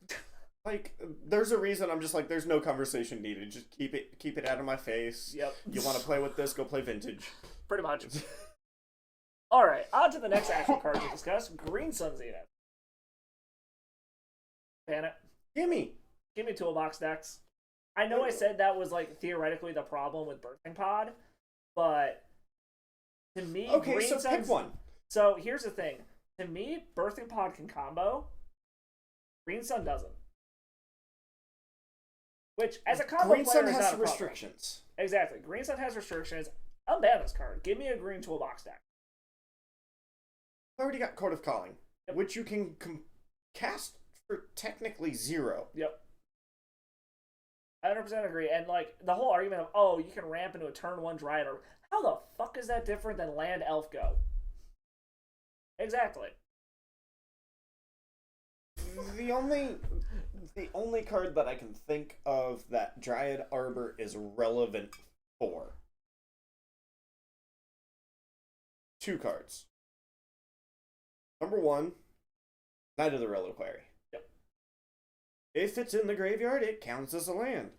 Like, there's a reason I'm just like, there's no conversation needed. Just keep it out of my face. Yep. You want to play with this? Go play Vintage. Pretty much. All right, on to the next actual card to discuss: Green Sun Zenith. Ban it. Give me toolbox decks. I know I said that was like theoretically the problem with Birthing Pod, but to me, okay, Green so Sun's... pick one. So here's the thing: to me, Birthing Pod can combo. Green Sun doesn't. Which, as a combo Green player, Sun is has not a restrictions. problem. Exactly. Green Sun has restrictions. Unban this card. Give me a green toolbox deck. I already got Court of Calling, yep. which you can cast for technically 0. Yep. 100% agree. And, like, the whole argument of, oh, you can ramp into a turn 1 Dryad, or how the fuck is that different than Land Elf Go? Exactly. The only card that I can think of that Dryad Arbor is relevant for. 2 cards. Number 1, Knight of the Reliquary. Yep. If it's in the graveyard, it counts as a land.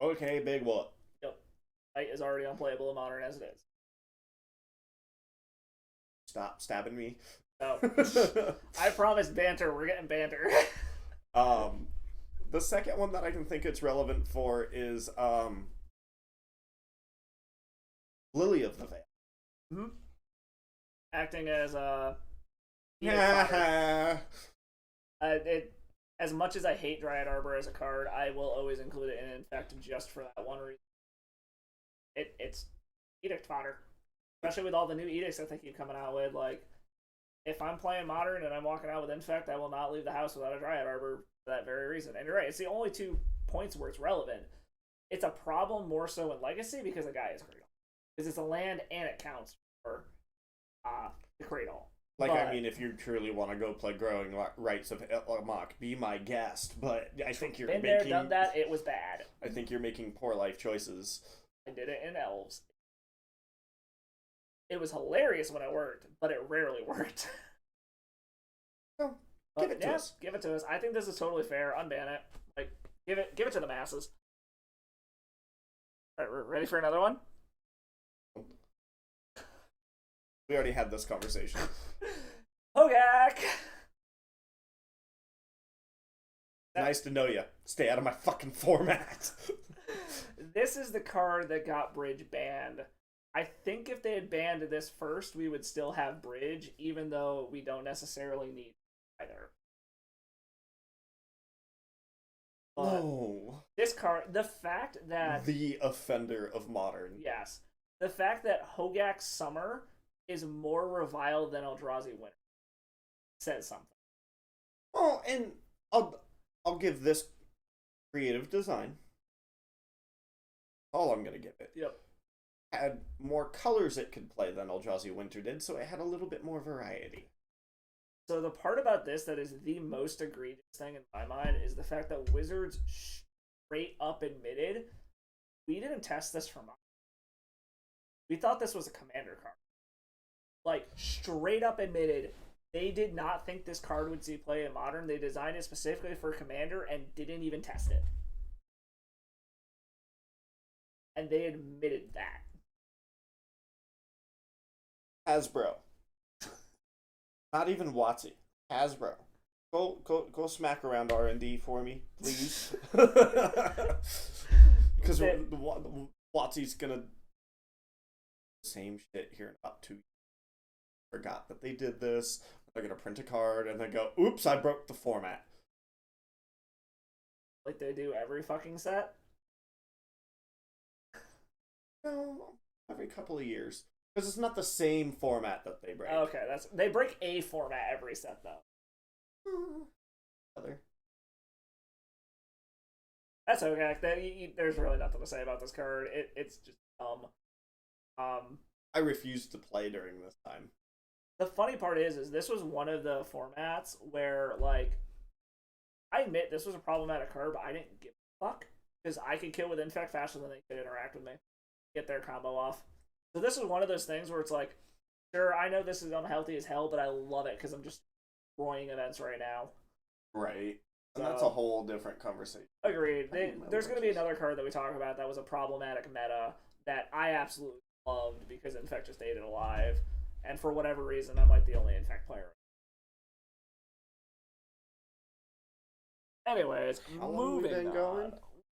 Okay, big what? Yep. Knight is already unplayable in Modern as it is. Stop stabbing me. No. I promise banter. We're getting banter. The second one that I can think it's relevant for is Lily of the Veil. Mm-hmm. Acting as a as much as I hate Dryad Arbor as a card, I will always include it in Infect just for that one reason. It's edict fodder, especially with all the new edicts that they keep coming out with. Like, if I'm playing Modern and I'm walking out with Infect, I will not leave the house without a Dryad Arbor for that very reason. And you're right, it's the only 2 points where it's relevant. It's a problem more so in Legacy because the guy is Cradle. Because it's a land and it counts for the Cradle. Like, I mean, if you truly want to go play Growing Rights of Amok, be my guest. But I think you're been there, done that. It was bad. I think you're making poor life choices. I did it in Elves. It was hilarious when it worked, but it rarely worked. Oh, give it to us. Give it to us. I think this is totally fair. Unban it. Like, give it to the masses. All right, we're ready for another one? We already had this conversation. Hogak! Nice to know you. Stay out of my fucking format. This is the card that got Bridge banned. I think if they had banned this first, we would still have Bridge, even though we don't necessarily need either. But Oh. this card, the fact that The offender of modern. yes, the fact that Hogak Summer is more reviled than Eldrazi Winter says something. Oh, and I'll give this creative design. All I'm gonna give it. Yep. Had more colors it could play than Eldrazi Winter did, so it had a little bit more variety. So the part about this that is the most egregious thing in my mind is the fact that Wizards straight up admitted we didn't test this for Modern. We thought this was a commander card. Like, straight up admitted they did not think this card would see play in Modern. They designed it specifically for commander and didn't even test it. And they admitted that. Hasbro. Not even Watsy. Hasbro. Go smack around R&D for me, please. Because Watsy's gonna same shit here in about 2 years. Forgot that they did this. They're gonna print a card and then go, "Oops, I broke the format." Like they do every fucking set. No, every couple of years, because it's not the same format that they break. Okay, they break a format every set though. Other. That's okay. There's really nothing to say about this card. It's just dumb. I refused to play during this time. The funny part is this was one of the formats where, like, I admit this was a problematic card, but I didn't give a fuck because I could kill with Infect faster than they could interact with me, get their combo off. So this is one of those things where it's like, sure, I know this is unhealthy as hell, but I love it because I'm just destroying events right now. Right. And that's a whole different conversation. Agreed. There's going to be another card that we talk about that was a problematic meta that I absolutely loved because Infect just ate it alive. And for whatever reason, I'm like the only Infect player. Anyways, how long have we been going?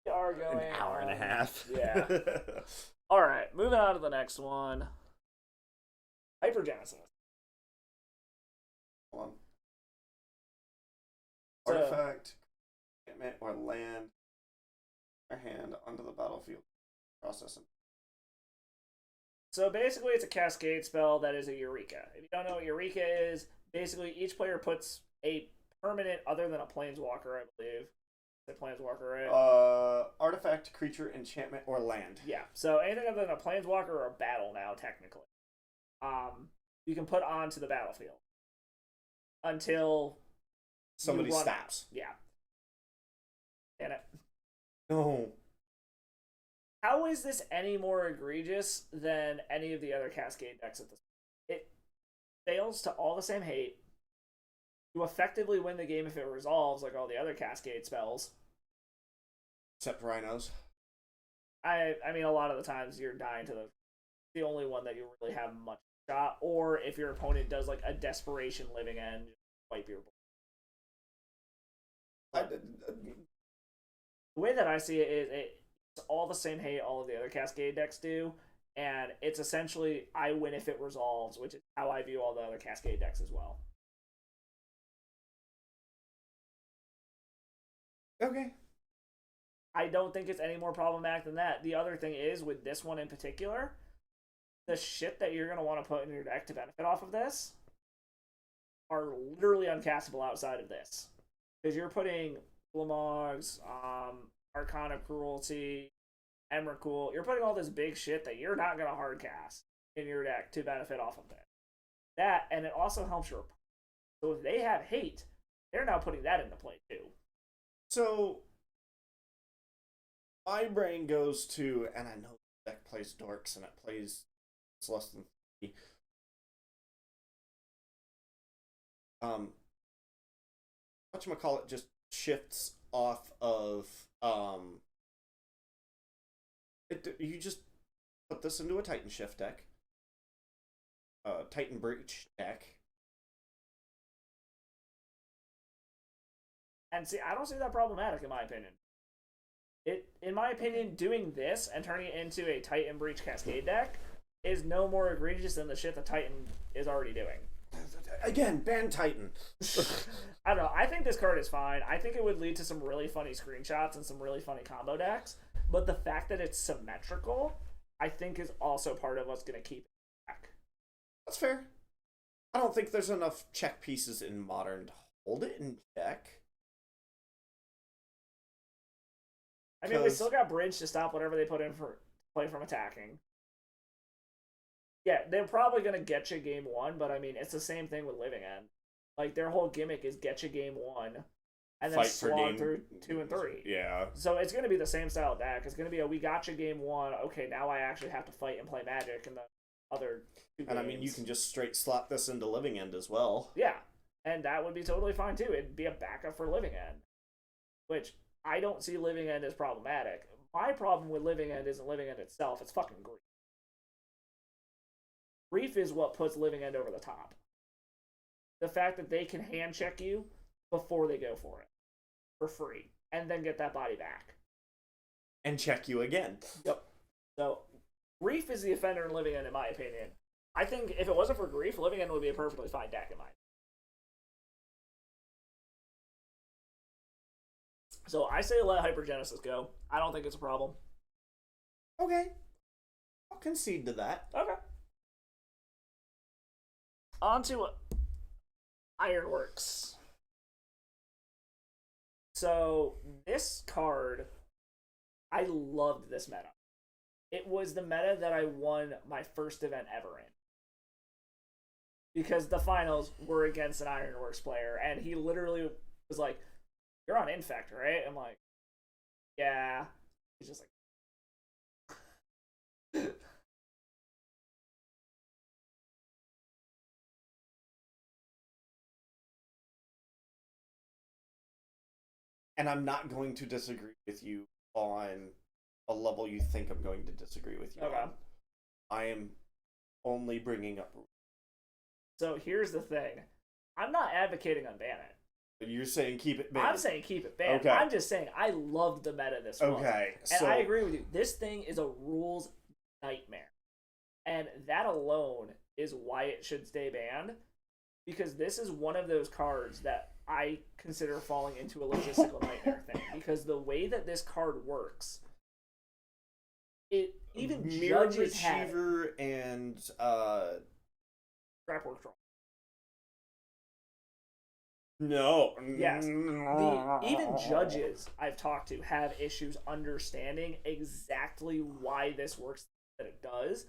We are going an hour and a half. Yeah. All right, moving on to the next one. Hypergenesis. Hold on. Artifact, enchantment, or land your hand onto the battlefield. Processing. So basically, it's a cascade spell that is a Eureka. If you don't know what Eureka is, basically each player puts a permanent other than a Planeswalker, I believe. The Planeswalker, right? Artifact, creature, enchantment, or land. Yeah. So anything other than a Planeswalker or a battle now, technically, you can put onto the battlefield until somebody stops. Yeah. Damn it. No. How is this any more egregious than any of the other Cascade decks at this point? It fails to all the same hate. You effectively win the game if it resolves, like all the other Cascade spells. Except Rhinos. I mean, a lot of the times you're dying to the only one that you really have much shot, or if your opponent does like a Desperation Living End, just wipe your board. The way that I see it is it's all the same hate all of the other Cascade decks do, and it's essentially I win if it resolves, which is how I view all the other Cascade decks as well. Okay. I don't think it's any more problematic than that. The other thing is, with this one in particular, the shit that you're going to want to put in your deck to benefit off of this are literally uncastable outside of this. Because you're putting Blamogs, Arcana Cruelty, Emrakul, you're putting all this big shit that you're not going to hardcast in your deck to benefit off of that. And it also helps your opponent. So if they have hate, they're now putting that into play too. So my brain goes to, and I know the deck plays dorks and it plays it's less than 3. Whatchamacallit just shifts off of you just put this into a Titan Shift deck, Titan Breach deck, And see, I don't see that problematic in my opinion. In my opinion, doing this and turning it into a Titan Breach Cascade deck is no more egregious than the shit the Titan is already doing. Again, ban Titan. I don't know. I think this card is fine. I think it would lead to some really funny screenshots and some really funny combo decks. But the fact that it's symmetrical, I think, is also part of what's going to keep it back. That's fair. I don't think there's enough check pieces in Modern to hold it in check. I mean, we still got Bridge to stop whatever they put in for play from attacking. Yeah, they're probably going to get you game 1, but I mean, it's the same thing with Living End. Like, their whole gimmick is get you game 1, and then slog through 2 and 3. Yeah. So it's going to be the same style deck. It's going to be we got you game 1, okay, now I actually have to fight and play Magic in the other 2 games. And I mean, you can just straight slap this into Living End as well. Yeah, and that would be totally fine too. It'd be a backup for Living End, which I don't see Living End as problematic. My problem with Living End isn't Living End itself, it's fucking Grief. Grief is what puts Living End over the top. The fact that they can hand check you before they go for it for free and then get that body back and check you again. Yep. So Grief is the offender in Living End, in my opinion. I think if it wasn't for Grief, Living End would be a perfectly fine deck in my opinion. So I say let Hypergenesis go. I don't think it's a problem. Okay. I'll concede to that. Okay. On to Ironworks. So this card, I loved this meta. It was the meta that I won my first event ever in. Because the finals were against an Ironworks player, and he literally was like, "You're on Infect, right?" I'm like, "Yeah." He's just like, and I'm not going to disagree with you on a level you think I'm going to disagree with you on. I am only bringing up. So here's the thing. I'm not advocating on ban it. You're saying keep it banned. I'm saying keep it banned. Okay. I'm just saying I loved the meta this was. Okay. And I agree with you. This thing is a rules nightmare. And that alone is why it should stay banned. Because this is one of those cards that I consider falling into a logistical nightmare thing. Because the way that this card works, it even Mirror judges Retriever and Scrapwork Troll. No. Yes. Even judges I've talked to have issues understanding exactly why this works that it does,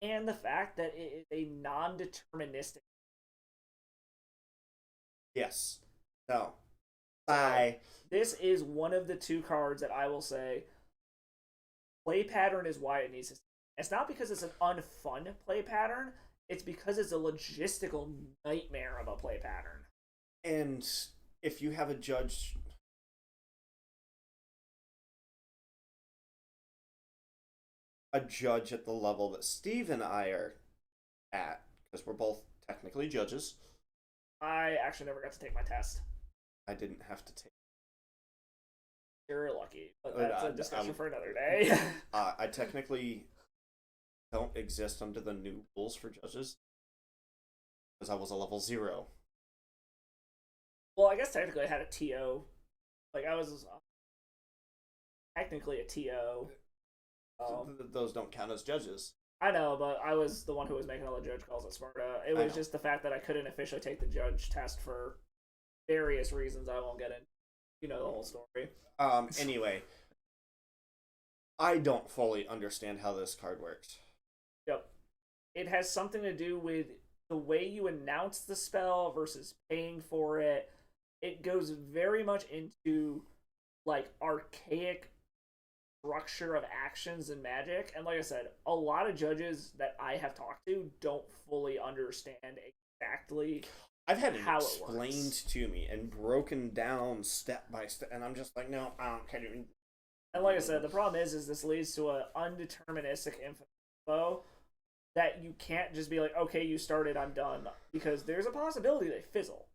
and the fact that it is a non-deterministic. Yes. No. Bye. This is one of the 2 cards that I will say play pattern is why it needs to. It's not because it's an unfun play pattern, it's because it's a logistical nightmare of a play pattern. And if you have a judge at the level that Steve and I are at, because we're both technically judges. I actually never got to take my test. I didn't have to take. You're lucky, but that's a discussion for another day. I technically don't exist under the new rules for judges because I was a level 0. Well, I guess technically I had a TO. Like, I was technically a TO. Those don't count as judges. I know, but I was the one who was making all the judge calls at Sparta. It was just the fact that I couldn't officially take the judge test for various reasons I won't get in. You know the whole story. Anyway, I don't fully understand how this card works. Yep. It has something to do with the way you announce the spell versus paying for it. It goes very much into, like, archaic structure of actions in Magic. And like I said, a lot of judges that I have talked to don't fully understand exactly I've had it how explained to me and broken down step by step, and I'm just like, no, I don't care. And like I said, the problem is this leads to an undeterministic infinite flow that you can't just be like, okay, you started, I'm done. Because there's a possibility they fizzle.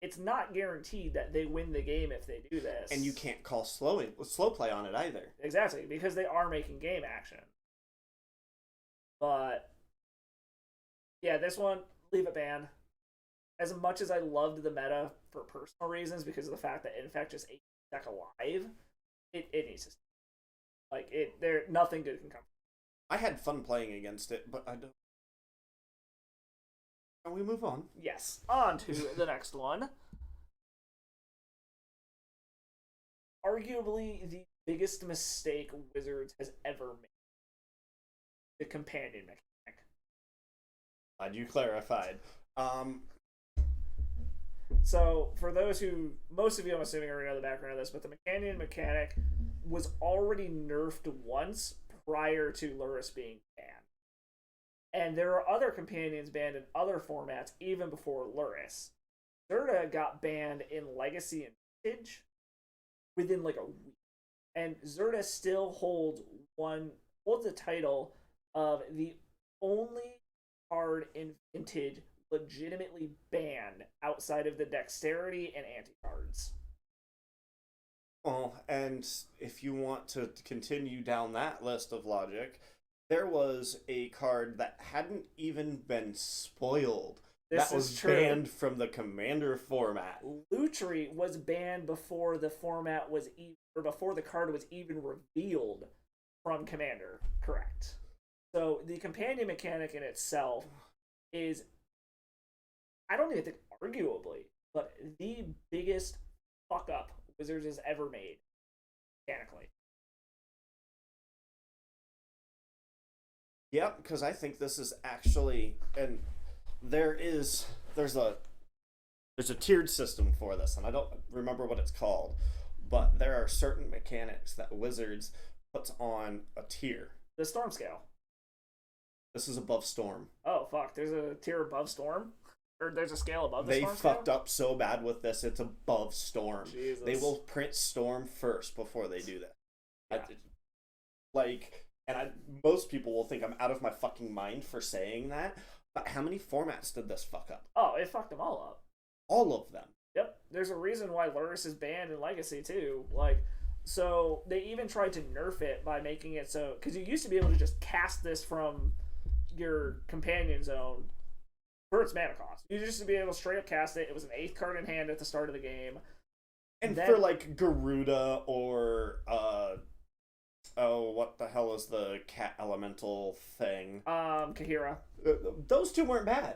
it's not guaranteed that they win the game if they do this. And you can't call slow play on it either. Exactly, because they are making game action. But yeah, this one, leave it banned. As much as I loved the meta for personal reasons, because of the fact that Infect just ate the deck alive, it needs to stay. Like nothing good can come. I had fun playing against it, but I don't. Can we move on? Yes, on to the next one. Arguably the biggest mistake Wizards has ever made. The companion mechanic. Glad you clarified. So, for those who, most of you I'm assuming already know the background of this, but the companion mechanic was already nerfed once prior to Lurrus being banned. And there are other companions banned in other formats even before Lurrus. Zirda got banned in Legacy and Vintage within like a week. And Zirda still holds the title of the only card in Vintage legitimately banned outside of the dexterity and anti-cards. Well, and if you want to continue down that list of logic, there was a card that hadn't even been spoiled. That was banned from the Commander format. Lutri was banned before the format was before the card was even revealed from Commander. Correct. So the companion mechanic in itself is, I don't even think arguably, but the biggest fuck up Wizards has ever made mechanically. Yep, because I think this is actually, and there's a tiered system for this, and I don't remember what it's called, but there are certain mechanics that Wizards puts on a tier. The Storm Scale. This is above Storm. Oh fuck! There's a tier above Storm, or there's a scale above the Storm They fucked up so bad with this; it's above Storm. Jesus. They will print Storm first before they do that. Yeah. Most people will think I'm out of my fucking mind for saying that, but how many formats did this fuck up? Oh, it fucked them all up. All of them. Yep. There's a reason why Lurrus is banned in Legacy too. So they even tried to nerf it by making it so, because you used to be able to just cast this from your companion zone for its mana cost. You used to be able to straight up cast it. It was an 8th card in hand at the start of the game. And then, for like Garuda or what the hell is the cat elemental thing? Kahira. Those two weren't bad.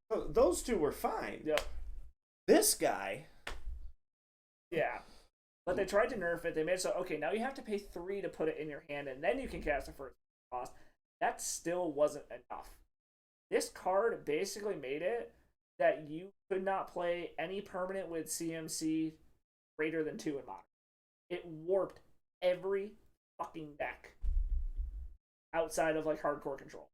Those two were fine. Yep. This guy. Yeah. But they tried to nerf it. They made it so, okay, now you have to pay 3 to put it in your hand, and then you can cast it for its cost. That still wasn't enough. This card basically made it that you could not play any permanent with CMC greater than 2 in Modern. It warped every fucking deck outside of like hardcore control.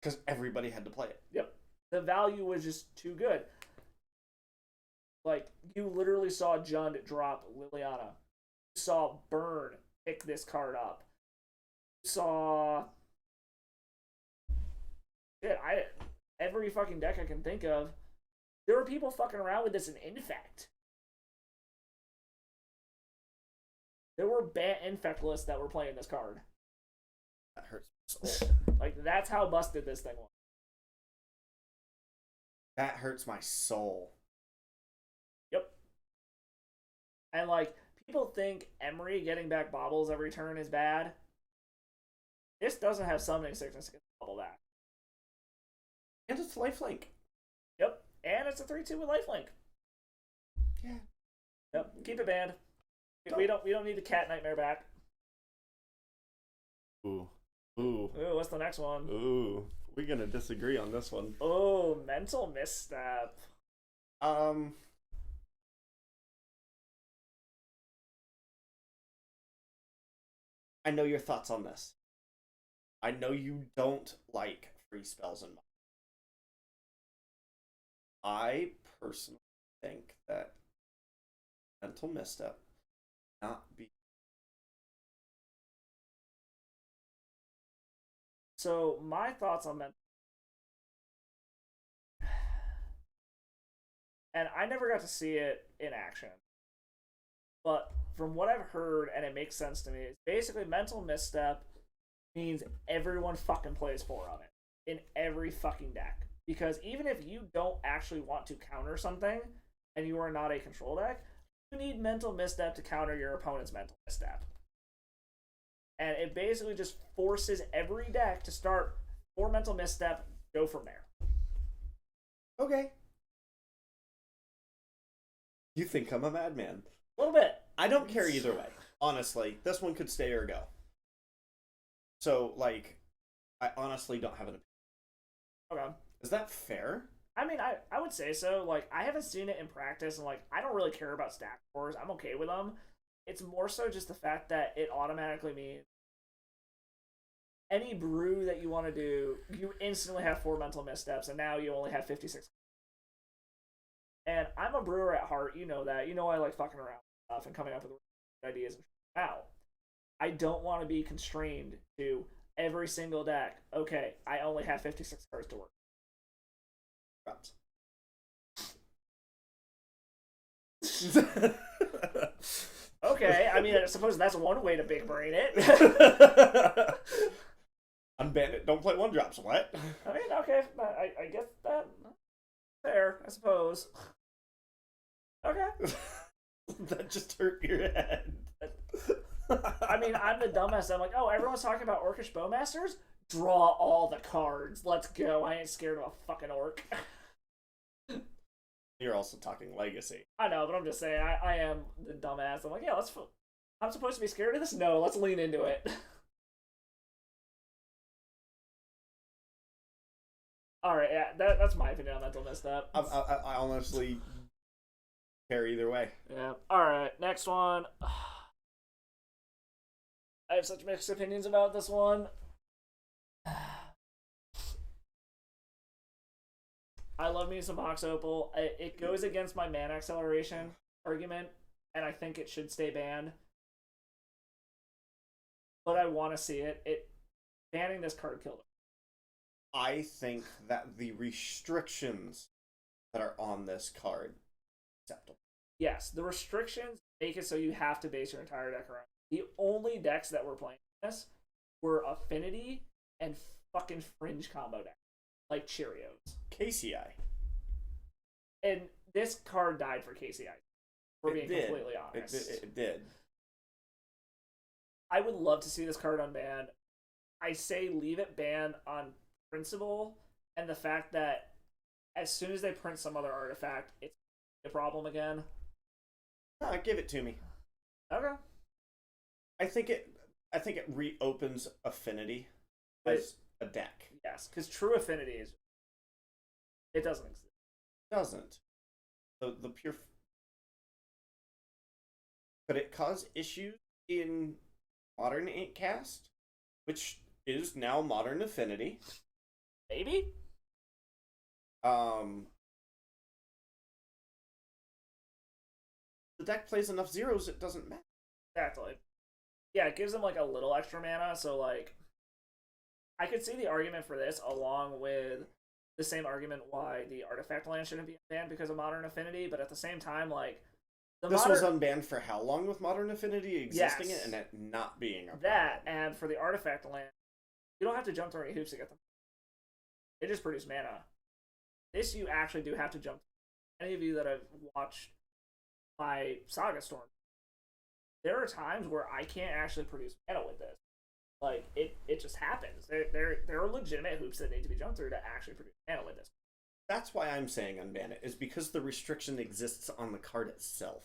Because everybody had to play it. Yep. The value was just too good. Like, you literally saw Jund drop Liliana. You saw Burn pick this card up. You saw... every fucking deck I can think of. There were people fucking around with this in Infect. There were Infect lists that were playing this card. That hurts my soul. Like, that's how busted this thing was. That hurts my soul. Yep. And, like, people think Emery getting back baubles every turn is bad. This doesn't have summoning sickness against bauble back. And it's lifelink. Yep. And it's a 3/2 with lifelink. Yeah. Yep. Keep it banned. We don't need the cat nightmare back. Ooh. What's the next one? Ooh. We're gonna disagree on this one. Oh, mental misstep. I know your thoughts on this. I know you don't like free spells in Modern. I personally think that mental misstep not be. So my thoughts on mental. And I never got to see it in action. But from what I've heard, and it makes sense to me, it's basically mental misstep means everyone fucking plays 4 of it in every fucking deck. Because even if you don't actually want to counter something and you are not a control deck, you need mental misstep to counter your opponent's mental misstep. And it basically just forces every deck to start 4 mental misstep, go from there. Okay. You think I'm a madman? A little bit. I don't care either way. Honestly, this one could stay or go. So, like, I honestly don't have an opinion. Okay. Is that fair? I mean, I would say so. Like, I haven't seen it in practice, and, like, I don't really care about stack scores. I'm okay with them. It's more so just the fact that it automatically means any brew that you want to do, you instantly have 4 mental missteps, and now you only have 56. And I'm a brewer at heart. You know that. You know I like fucking around with stuff and coming up with ideas and out. I don't want to be constrained to every single deck. Okay, I only have 56 cards to work. Drops. Okay, I mean, I suppose that's one way to big brain it. Unban it. Don't play 1-drops. What? I mean, okay, I guess that fair, I suppose. Okay. That just hurt your head. I mean, I'm the dumbass. I'm like, oh, everyone's talking about Orcish Bowmasters? Draw all the cards. Let's go. I ain't scared of a fucking orc. You're also talking Legacy. I know, but I'm just saying, I am the dumbass. I'm like, yeah, I'm supposed to be scared of this? No, let's lean into it. Alright, yeah, that's my opinion on mental misstep. I honestly care either way. Yeah. Alright, next one. I have such mixed opinions about this one. I love me some Mox Opal. It goes against my mana acceleration argument, and I think it should stay banned. But I want to see it. Banning this card killed it. I think that the restrictions that are on this card acceptable. Yes, the restrictions make it so you have to base your entire deck around. The only decks that were playing this were Affinity and fucking Fringe combo decks, like Cheerios. KCI. And this card died for KCI. For being completely honest. It did. I would love to see this card unbanned. I say leave it banned on principle, and the fact that as soon as they print some other artifact, it's a problem again. Give it to me. Okay. I think it reopens Affinity as a deck. Yes, because true Affinity it doesn't exist. It doesn't. The pure. Could it cause issues in Modern Inkcast, which is now Modern Affinity? Maybe. The deck plays enough zeros, it doesn't matter. Exactly. Yeah, it gives them like a little extra mana, so like I could see the argument for this along with the same argument why the artifact land shouldn't be banned because of Modern Affinity, but at the same time, like this was unbanned for how long with Modern Affinity existing it and it not being a problem? That, and for the artifact land, you don't have to jump through any hoops to get them. They just produce mana. This you actually do have to jump through. Any of you that have watched my Saga Storm, there are times where I can't actually produce mana with this. Like, it just happens. There are legitimate hoops that need to be jumped through to actually produce mana with this. That's why I'm saying unban it, is because the restriction exists on the card itself.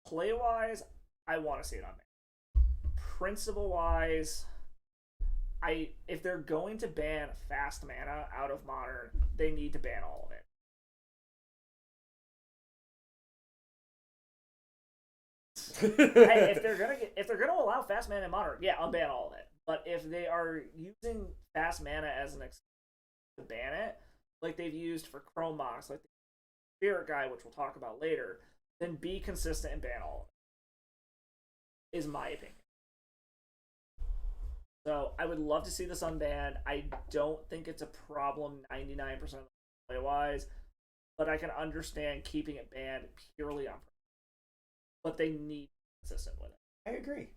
Play-wise, I want to see it unbanned. Principle-wise, if they're going to ban fast mana out of Modern, they need to ban all of it. If they're gonna allow fast mana in Modern, yeah, unban all of it. But if they are using fast mana as an excuse to ban it, like they've used for Chrome Mox, like the Spirit Guy, which we'll talk about later, then be consistent and ban all of it. Is my opinion. So I would love to see this unbanned. I don't think it's a problem 99% of the play-wise. but I can understand keeping it banned purely on purpose. But they need to be consistent with it. I agree.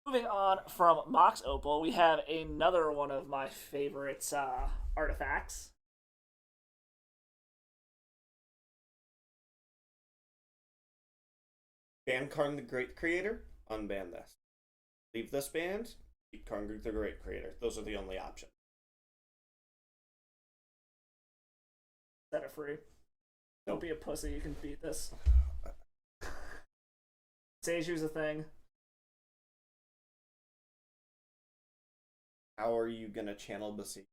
Moving on from Mox Opal, we have another one of my favorites artifacts. Ban Karn the Great Creator, unban this. Leave this banned, keep Karn the Great Creator. Those are the only options. Set it free. Don't be a pussy, you can beat this. Seiju's a thing. How are you gonna channel Besiege?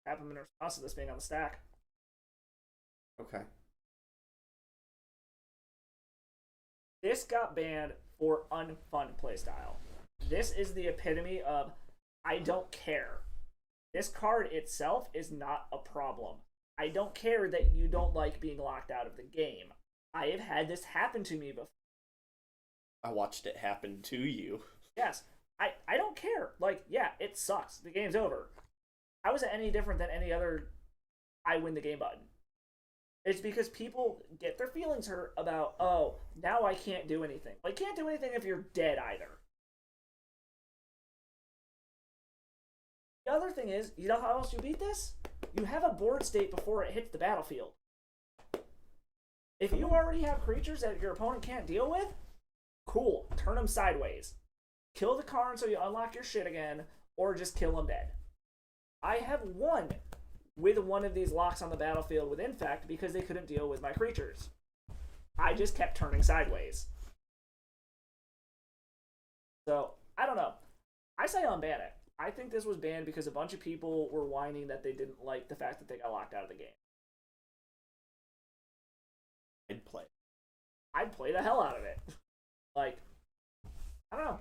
Tap him in response to this being on the stack. Okay. This got banned for unfun playstyle. This is the epitome of I don't care. This card itself is not a problem. I don't care that you don't like being locked out of the game. I have had this happen to me before. I watched it happen to you. Yes. I don't care. Like, yeah, it sucks. The game's over. How is it any different than any other I win the game button? It's because people get their feelings hurt about, oh, now I can't do anything. Well, you can't do anything if you're dead either. The other thing is, you know how else you beat this? You have a board state before it hits the battlefield. If you already have creatures that your opponent can't deal with, cool. Turn them sideways. Kill the Karn so you unlock your shit again, or just kill them dead. I have won with one of these locks on the battlefield with Infect because they couldn't deal with my creatures. I just kept turning sideways. So, I don't know. I say unban it. I think this was banned because a bunch of people were whining that they didn't like the fact that they got locked out of the game. I'd play. I'd play the hell out of it. Like, I don't know.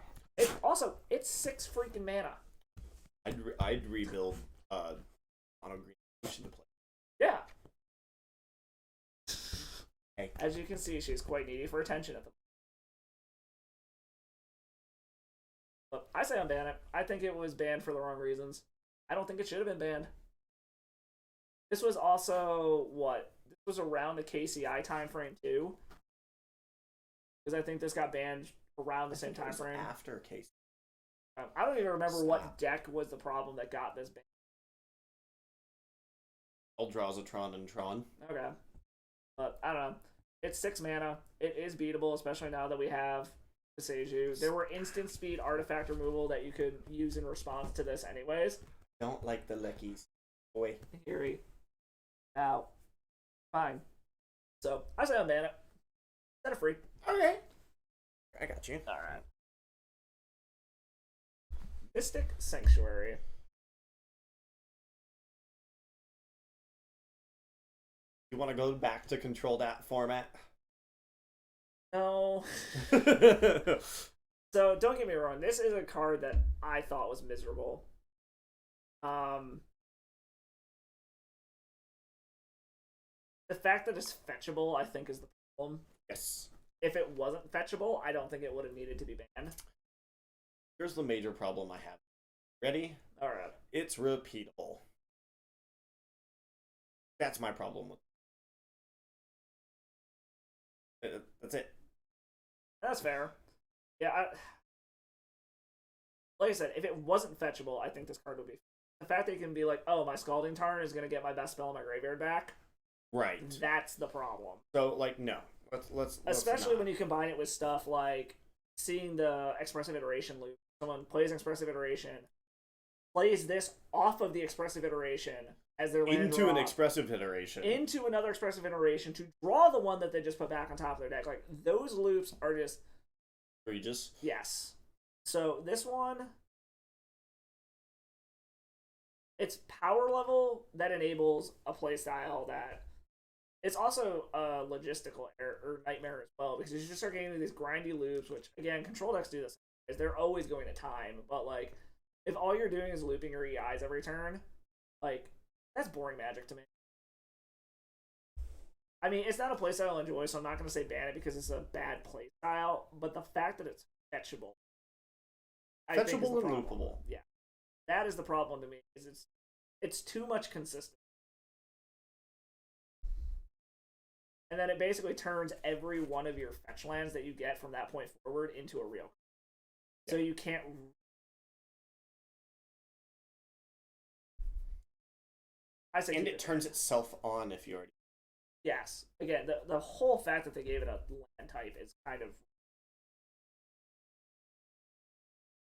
It's 6 freaking mana. I'd rebuild Mono Green Evolution to play. Yeah. Hey. As you can see, she's quite needy for attention at the moment. But I say unban it. I think it was banned for the wrong reasons. I don't think it should have been banned. This was also, what? This was around the KCI time frame too. Because I think this got banned around the same time frame. After KCI. I don't even remember what deck was the problem that got this banned. Eldrazi and Tron. Okay. But, I don't know. It's 6 mana. It is beatable, especially now that we have the Seiju. There were instant speed artifact removal that you could use in response to this anyways. Don't like the lickies. Boy. Eerie. Now. Fine. So, I say unban it. Set it free. Okay. I got you. Alright. Mystic Sanctuary. You want to go back to control that format? No. So, don't get me wrong. This is a card that I thought was miserable. The fact that it's fetchable, I think, is the problem. Yes. If it wasn't fetchable, I don't think it would have needed to be banned. Here's the major problem I have. Ready? Alright. It's repeatable. That's my problem with it. That's it. That's fair. Yeah, like I said, if it wasn't fetchable, I think this card would be. The fact that you can be like, oh, my Scalding Tarn is going to get my best spell in my graveyard back. Right. That's the problem. So, like, no. Let's Especially when you combine it with stuff like seeing the Expressive Iteration loop. Someone plays an Expressive Iteration, plays this off of the Expressive Iteration as their land into draw, an Expressive Iteration. into another Expressive Iteration to draw the one that they just put back on top of their deck. Like, those loops are just... egregious. Yes. So, this one... It's power level that enables a playstyle that... It's also a logistical error, or nightmare as well, because you just start getting into these grindy loops, which, again, control decks do this. Is they're always going to time, but, like, if all you're doing is looping your EIs every turn, like, that's boring Magic to me. I mean, it's not a playstyle I enjoy, so I'm not going to say ban it because it's a bad playstyle, but the fact that it's fetchable, I think is the Fetchable and problem. loopable. Yeah. that is the problem to me. Is it's too much consistent, and then it basically turns every one of your fetch lands that you get from that point forward into a real card. So you can't. And it turns itself on if you already. Yes. Again, the whole fact that they gave it a land type is kind of.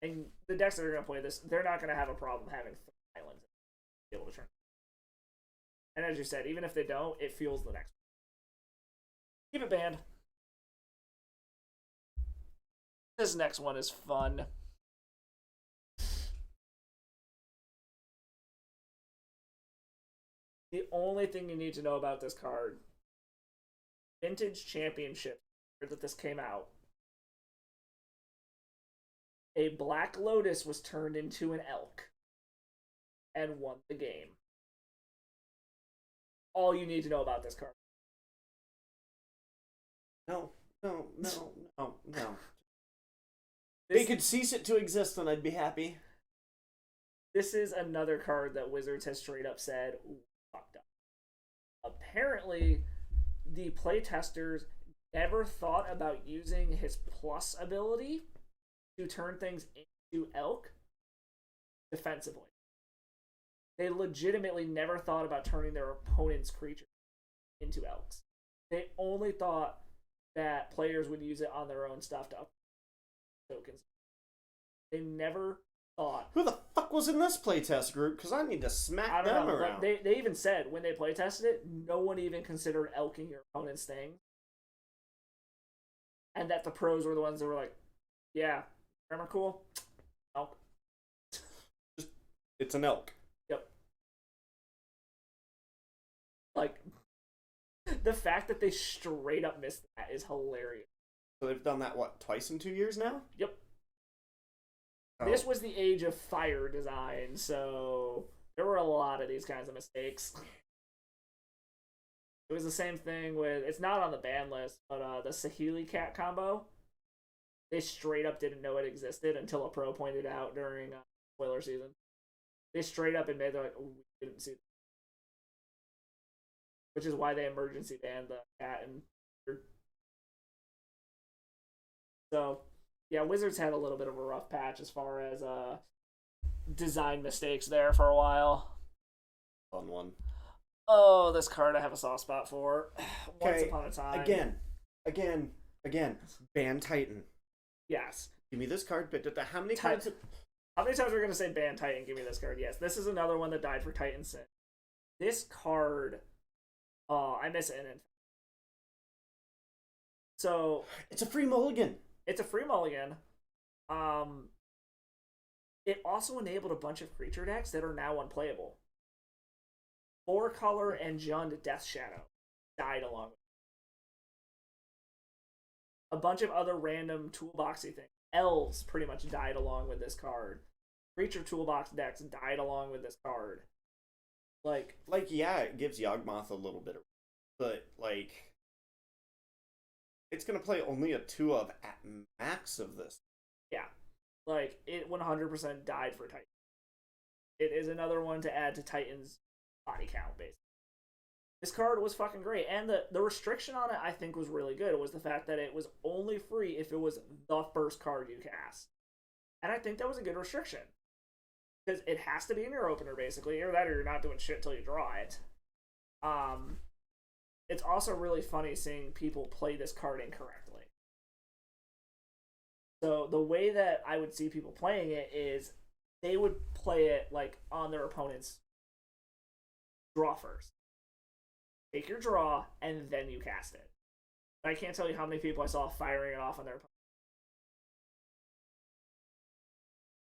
And the decks that are going to play this, they're not going to have a problem having 3 islands to be able to turn. And as you said, even if they don't, it fuels the next one. Keep it banned. This next one is fun. The only thing you need to know about this card, Vintage Championship, that this came out, a Black Lotus was turned into an elk and won the game. All you need to know about this card. No. They could cease it to exist and I'd be happy. This is another card that Wizards has straight up said, fucked up. Apparently, the playtesters never thought about using his plus ability to turn things into elk defensively. They legitimately never thought about turning their opponent's creatures into elks. They only thought that players would use it on their own stuff to up tokens. They never thought. Who the fuck was in this playtest group? Because I need to smack them around. They even said when they playtested it, no one even considered elking your opponent's thing. And that the pros were the ones that were like, yeah, grammar cool? Elk. It's an elk. Yep. Like, the fact that they straight up missed that is hilarious. So they've done that, what, twice in 2 years now? Yep. Oh. This was the age of fire design, so there were a lot of these kinds of mistakes. It was the same thing with, it's not on the ban list, but the Sahili Cat combo, they straight up didn't know it existed until a pro pointed out during spoiler season. They straight up admitted, they're like, oh, we didn't see that. Which is why they emergency banned the cat. And so, yeah, Wizards had a little bit of a rough patch as far as design mistakes there for a while. Fun one. Oh, this card I have a soft spot for. Once Okay, upon a time. Again. Ban Titan. Yes. Give me this card. But how many times? How many times are we going to say ban Titan? Give me this card. Yes, this is another one that died for Titan Sin. This card, I miss it. So it's a free mulligan. It's a free mulligan. It also enabled a bunch of creature decks that are now unplayable. 4-color and Jund Death Shadow died along with it. A bunch of other random toolboxy things. Elves pretty much died along with this card. Creature toolbox decks died along with this card. Like yeah, it gives Yawgmoth a little bit of, but like, it's gonna play only a 2 of at max of this. Yeah, like it 100% died for Titan. It is another one to add to Titan's body count, basically. This card was fucking great, and the restriction on it I think was really good. It was the fact that it was only free if it was the first card you cast, and I think that was a good restriction because it has to be in your opener basically, or that or you're not doing shit till you draw it. It's also really funny seeing people play this card incorrectly. So the way that I would see people playing it is they would play it like on their opponent's draw first. Take your draw, and then you cast it. I can't tell you how many people I saw firing it off on their opponent.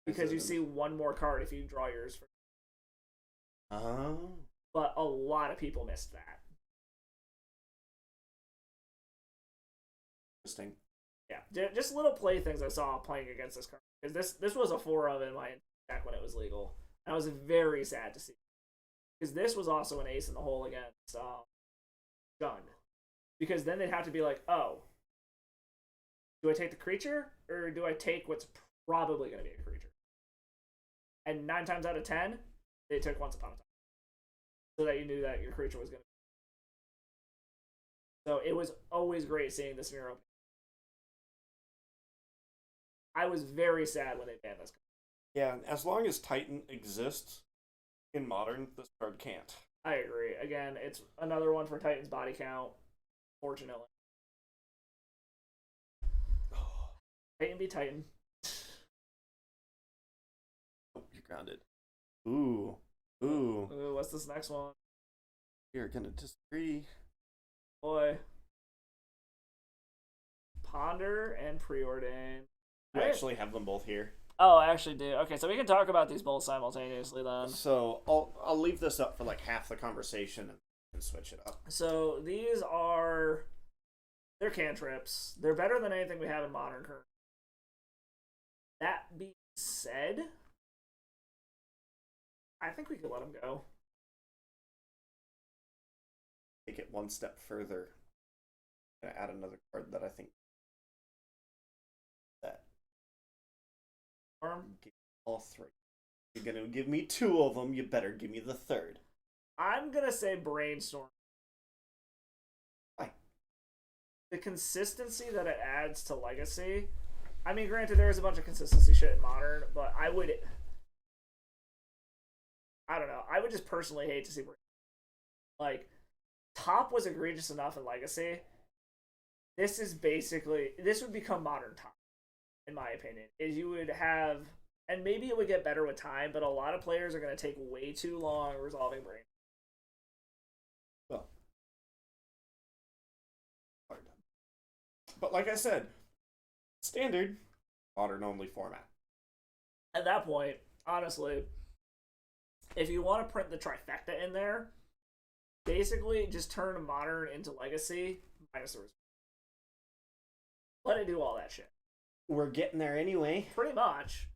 Because you see one more card if you draw yours first. Oh. But a lot of people missed that. Interesting. Yeah, just little play things I saw playing against this card. Because this was a 4 of in my deck when it was legal. And I was very sad to see. Because this was also an ace in the hole against Gun. Because then they'd have to be like, oh, do I take the creature? Or do I take what's probably going to be a creature? And 9 times out of 10, they took Once Upon a Time. So that you knew that your creature was going to. So it was always great seeing this in your opening. I was very sad when they banned this card. Yeah, as long as Titan exists in Modern, this card can't. I agree. Again, it's another one for Titan's body count, fortunately. Titan be Titan. Oh, you're grounded. Ooh. Ooh, what's this next one? You're gonna disagree. Boy. Ponder and Preordain. You actually have them both here. Oh, I actually do. Okay, so we can talk about these both simultaneously then. So I'll leave this up for like half the conversation and switch it up. So these are... They're cantrips. They're better than anything we have in Modern currently. That being said, I think we could let them go. Take it one step further. I'm gonna add another card that I think that all three. You're gonna give me 2 of them. You better give me the third. I'm gonna say Brainstorm. Why? The consistency that it adds to Legacy. I mean, granted, there is a bunch of consistency shit in Modern, but I don't know. I would just personally hate to see like Top was egregious enough in Legacy. This would become Modern Top, in my opinion. Is you would have, and maybe it would get better with time, but a lot of players are going to take way too long resolving brain. Well, hard. But like I said, standard Modern only format. At that point, honestly, if you want to print the trifecta in there, basically just turn Modern into Legacy minus the reserve. Let it do all that shit. We're getting there anyway. Pretty much.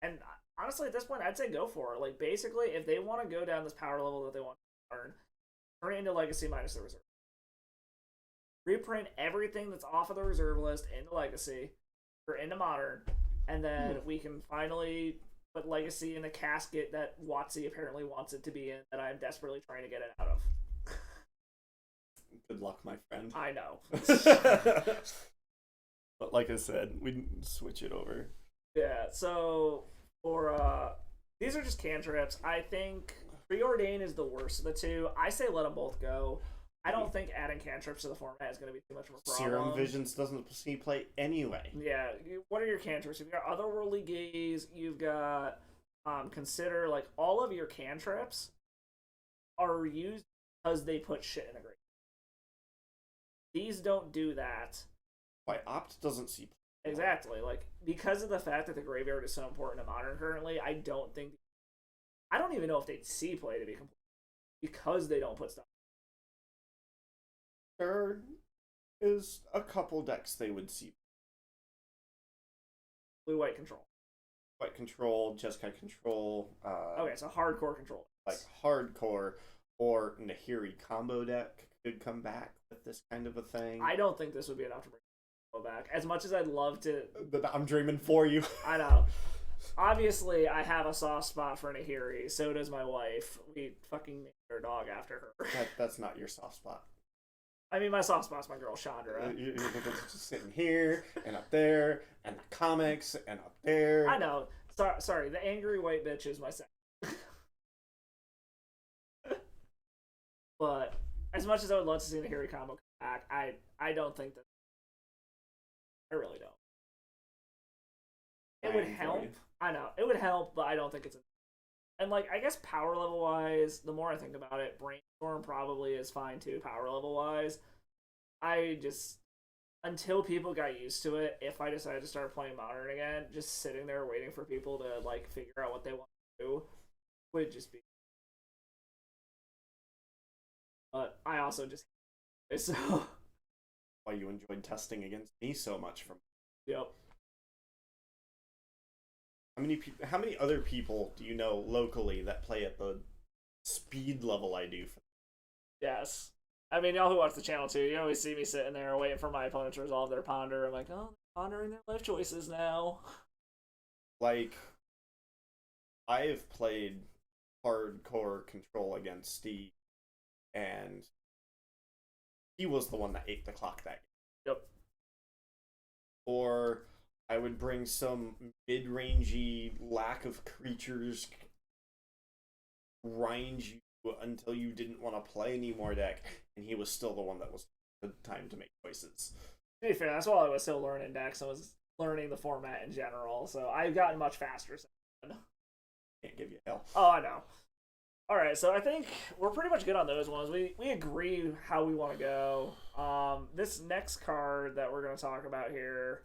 And honestly, at this point, I'd say go for it. Like, basically, if they want to go down this power level that they want to Modern, turn it into Legacy minus the reserve. Reprint everything that's off of the reserve list into Legacy, or into Modern, and then we can finally put Legacy in the casket that WotC apparently wants it to be in, that I'm desperately trying to get it out of. Good luck, my friend. I know. But like I said, we switch it over. Yeah, so for these are just cantrips. I think Preordain is the worst of the two. I say let them both go. I don't think adding cantrips to the format is going to be too much of a problem. Serum Visions doesn't see play anyway. Yeah, what are your cantrips? You've got Otherworldly Gaze. You've got Consider. Like, all of your cantrips are used because they put shit in a grave. These don't do that. Why Opt doesn't see play. Exactly. Like, because of the fact that the graveyard is so important in Modern currently, I don't even know if they'd see play, to be complete, because they don't put stuff. There is a couple decks they would see. Blue-white control. White control, Jeskai control. Okay, so hardcore control. Like hardcore or Nahiri combo deck could come back with this kind of a thing. I don't think this would be enough to bring combo back. As much as I'd love to. I'm dreaming for you. I know. Obviously, I have a soft spot for Nahiri. So does my wife. We fucking named our dog after her. That's not your soft spot. I mean, my soft spot's my girl Chandra. You're just sitting here and up there, and the comics and up there. I know. Sorry, the angry white bitch is my second. But as much as I would love to see the Harry combo come back, I don't think that. I really don't. It would help. I know it would help, but I don't think it's. And like, I guess power level wise, the more I think about it, Brainstorm probably is fine too. Power level wise, I just, until people got used to it, if I decided to start playing Modern again, just sitting there waiting for people to like figure out what they want to do would just be. But I also just so. Why you enjoyed testing against me so much from. Yep. How many other people do you know locally that play at the speed level I do? Yes. I mean, y'all who watch the channel too, you always see me sitting there waiting for my opponent to resolve their ponder. I'm like, oh, they're pondering their life choices now. Like, I've played hardcore Control against Steve, and he was the one that ate the clock that game. Yep. Or I would bring some mid-rangey lack of creatures, grind you until you didn't want to play any more deck, and he was still the one that was the time to make choices. To be fair, that's while I was still learning decks. I was learning the format in general, so I've gotten much faster since then. Can't give you hell. Oh, I know. All right, so I think we're pretty much good on those ones. We agree how we want to go. This next card that we're going to talk about here,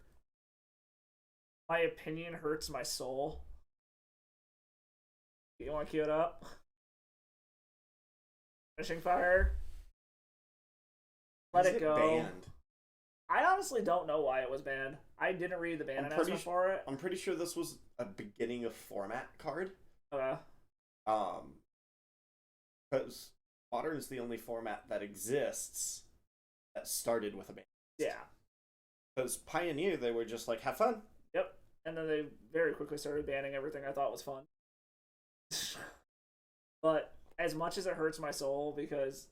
my opinion hurts my soul. You want to cue it up? Finishing Fire. Let it go. Banned? I honestly don't know why it was banned. I didn't read the ban announcement for it. I'm pretty sure this was a beginning of format card. Okay. Because Modern is the only format that exists that started with a ban. Yeah. Because Pioneer, they were just like, have fun. Yep. And then they very quickly started banning everything I thought was fun. But as much as it hurts my soul because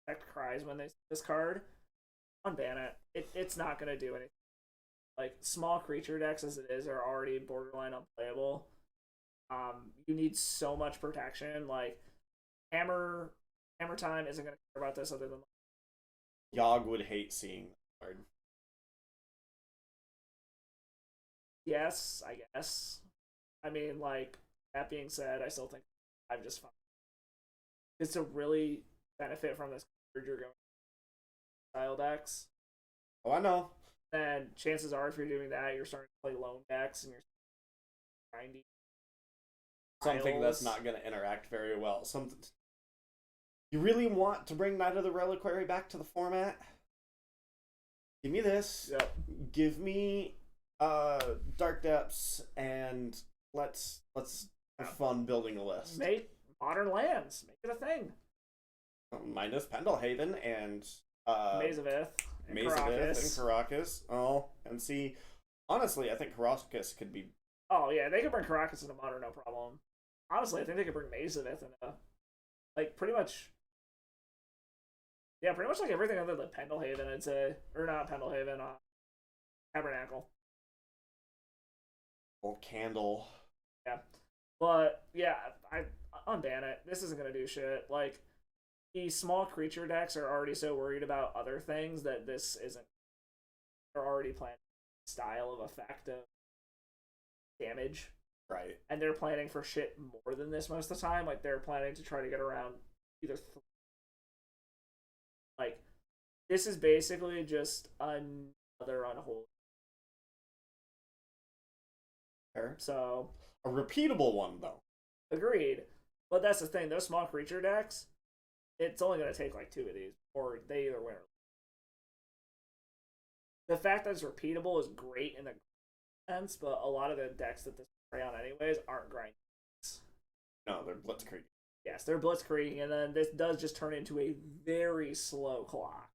Tech cries when they see this card, unban it. It's not going to do anything. Like, small creature decks as it is are already borderline unplayable. You need so much protection. Like, Hammer Time isn't going to care about this other than... Yogg would hate seeing the card. Yes, I guess. I mean, like, that being said, I still think I'm just fine. It's to really benefit from this card you're going style decks. Oh, I know. Then chances are, if you're doing that, you're starting to play lone decks and you're grinding. Something that's not going to interact very well. Something. You really want to bring Knight of the Reliquary back to the format? Give me this. Yep. Give me Dark Depths, and let's have fun building a list. Make Modern Lands. Make it a thing. Minus Pendelhaven and Maze of Ith. And Caracas. Oh, and see, honestly, I think Caracas could be... Oh, yeah, they could bring Caracas into Modern, no problem. Honestly, I think they could bring Maze of Ith into... Like, pretty much... Yeah, pretty much like everything other than Pendelhaven, I'd say. Or not Pendelhaven, Tabernacle. Or Candle. Yeah. But, yeah, I unban it. This isn't going to do shit. Like, the small creature decks are already so worried about other things that this isn't. They're already planning style of effect of damage. Right. And they're planning for shit more than this most of the time. Like, they're planning to try to get around either... Like, this is basically just another unholy. Fair. So... A repeatable one, though. Agreed. But that's the thing. Those small creature decks, it's only going to take like 2 of these, or they either win or lose. The fact that it's repeatable is great in the sense, but a lot of the decks that this prey on anyways aren't grinding. No, they're blitzkrieg. Yes, they're blitzkrieg, and then this does just turn into a very slow clock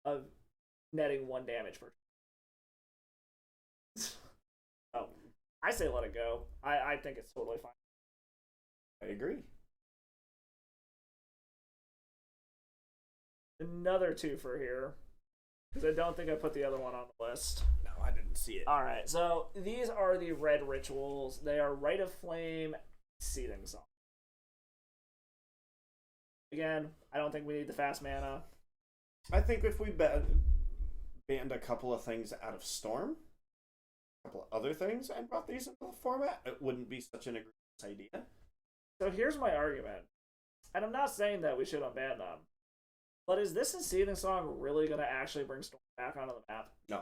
of netting 1 damage per turn. Oh, I say let it go. I think it's totally fine. I agree. Another 2 for here, because I don't think I put the other one on the list. No, I didn't see it. Alright, so these are the red rituals. They are Rite of Flame, Seething Song. Again, I don't think we need the fast mana. I think if we banned a couple of things out of Storm, a couple of other things, and brought these into the format, it wouldn't be such an egregious idea. So here's my argument. And I'm not saying that we should unban them. But is this and Seething Song really going to actually bring Storm back onto the map? No.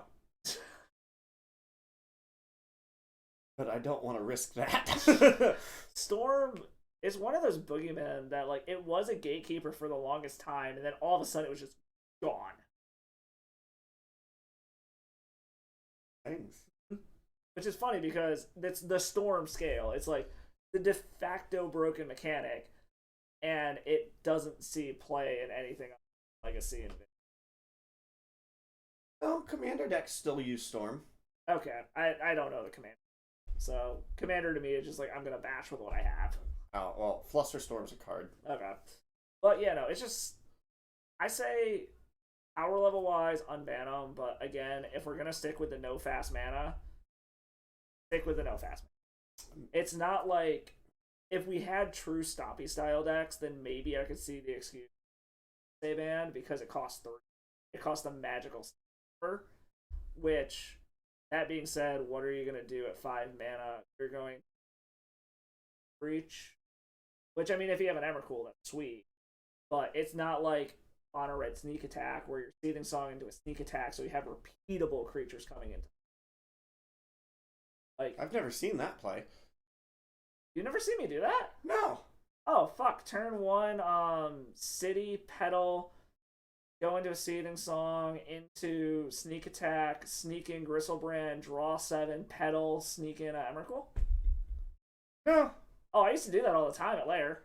But I don't want to risk that. Storm is one of those boogeymen that, like, it was a gatekeeper for the longest time, and then all of a sudden it was just gone. Thanks. Which is funny because it's the Storm scale. It's like the de facto broken mechanic, and it doesn't see play in anything like a C and V. Oh, Commander decks still use Storm. Okay, I don't know the command. So Commander to me is just like, I'm gonna bash with what I have. Oh, well, Flusterstorm's a card. Okay. But yeah, no, it's just, I say power level wise, unban them. But again, if we're gonna stick with the no fast mana, stick with the no fast mana. It's not like if we had true Stompy style decks, then maybe I could see the excuse they banned because it costs 3. It costs a magical silver, which, that being said, what are you gonna do at 5 mana? You're going Breach, which, I mean, if you have an Emrakul, that's sweet. But it's not like Mono Red Sneak Attack where you're Seething Song into a Sneak Attack, so you have repeatable creatures coming into. Like, I've never seen that play. You never see me do that? No. Oh fuck! Turn 1, City Petal, go into a Seething Song, into Sneak Attack, sneak in Gristlebrand, draw 7, Petal, sneak in Emrakul. No. Oh, I used to do that all the time at Lair.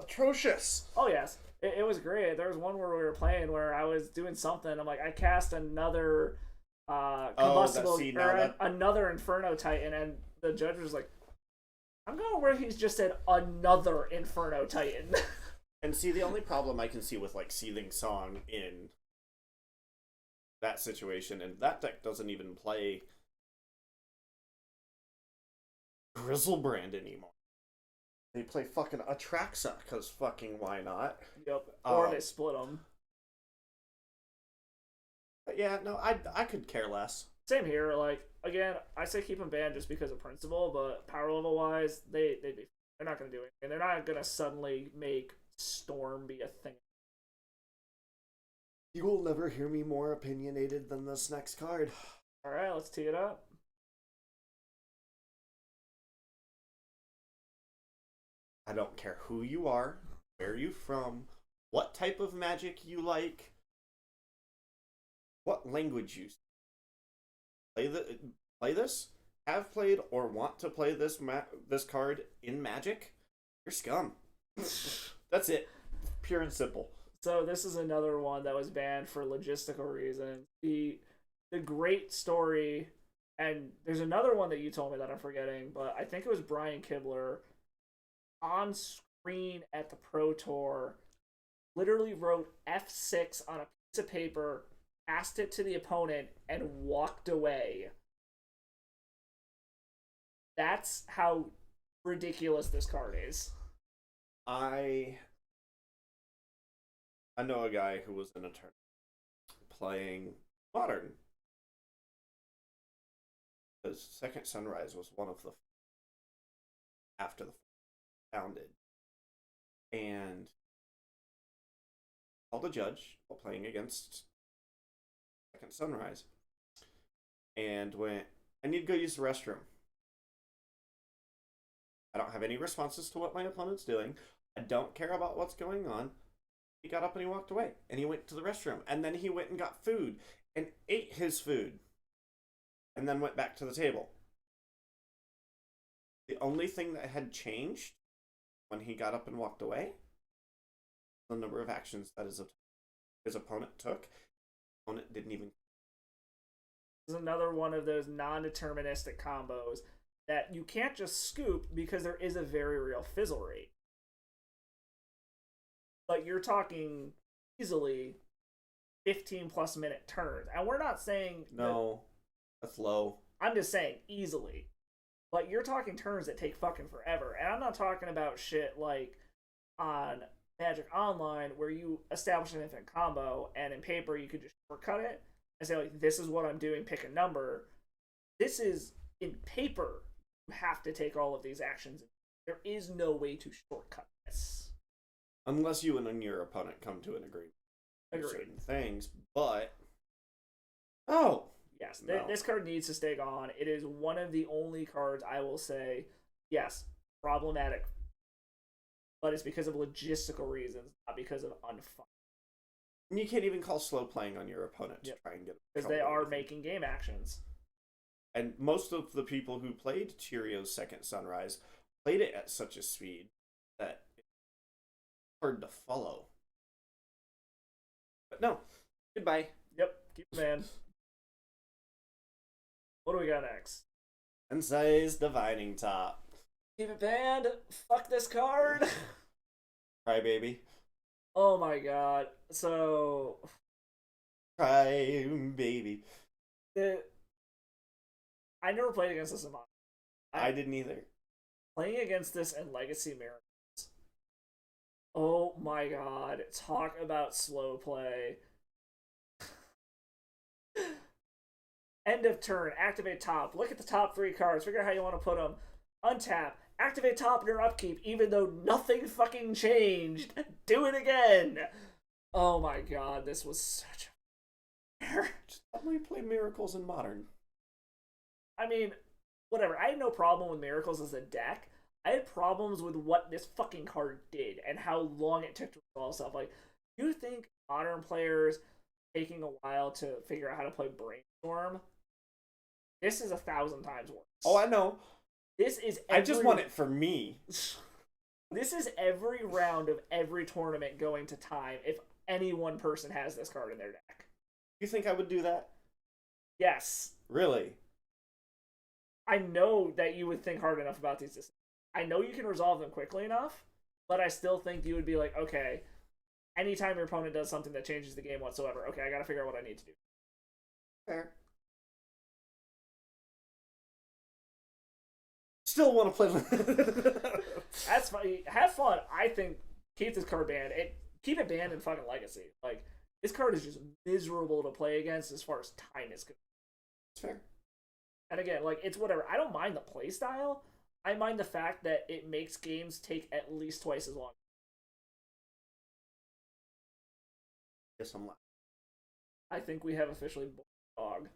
Atrocious. Oh yes, it was great. There was one where we were playing where I was doing something. I'm like, I cast another combustible another Inferno Titan, and the judge was like, I'm going where he's just said another Inferno Titan. And see, the only problem I can see with like Seething Song in that situation, and that deck doesn't even play Grizzlebrand anymore. They play fucking Atraxa, because fucking why not? Yep. Or they split them. But yeah, no, I could care less. Same here. Like, again, I say keep them banned just because of principle, but power level wise, they're not going to do anything. They're not going to suddenly make Storm be a thing. You will never hear me more opinionated than this next card. Alright, let's tee it up. I don't care who you are, where you from, what type of magic you like, what language you play this, have played, or want to play this card in Magic. You're scum. That's it. Pure and simple. So this is another one that was banned for logistical reasons. The great story, and there's another one that you told me that I'm forgetting, but I think it was Brian Kibler on screen at the Pro Tour, literally wrote F6 on a piece of paper, passed it to the opponent, and walked away. That's how ridiculous this card is. I know a guy who was in a tournament playing Modern. His second Sunrise was one of the after the founded, and called a judge while playing against Second Sunrise, and went, I need to go use the restroom. I don't have any responses to what my opponent's doing. I don't care about what's going on. He got up and he walked away, and he went to the restroom, and then he went and got food and ate his food, and then went back to the table. The only thing that had changed when he got up and walked away, the number of actions that his opponent took. His opponent didn't even. This is another one of those non-deterministic combos that you can't just scoop because there is a very real fizzle rate. But you're talking easily 15 plus minute turns. And we're not saying... No, that's low. I'm just saying easily. But you're talking turns that take fucking forever. And I'm not talking about shit like on Magic Online where you establish an infinite combo and in paper you could just shortcut it and say, like, this is what I'm doing, pick a number. This is, in paper, you have to take all of these actions. There is no way to shortcut this. Unless you and your opponent come to an agreement on certain things, but... Oh! Yes, no. This card needs to stay gone. It is one of the only cards I will say, yes, problematic. But it's because of logistical reasons, not because of unfun. And you can't even call slow playing on your opponent to try and get... Because they are making game actions. And most of the people who played Cheerios Second Sunrise played it at such a speed that it's hard to follow. But no. Goodbye. Yep, keep it, man. What do we got next? Sensei's Divining Top. Keep it banned. Fuck this card. Cry baby. Oh my god. So. Cry baby. I never played against this in Modern. I didn't either. Playing against this in Legacy Miracles. Oh my god. Talk about slow play. End of turn. Activate top. Look at the top 3 cards. Figure out how you want to put them. Untap. Activate top in your upkeep, even though nothing fucking changed. Do it again. Oh my god. This was such a... Just let me play Miracles in Modern. I mean, whatever. I had no problem with Miracles as a deck. I had problems with what this fucking card did and how long it took to resolve stuff. Like, you think Modern players taking a while to figure out how to play Brainstorm? This is 1,000 times worse. Oh, I know. This is I just want it for me. This is every round of every tournament going to time if any one person has this card in their deck. You think I would do that? Yes. Really? I know that you would think hard enough about these decisions. I know you can resolve them quickly enough, but I still think you would be like, okay, anytime your opponent does something that changes the game whatsoever, okay, I gotta figure out what I need to do. Fair. Still want to play. That's funny. Have fun. I think keep this card banned. Keep it banned in fucking Legacy. Like, this card is just miserable to play against as far as time is concerned. It's fair. And again, like, it's whatever. I don't mind the play style. I mind the fact that it makes games take at least twice as long. Yes, I'm laughing. I think we have officially dog.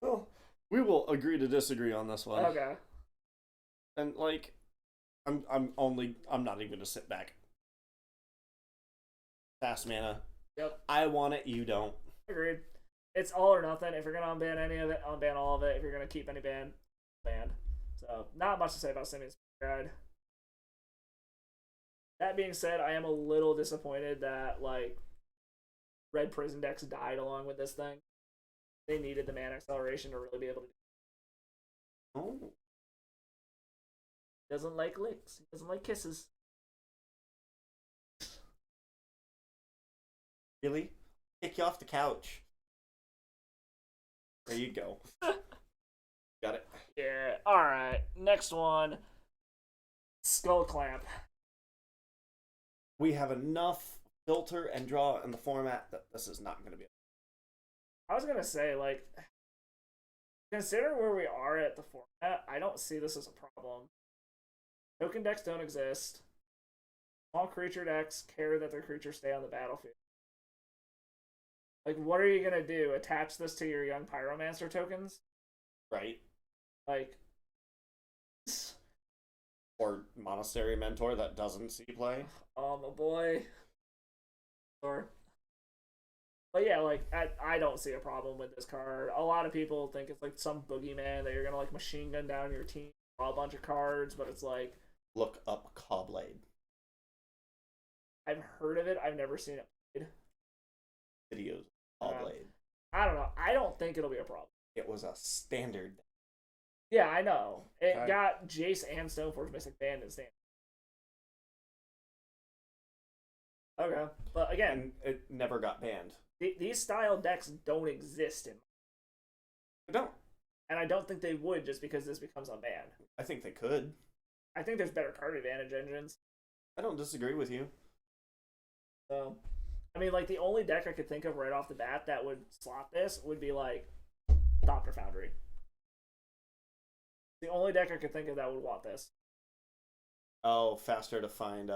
Well, we will agree to disagree on this one. Okay. And like, I'm not even gonna sit back. Fast mana. Yep. I want it, you don't. Agreed. It's all or nothing. If you're gonna unban any of it, unban all of it. If you're gonna keep any ban, So, not much to say about Simeon's guide. That being said, I am a little disappointed that, like, red prison decks died along with this thing. They needed the mana acceleration to really be able to do it. Oh. He doesn't like licks. He doesn't like kisses. Really? Kick you off the couch. There you go. Got it. Yeah. Alright. Next one. Skull Clamp. We have enough filter and draw in the format that this is not going to be. I was gonna say, like, considering where we are at the format, I don't see this as a problem. Token decks don't exist. Small creature decks care that their creatures stay on the battlefield. Like, what are you gonna do? Attach this to your young Pyromancer tokens? Right. Like, Or Monastery Mentor that doesn't see play. oh my boy. Or, but yeah, like, I don't see a problem with this card. A lot of people think it's like some boogeyman that you're gonna like machine gun down your team, draw a bunch of cards, but it's like, Look up Cobblade. I've heard of it, I've never seen it played. Videos. Cobblade. I don't know. I don't think it'll be a problem. It was a standard. Yeah, I know. It Okay. got Jace and Stoneforge Mystic banned in stand. Okay, but again, And it never got banned. these style decks don't exist in, I don't. and I don't think they would just because this becomes unbanned. I think they could. I think there's better card advantage engines. I don't disagree with you. So, I mean, like, the only deck I could think of right off the bat that would slot this would be like Doctor Foundry. The only deck I could think of that would want this. Oh, faster to find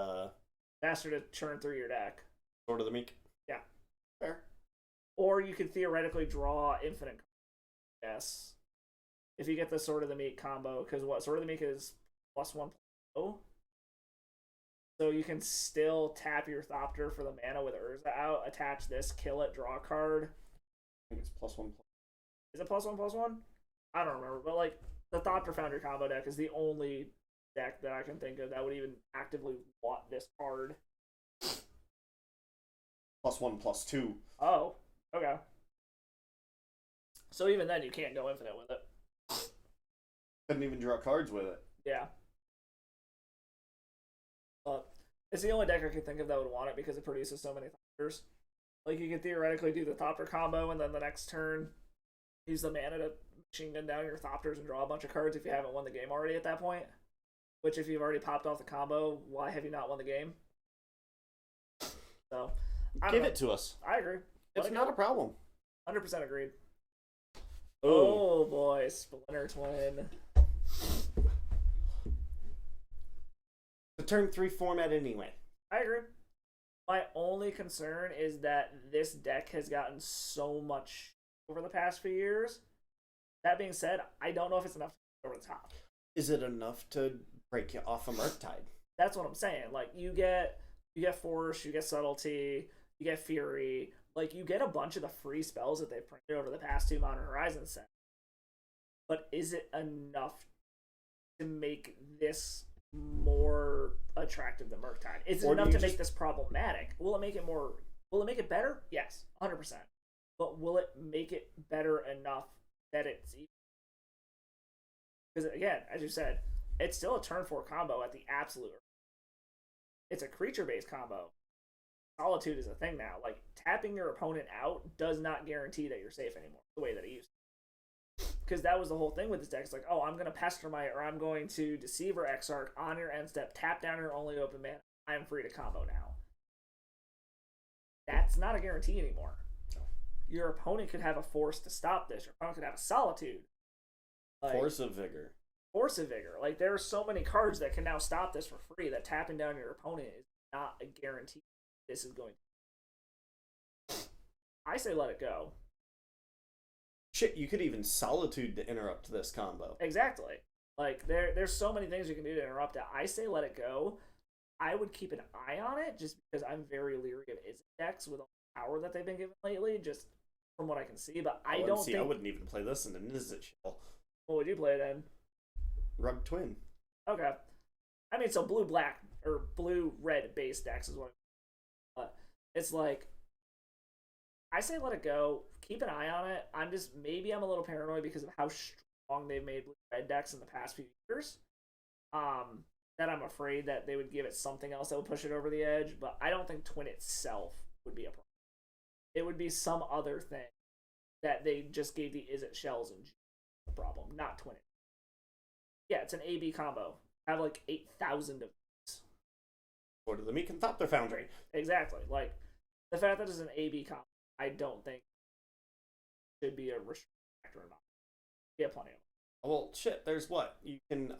Faster to churn through your deck. Sword of the Meek. Yeah. Fair. Or you could theoretically draw infinite. Yes. If you get the Sword of the Meek combo, because what? Sword of the Meek is +1/+0. So you can still tap your Thopter for the mana with Urza out, attach this, kill it, draw a card. I think it's +1. Is it +1/+1? I don't remember, but like the Thopter Foundry combo deck is the only deck that I can think of that would even actively want this card. +1/+2. Oh, okay. So even then, you can't go infinite with it. Couldn't even draw cards with it. Yeah. But it's the only deck I can think of that would want it because it produces so many Thopters. Like, you could theoretically do the Thopter combo and then the next turn use the mana to machine gun down your Thopters and draw a bunch of cards if you haven't won the game already at that point. Which, if you've already popped off the combo, why have you not won the game? So, Give it to us. I agree. It's not a problem. 100% agreed. Ooh. Oh boy, Splinter Twin. The turn 3 format anyway. I agree. My only concern is that this deck has gotten so much over the past few years. That being said, I don't know if it's enough to get over the top. Is it enough to break you off a Murktide? That's what I'm saying. Like, you get Force, you get Subtlety, you get Fury. Like, you get a bunch of the free spells that they've printed over the past 2 Modern Horizons sets. But is it enough to make this more attractive than Murktide? Is it enough to make this problematic? Will it make it better? Yes, 100%. But will it make it better enough that it's even? Because again, as you said, it's still a turn 4 combo at the absolute. It's a creature-based combo. Solitude is a thing now. Like, tapping your opponent out does not guarantee that you're safe anymore the way that it used to. Because that was the whole thing with this deck. It's like, oh, I'm going to Pestermite or I'm going to Deceiver Exarch on your end step, tap down your only open mana. I'm free to combo now. That's not a guarantee anymore. Your opponent could have a Force to stop this. Your opponent could have a Solitude. Like, Force of Vigor. Force of Vigor. Like, there are so many cards that can now stop this for free that tapping down your opponent is not a guarantee this is going to. I say let it go. Shit, you could even Solitude to interrupt this combo. Exactly. Like, there's so many things you can do to interrupt it. I say let it go. I would keep an eye on it just because I'm very leery of Izzet decks with all the power that they've been given lately, just from what I can see. But I wouldn't even play this in an Izzet shell. What would you play then? Rug Twin. Okay. I mean, so blue-black or blue-red base decks is what it's like. I say let it go. Keep an eye on it. Maybe I'm a little paranoid because of how strong they've made blue-red decks in the past few years. That I'm afraid that they would give it something else that would push it over the edge, but I don't think Twin itself would be a problem. It would be some other thing that they just gave the Izzet shells and the problem, not Twin. Yeah, it's an AB combo. Have like 8,000 of these. Or to the Meek and Thopter Foundry. Exactly. Like, the fact that it's an AB combo, I don't think should be a restriction factor or not. Yeah, plenty of them. Well, shit, there's what? You can,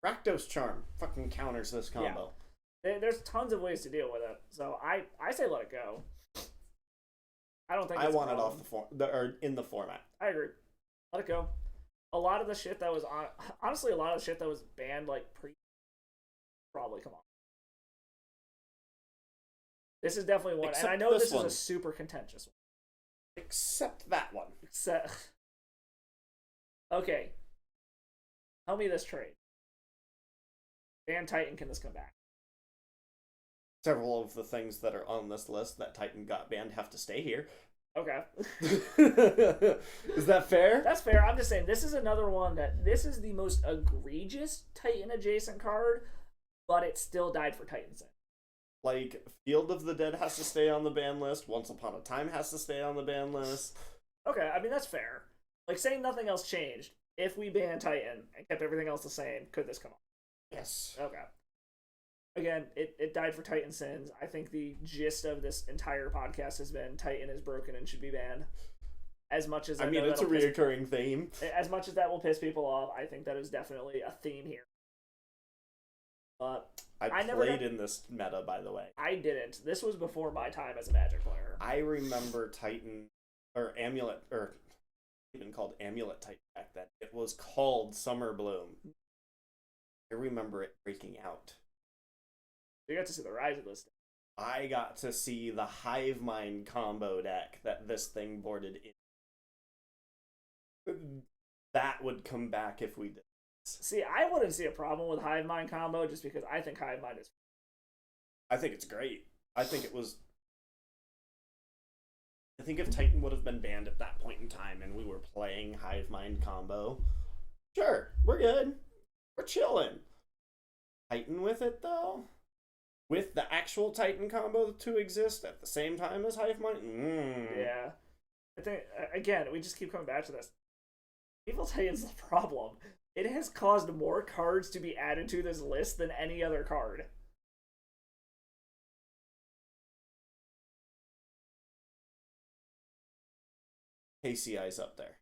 Rakdos Charm fucking counters this combo. Yeah. There's tons of ways to deal with it. So I say let it go. I don't think I want it off or in the format. I agree. Let it go. A lot of the shit that was honestly, a lot of the shit that was banned like probably come on. This is definitely one, Except and I know this one. is a super contentious one. Except that one. Okay. Tell me this trade. Ban Titan, can this come back? Several of the things that are on this list that Titan got banned have to stay here. Okay. Is that fair? That's fair. I'm just saying, this is another one this is the most egregious Titan adjacent card, but it still died for Titan Sin. Like, Field of the Dead has to stay on the ban list. Once Upon a Time has to stay on the ban list. Okay, I mean, that's fair. Like, saying nothing else changed, if we banned Titan and kept everything else the same, could this come on? Yes. Okay. Again, it died for Titan Sins. I think the gist of this entire podcast has been Titan is broken and should be banned. As much as I mean, it's a reoccurring theme. As much as that will piss people off, I think that is definitely a theme here. But I played in this meta, by the way. I didn't. This was before my time as a Magic player. I remember Titan or Amulet, or even called Amulet Titan back then. It was called Summer Bloom. I remember it breaking out. You got to see the rise of this. I got to see the Hive Mind combo deck that this thing boarded in. That would come back if we did. See, I wouldn't see a problem with Hive Mind combo just because I think Hive Mind is. I think it's great. I think it was I think if Titan would have been banned at that point in time and we were playing Hive Mind combo, sure, we're good. We're chilling. Titan with it, though? With the actual Titan combo to exist at the same time as Hive Mind? Yeah. I think, again, we just keep coming back to this. Evil Titan's the problem. It has caused more cards to be added to this list than any other card. KCI's up there.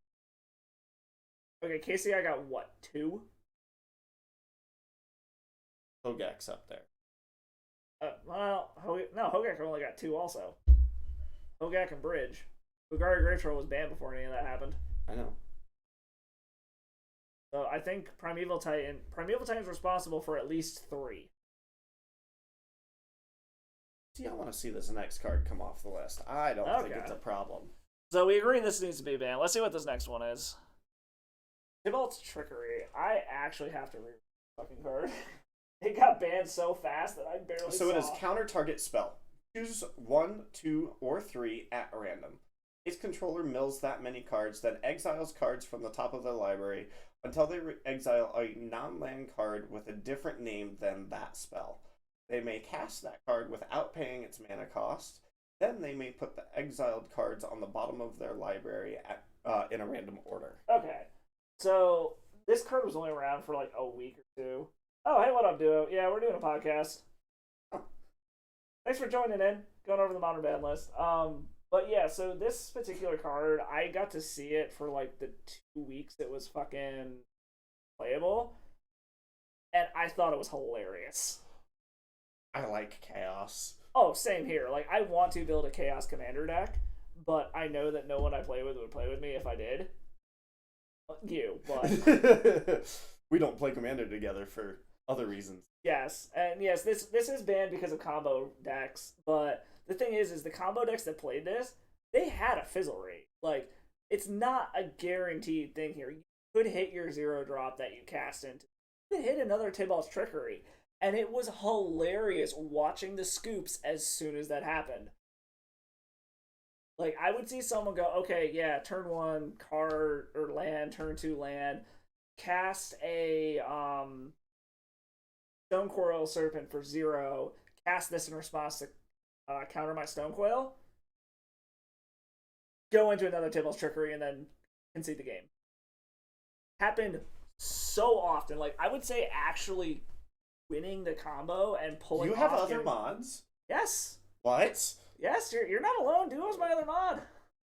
Okay, KCI got what, 2? Hogak's up there. Hogak only got 2 also. Hogak and Bridge. Ugari Grave Troll was banned before any of that happened. I know. So I think Primeval Titan's responsible for at least 3. See, I want to see this next card come off the list. I don't think it's a problem. So we agree this needs to be banned. Let's see what this next one is. Tybalt's Trickery. I actually have to read the fucking card. It got banned so fast that I barely saw. So it is counter target spell. Choose 1, 2, or 3 at random. Its controller mills that many cards, then exiles cards from the top of their library until they exile a non-land card with a different name than that spell. They may cast that card without paying its mana cost. Then they may put the exiled cards on the bottom of their library in a random order. Okay. So this card was only around for like a week or 2. Oh, hey, what up, Duo? Yeah, we're doing a podcast. Thanks for joining in, going over the modern ban list. But yeah, so this particular card, I got to see it for like the 2 weeks it was fucking playable, and I thought it was hilarious. I like Chaos. Oh, same here. Like, I want to build a Chaos Commander deck, but I know that no one I play with would play with me if I did. You, but... We don't play Commander together for other reasons. Yes, and yes, this is banned because of combo decks, but the thing is the combo decks that played this, they had a fizzle rate. Like, it's not a guaranteed thing here. You could hit your 0-drop that you cast into. You could hit another Tybalt's Trickery, and it was hilarious watching the scoops as soon as that happened. Like, I would see someone go, okay, yeah, turn 1 card or land, turn 2 land, cast a Stone Coil Serpent for 0, cast this in response to counter my Stone Coil, go into another Tybalt's Trickery, and then concede the game. Happened so often. Like, I would say actually winning the combo and pulling You have other mods? Yes. What? Yes, you're not alone. Duo's my other mod.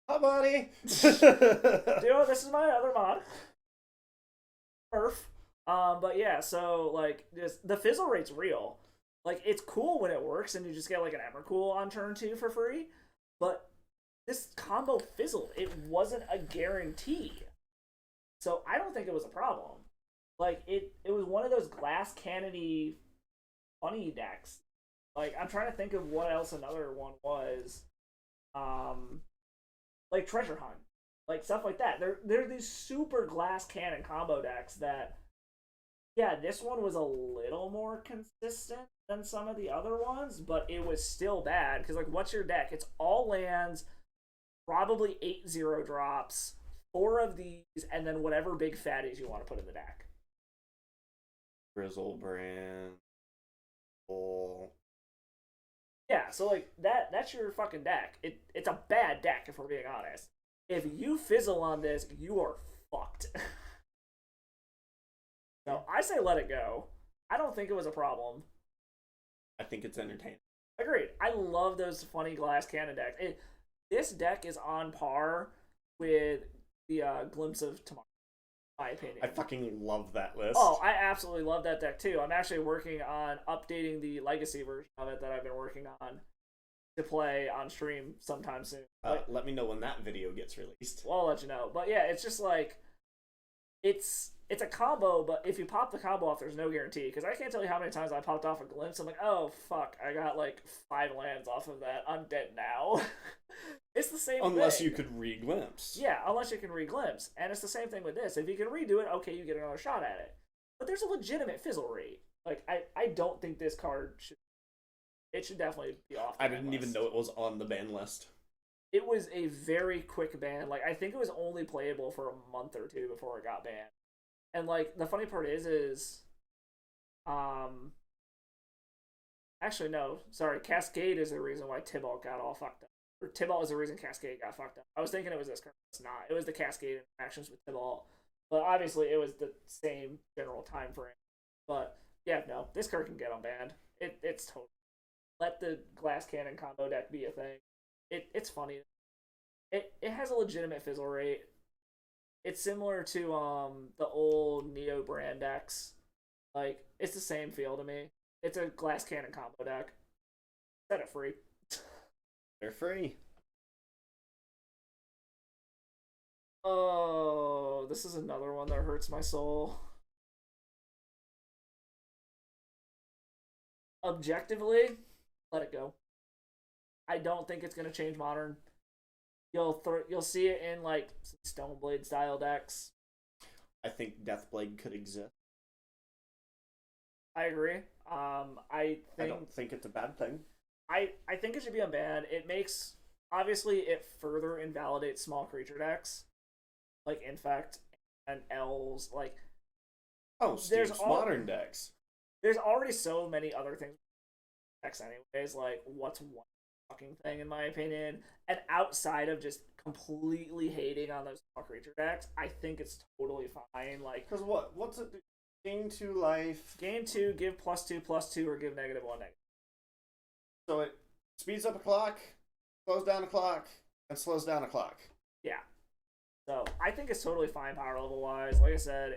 Hi, buddy. Duo, this is my other mod. Smurph. But yeah, so like the fizzle rate's real. Like, it's cool when it works and you just get like an Emrakul on turn 2 for free. But this combo fizzled. It wasn't a guarantee. So I don't think it was a problem. Like, it was one of those glass cannon-y funny decks. Like, I'm trying to think of what else another one was. Like Treasure Hunt. Like, stuff like that. They're these super glass cannon combo decks that, yeah, this one was a little more consistent than some of the other ones, but it was still bad. Because, like, what's your deck? It's all lands, probably 8 0-drops, 4 of these, and then whatever big fatties you want to put in the deck. Grizzlebrand. Bull. Yeah, so, like, that's your fucking deck. It's a bad deck, if we're being honest. If you fizzle on this, you are fucked. So, I say let it go. I don't think it was a problem. I think it's entertaining. Agreed. I love those funny glass cannon decks. This deck is on par with the Glimpse of Tomorrow, in my opinion. I fucking love that list. Oh, I absolutely love that deck too. I'm actually working on updating the Legacy version of it that I've been working on to play on stream sometime soon. Let me know when that video gets released. Well, I'll let you know. But yeah, it's just like, it's a combo, but if you pop the combo off, there's no guarantee. Because I can't tell you how many times I popped off a Glimpse. I'm like, oh, fuck, I got like 5 lands off of that. I'm dead now. It's the same thing. Unless you could re-glimpse. Yeah, unless you can re-glimpse. And it's the same thing with this. If you can redo it, okay, you get another shot at it. But there's a legitimate fizzle rate. Like, I don't think this card should... It should definitely be off the I ban didn't even list. know it was on the ban list. it was a very quick ban. Like, I think it was only playable for a month or two before it got banned. And like the funny part is actually no, sorry, Cascade is the reason why Tybalt got all fucked up. Or Tybalt is the reason Cascade got fucked up. I was thinking it was this card. It's not. It was the Cascade interactions with Tybalt. But obviously it was the same general time frame. But yeah, no, this card can get unbanned. It's totally, let the glass cannon combo deck be a thing. It's funny. It has a legitimate fizzle rate. It's similar to the old Neo brand decks. Like, it's the same feel to me. It's a glass cannon combo deck. Set it free. They're free. Oh, this is another one that hurts my soul. Objectively, let it go. I don't think it's gonna change Modern. You'll see it in like some Stoneblade style decks. I think Deathblade could exist. I agree. I don't think it's a bad thing. I think it should be unbanned. It makes, obviously it further invalidates small creature decks like Infect and Elves. Like, there's modern decks. There's already so many other things decks anyways. Like, what's one fucking thing in my opinion? And outside of just completely hating on those small creature decks, I think it's totally fine. Like, because what's it? Gain 2 life. Gain 2, give +2/+2, or give -1/-. So it speeds up a clock, slows down a clock, and slows down a clock. Yeah. So I think it's totally fine power level wise. Like I said,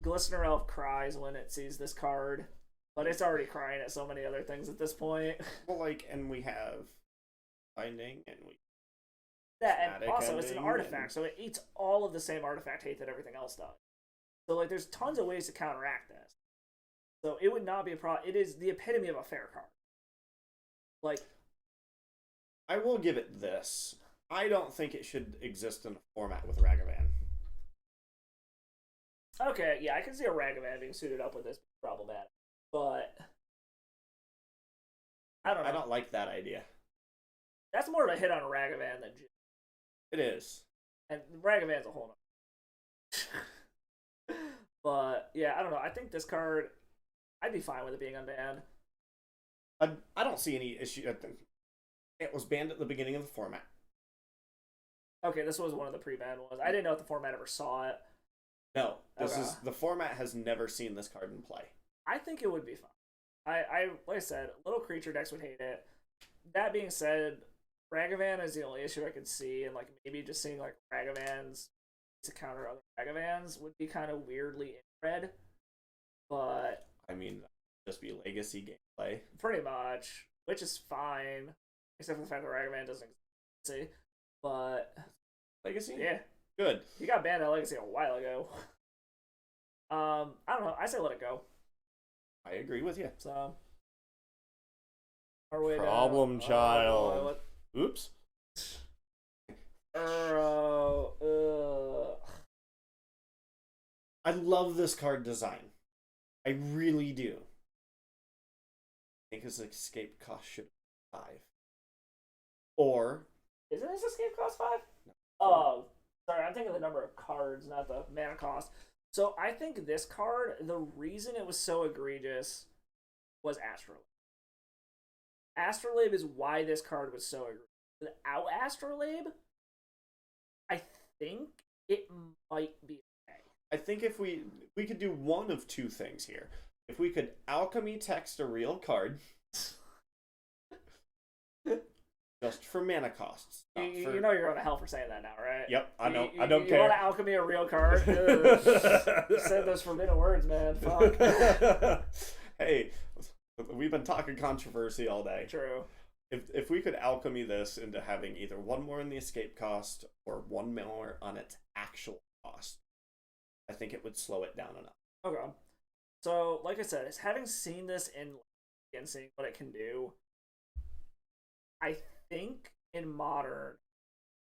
Glistener Elf cries when it sees this card, but it's already crying at so many other things at this point. Well, like, and we have Binding, and we. Yeah, and also it's an artifact, so it eats all of the same artifact hate that everything else does. So, like, there's tons of ways to counteract this. So, it would not be a problem. It is the epitome of a fair card. Like, I will give it this. I don't think it should exist in a format with Ragavan. Okay, yeah, I can see a Ragavan being suited up with this problematic. But I don't know. I don't like that idea. That's more of a hit on Ragavan than Jin. It is. And Ragavan's a whole nother. But yeah, I don't know. I think this card, I'd be fine with it being unbanned. I don't see any issue. It was banned at the beginning of the format. Okay, this was one of the pre-banned ones. I didn't know if the format ever saw it. No, the format has never seen this card in play. I think it would be fine. I like I said, little creature decks would hate it. That being said, Ragavan is the only issue I could see, and like maybe just seeing like Ragavans to counter other Ragavans would be kind of weirdly inbred. But I mean, just be legacy gameplay. Pretty much, which is fine, except for the fact that Ragavan doesn't exist. But legacy, yeah, good. He got banned at legacy a while ago. I don't know. I say let it go. I agree with you. So, our way problem to, child. Oops. I love this card design. I really do. I think his escape cost should be 5. Or isn't his escape cost 5? No. Oh, sorry. I'm thinking the number of cards, not the mana cost. So I think this card, the reason it was so egregious was Astrolabe. Astrolabe is why this card was so egregious. Without Astrolabe, I think it might be okay. I think if we could do one of two things here. If we could alchemy text a real card, just for mana costs. You know you're going to hell for saying that now, right? Yep, I know. I don't care. You want to alchemy a real card? You said those forbidden words, man. Fuck. Hey, we've been talking controversy all day. True. If we could alchemy this into having either one more in the escape cost or one more on its actual cost, I think it would slow it down enough. Okay. So, like I said, is having seen this and seeing what it can do, I think in Modern,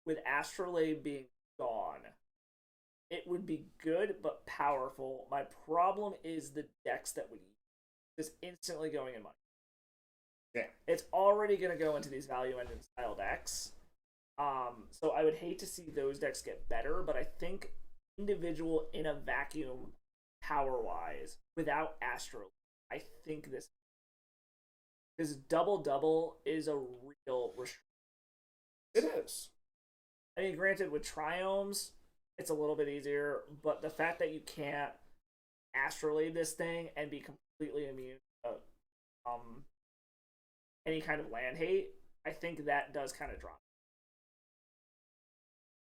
with Astrolabe being gone, it would be good but powerful. My problem is the decks that would just instantly going in money. Yeah. It's already going to go into these value engine style decks. So I would hate to see those decks get better, but I think individual in a vacuum, power wise, without Astro, I think this double is a real restriction. It is. I mean, granted, with Triomes, it's a little bit easier, but the fact that you can't astrolabe this thing and be completely immune to any kind of land hate, I think that does kind of drop.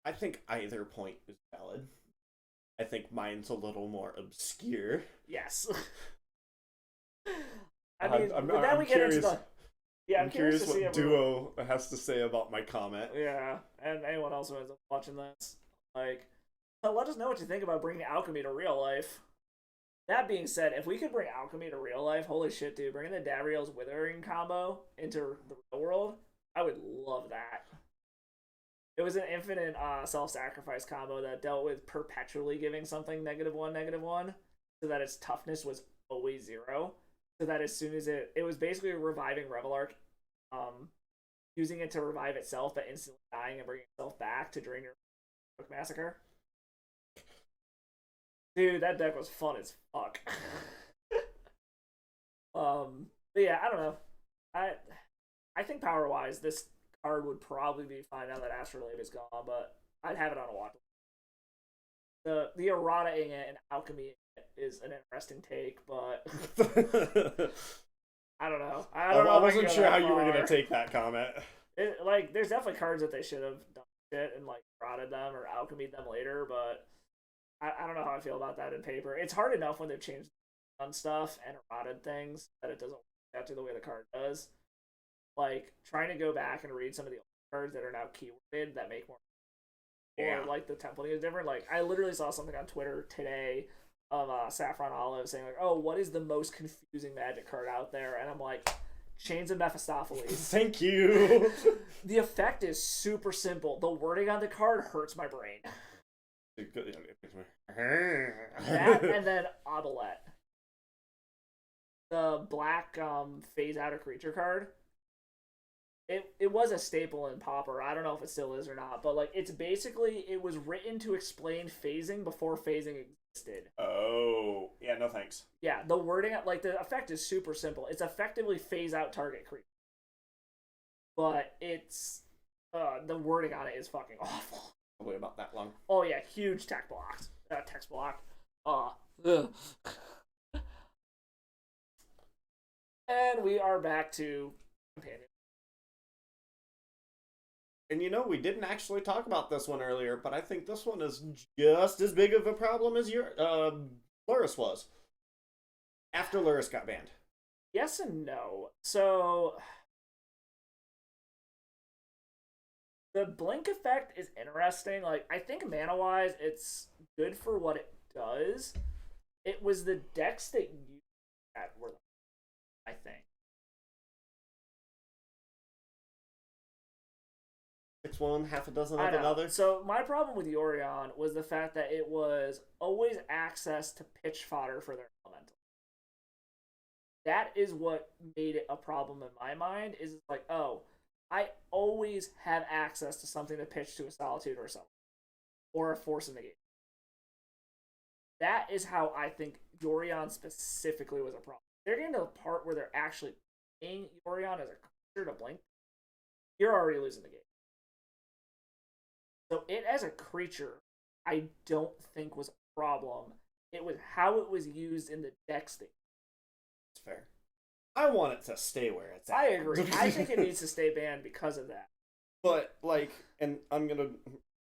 I think either point is valid. I think mine's a little more obscure. Yes. I mean, I'm then we get curious. into the... Yeah, I'm curious what Duo has to say about my comment. Yeah, and anyone else who ends up watching this. Like, let us know what you think about bringing alchemy to real life. That being said, if we could bring alchemy to real life, holy shit, dude, bringing the Davriel's Withering combo into the real world, I would love that. It was an infinite self-sacrifice combo that dealt with perpetually giving something -1/-1, so that its toughness was always 0. So that as soon as it was basically reviving Revelark, using it to revive itself, but instantly dying and bringing itself back to drain your Massacre. Dude, that deck was fun as fuck. But yeah, I don't know. I think power wise, this card would probably be fine now that Astrolabe is gone, but I'd have it on a watch. The errata-ing it and alchemy is an interesting take, but I don't know. I wasn't sure how you were gonna take that comment. There's definitely cards that they should have done shit and like rotted them or alchemied them later, but I don't know how I feel about that in paper. It's hard enough when they've changed on stuff and rotted things that it doesn't work out to the way the card does. Like trying to go back and read some of the old cards that are now keyworded that make more. Yeah. Or like the templating is different. Like I literally saw something on Twitter today of Saffron Olive saying like, "Oh, what is the most confusing Magic card out there?" And I'm like, Chains of Mephistopheles. Thank you. The effect is super simple. The wording on the card hurts my brain. That and then Obelette. The black phase out a creature card. It was a staple in Pauper. I don't know if it still is or not, but like it's basically it was written to explain phasing before phasing existed. Oh, yeah, no thanks. Yeah, the wording like the effect is super simple. It's effectively phase out target creature. But it's the wording on it is fucking awful. Probably about that long. Oh yeah, huge text blocks. Text block. And we are back to companion. And you know, we didn't actually talk about this one earlier, but I think this one is just as big of a problem as your Luris was. After Luris got banned. Yes and no. So the blink effect is interesting. Like I think mana-wise, it's good for what it does. It was the decks that used that were, I think. 6-1, half a dozen I of know. another. So my problem with Yorion was the fact that it was always access to pitch fodder for their elemental. That is what made it a problem in my mind. Is it's like, oh, I always have access to something to pitch to a Solitude or something, or a Force in the Game. That is how I think Yorion specifically was a problem. They're getting to the part where they're actually playing Yorion as a creature to blink. You're already losing the game. So it as a creature, I don't think was a problem. It was how it was used in the decks thing. That's fair. I want it to stay where it's at. I agree. I think it needs to stay banned because of that. But, like, and I'm gonna...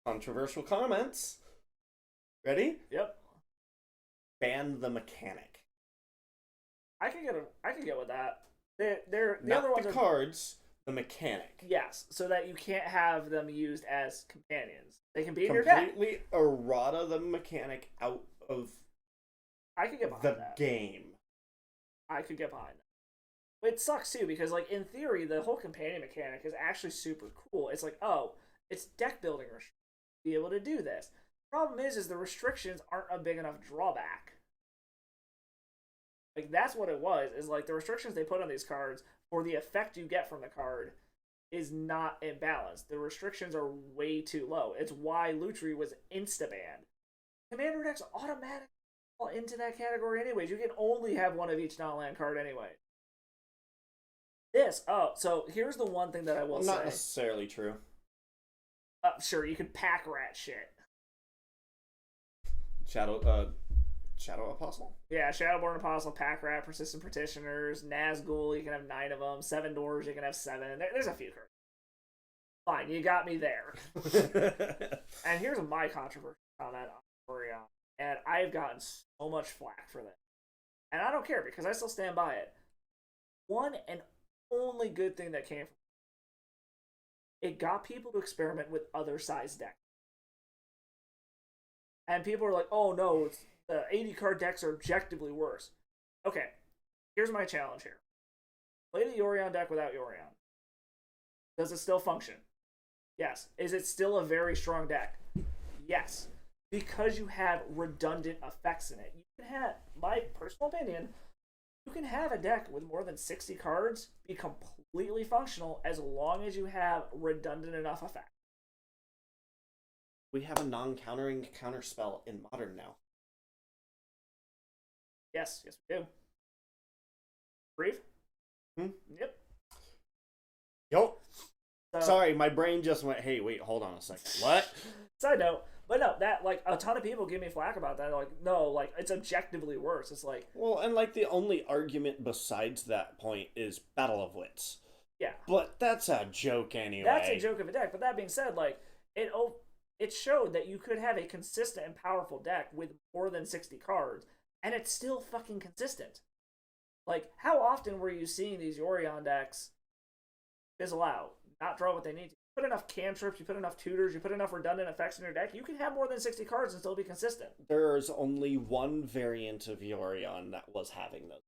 Controversial comments. Ready? Yep. Ban the mechanic. I can get with that. The Not other ones the are cards, the mechanic. yes, so that you can't have them used as companions. They can be in your deck. Completely errata the mechanic out of I could get behind the that. game. I could get behind that. But it sucks too because, like, in theory, the whole companion mechanic is actually super cool. It's like, oh, it's deck building restrictions to be able to do this. Problem is the restrictions aren't a big enough drawback. Like, that's what it was. Is like the restrictions they put on these cards for the effect you get from the card is not imbalanced. The restrictions are way too low. It's why Lutri was insta-banned. Commander decks automatically fall into that category anyways. You can only have one of each non-land card anyway. So here's the one thing that I will say. Not necessarily true. Sure, you can pack rat shit. Shadow Apostle? Yeah, Shadowborn Apostle, pack rat, persistent petitioners, Nazgul, you can have 9 of them, 7 doors, you can have 7. There's a few cards. Fine, you got me there. And here's my controversial comment on Orion, and I've gotten so much flack for this. And I don't care because I still stand by it. One and only good thing that came from it got people to experiment with other size decks. And people are like, oh no, the 80 card decks are objectively worse. Okay, here's my challenge here. Play the Yorion deck without Yorion. Does it still function? Yes. Is it still a very strong deck? Yes. Because you have redundant effects in it. You can have, my personal opinion, you can have a deck with more than 60 cards be completely functional as long as you have redundant enough effects. We have a non-countering counterspell in Modern now. Yes, we do. Brief? Yep. Yo. So, Sorry, my brain just went, hey, wait, hold on a second. What? Side note. But no, that, like, a ton of people give me flack about that. They're like, no, like, it's objectively worse. It's like... Well, and, like, the only argument besides that point is Battle of Wits. Yeah. But that's a joke anyway. That's a joke of a deck. But that being said, like, it showed that you could have a consistent and powerful deck with more than 60 cards, and it's still fucking consistent. Like, how often were you seeing these Yorion decks fizzle out, not draw what they need to? You put enough cantrips, you put enough tutors, you put enough redundant effects in your deck, you can have more than 60 cards and still be consistent. There's only one variant of Yorion that was having those.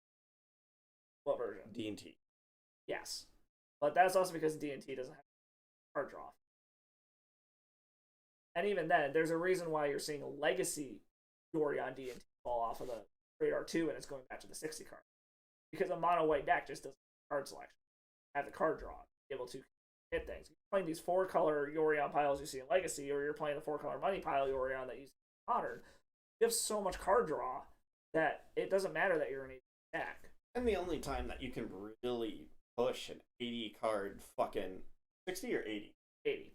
What version? D&T. Yes. But that's also because D&T doesn't have card draw. And even then, there's a reason why you're seeing Legacy Yorion D&T fall off of the radar too, and it's going back to the 60 card. Because a mono white deck just doesn't have card selection. Have the card draw, be able to hit things. You're playing these 4-color Yorion piles you see in Legacy, or you're playing the 4-color money pile Yorion that you see in Modern. You have so much card draw that it doesn't matter that you're in a deck. And the only time that you can really push an 80 card fucking 60 or 80? 80.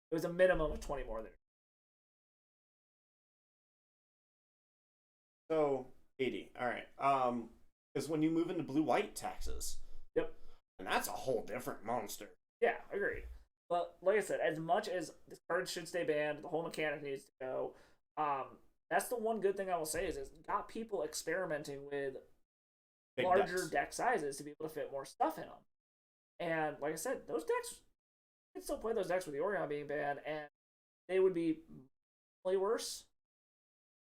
It was a minimum of 20 more than. So 80. All right. Is when you move into blue-white taxes. Yep. And that's a whole different monster. Yeah, agreed. But like I said, as much as this card should stay banned, the whole mechanic needs to go. That's the one good thing I will say is it's got people experimenting with Big larger decks. deck sizes to be able to fit more stuff in them. And like I said, those decks, you can still play those decks with the Orion being banned, and they would be way worse.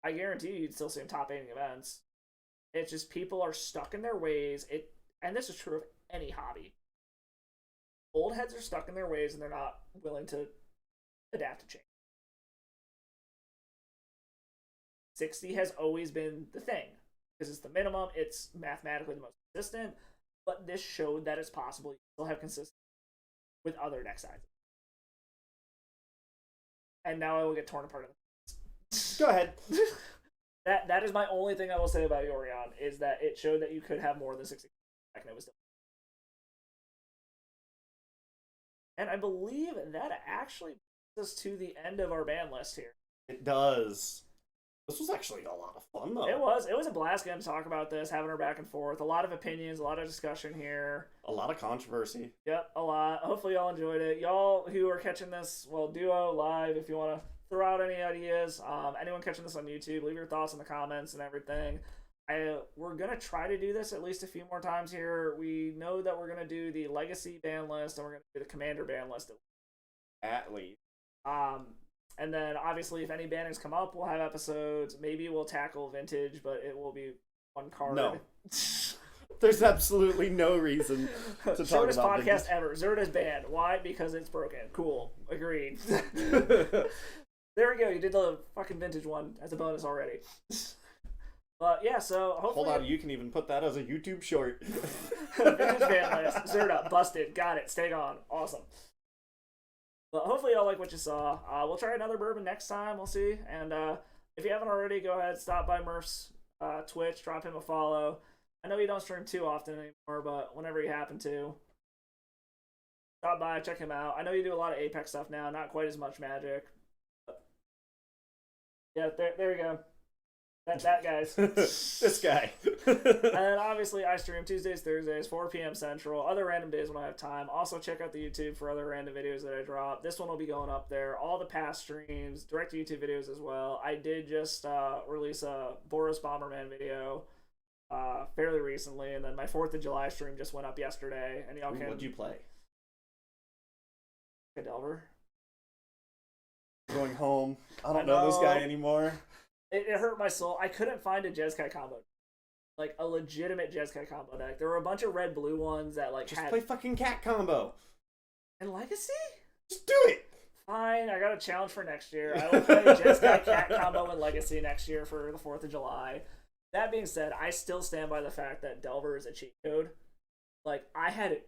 I guarantee you'd still see them top 8 events. It's just people are stuck in their ways. And this is true of any hobby. Old heads are stuck in their ways and they're not willing to adapt to change. 60 has always been the thing because it's the minimum. It's mathematically the most consistent. But this showed that it's possible you still have consistency with other deck sizes. And now I will get torn apart. Go ahead. That is my only thing I will say about Yorion is that it showed that you could have more than 60 and it was still. And I believe that actually brings us to the end of our ban list here. It does. This was actually a lot of fun, though. It was a blast getting to talk about this, having our back and forth. A lot of opinions, a lot of discussion here. A lot of controversy. Yep, a lot. Hopefully y'all enjoyed it. Y'all who are catching this, well, duo, live, if you want to throw out any ideas. Anyone catching this on YouTube, leave your thoughts in the comments and everything. We're going to try to do this at least a few more times here. We know that we're going to do the Legacy ban list, and we're going to do the Commander ban list. At least. And then, obviously, if any banners come up, we'll have episodes. Maybe we'll tackle Vintage, but it will be one card. No. There's absolutely no reason to talk Shortest about podcast Vintage. ever. Zerda's banned. Why? Because it's broken. Cool. Agreed. There we go. You did the fucking Vintage one as a bonus already. But yeah, so hopefully. Hold on, you can even put that as a YouTube short. Vintage van list. Zerda, busted. Got it. Stay on. Awesome. But hopefully y'all like what you saw. We'll try another bourbon next time. We'll see. And if you haven't already, go ahead, stop by Murph's Twitch, drop him a follow. I know you don't stream too often anymore, but whenever you happen to, stop by, check him out. I know you do a lot of Apex stuff now, not quite as much Magic. But yeah, there you go. That guys. This guy. And then obviously I stream Tuesdays, Thursdays, 4 p.m. Central, other random days when I have time. Also check out the YouTube for other random videos that I drop. This one will be going up there. All the past streams, direct to YouTube videos as well. I did just release a Boros Bomberman video fairly recently, and then my 4th of July stream just went up yesterday. And y'all can... What'd you play? A Delver. Going home. I don't know this guy anymore. It hurt my soul. I couldn't find a Jeskai combo. Like, a legitimate Jeskai combo deck. There were a bunch of red-blue ones that, like, Just play fucking cat combo. And Legacy? Just do it! Fine, I got a challenge for next year. I will play Jeskai cat combo and Legacy next year for the 4th of July. That being said, I still stand by the fact that Delver is a cheat code. Like, I had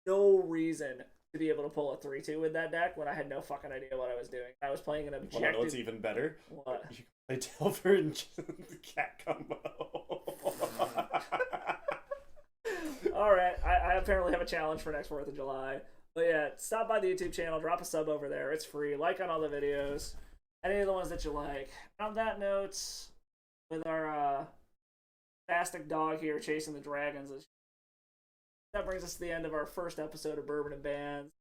no reason to be able to pull a 3-2 with that deck when I had no fucking idea what I was doing. I was playing an objective... Well, I know what's even better? What? You can play Delver and the cat combo. Alright, I apparently have a challenge for next 4th of July. But yeah, stop by the YouTube channel, drop a sub over there. It's free. Like on all the videos. Any of the ones that you like. On that note, with our spastic dog here chasing the dragons, that brings us to the end of our first episode of Bourbon and Bans.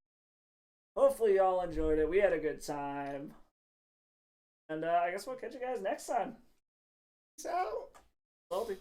Hopefully y'all enjoyed it. We had a good time. And I guess we'll catch you guys next time. Peace out. Salty.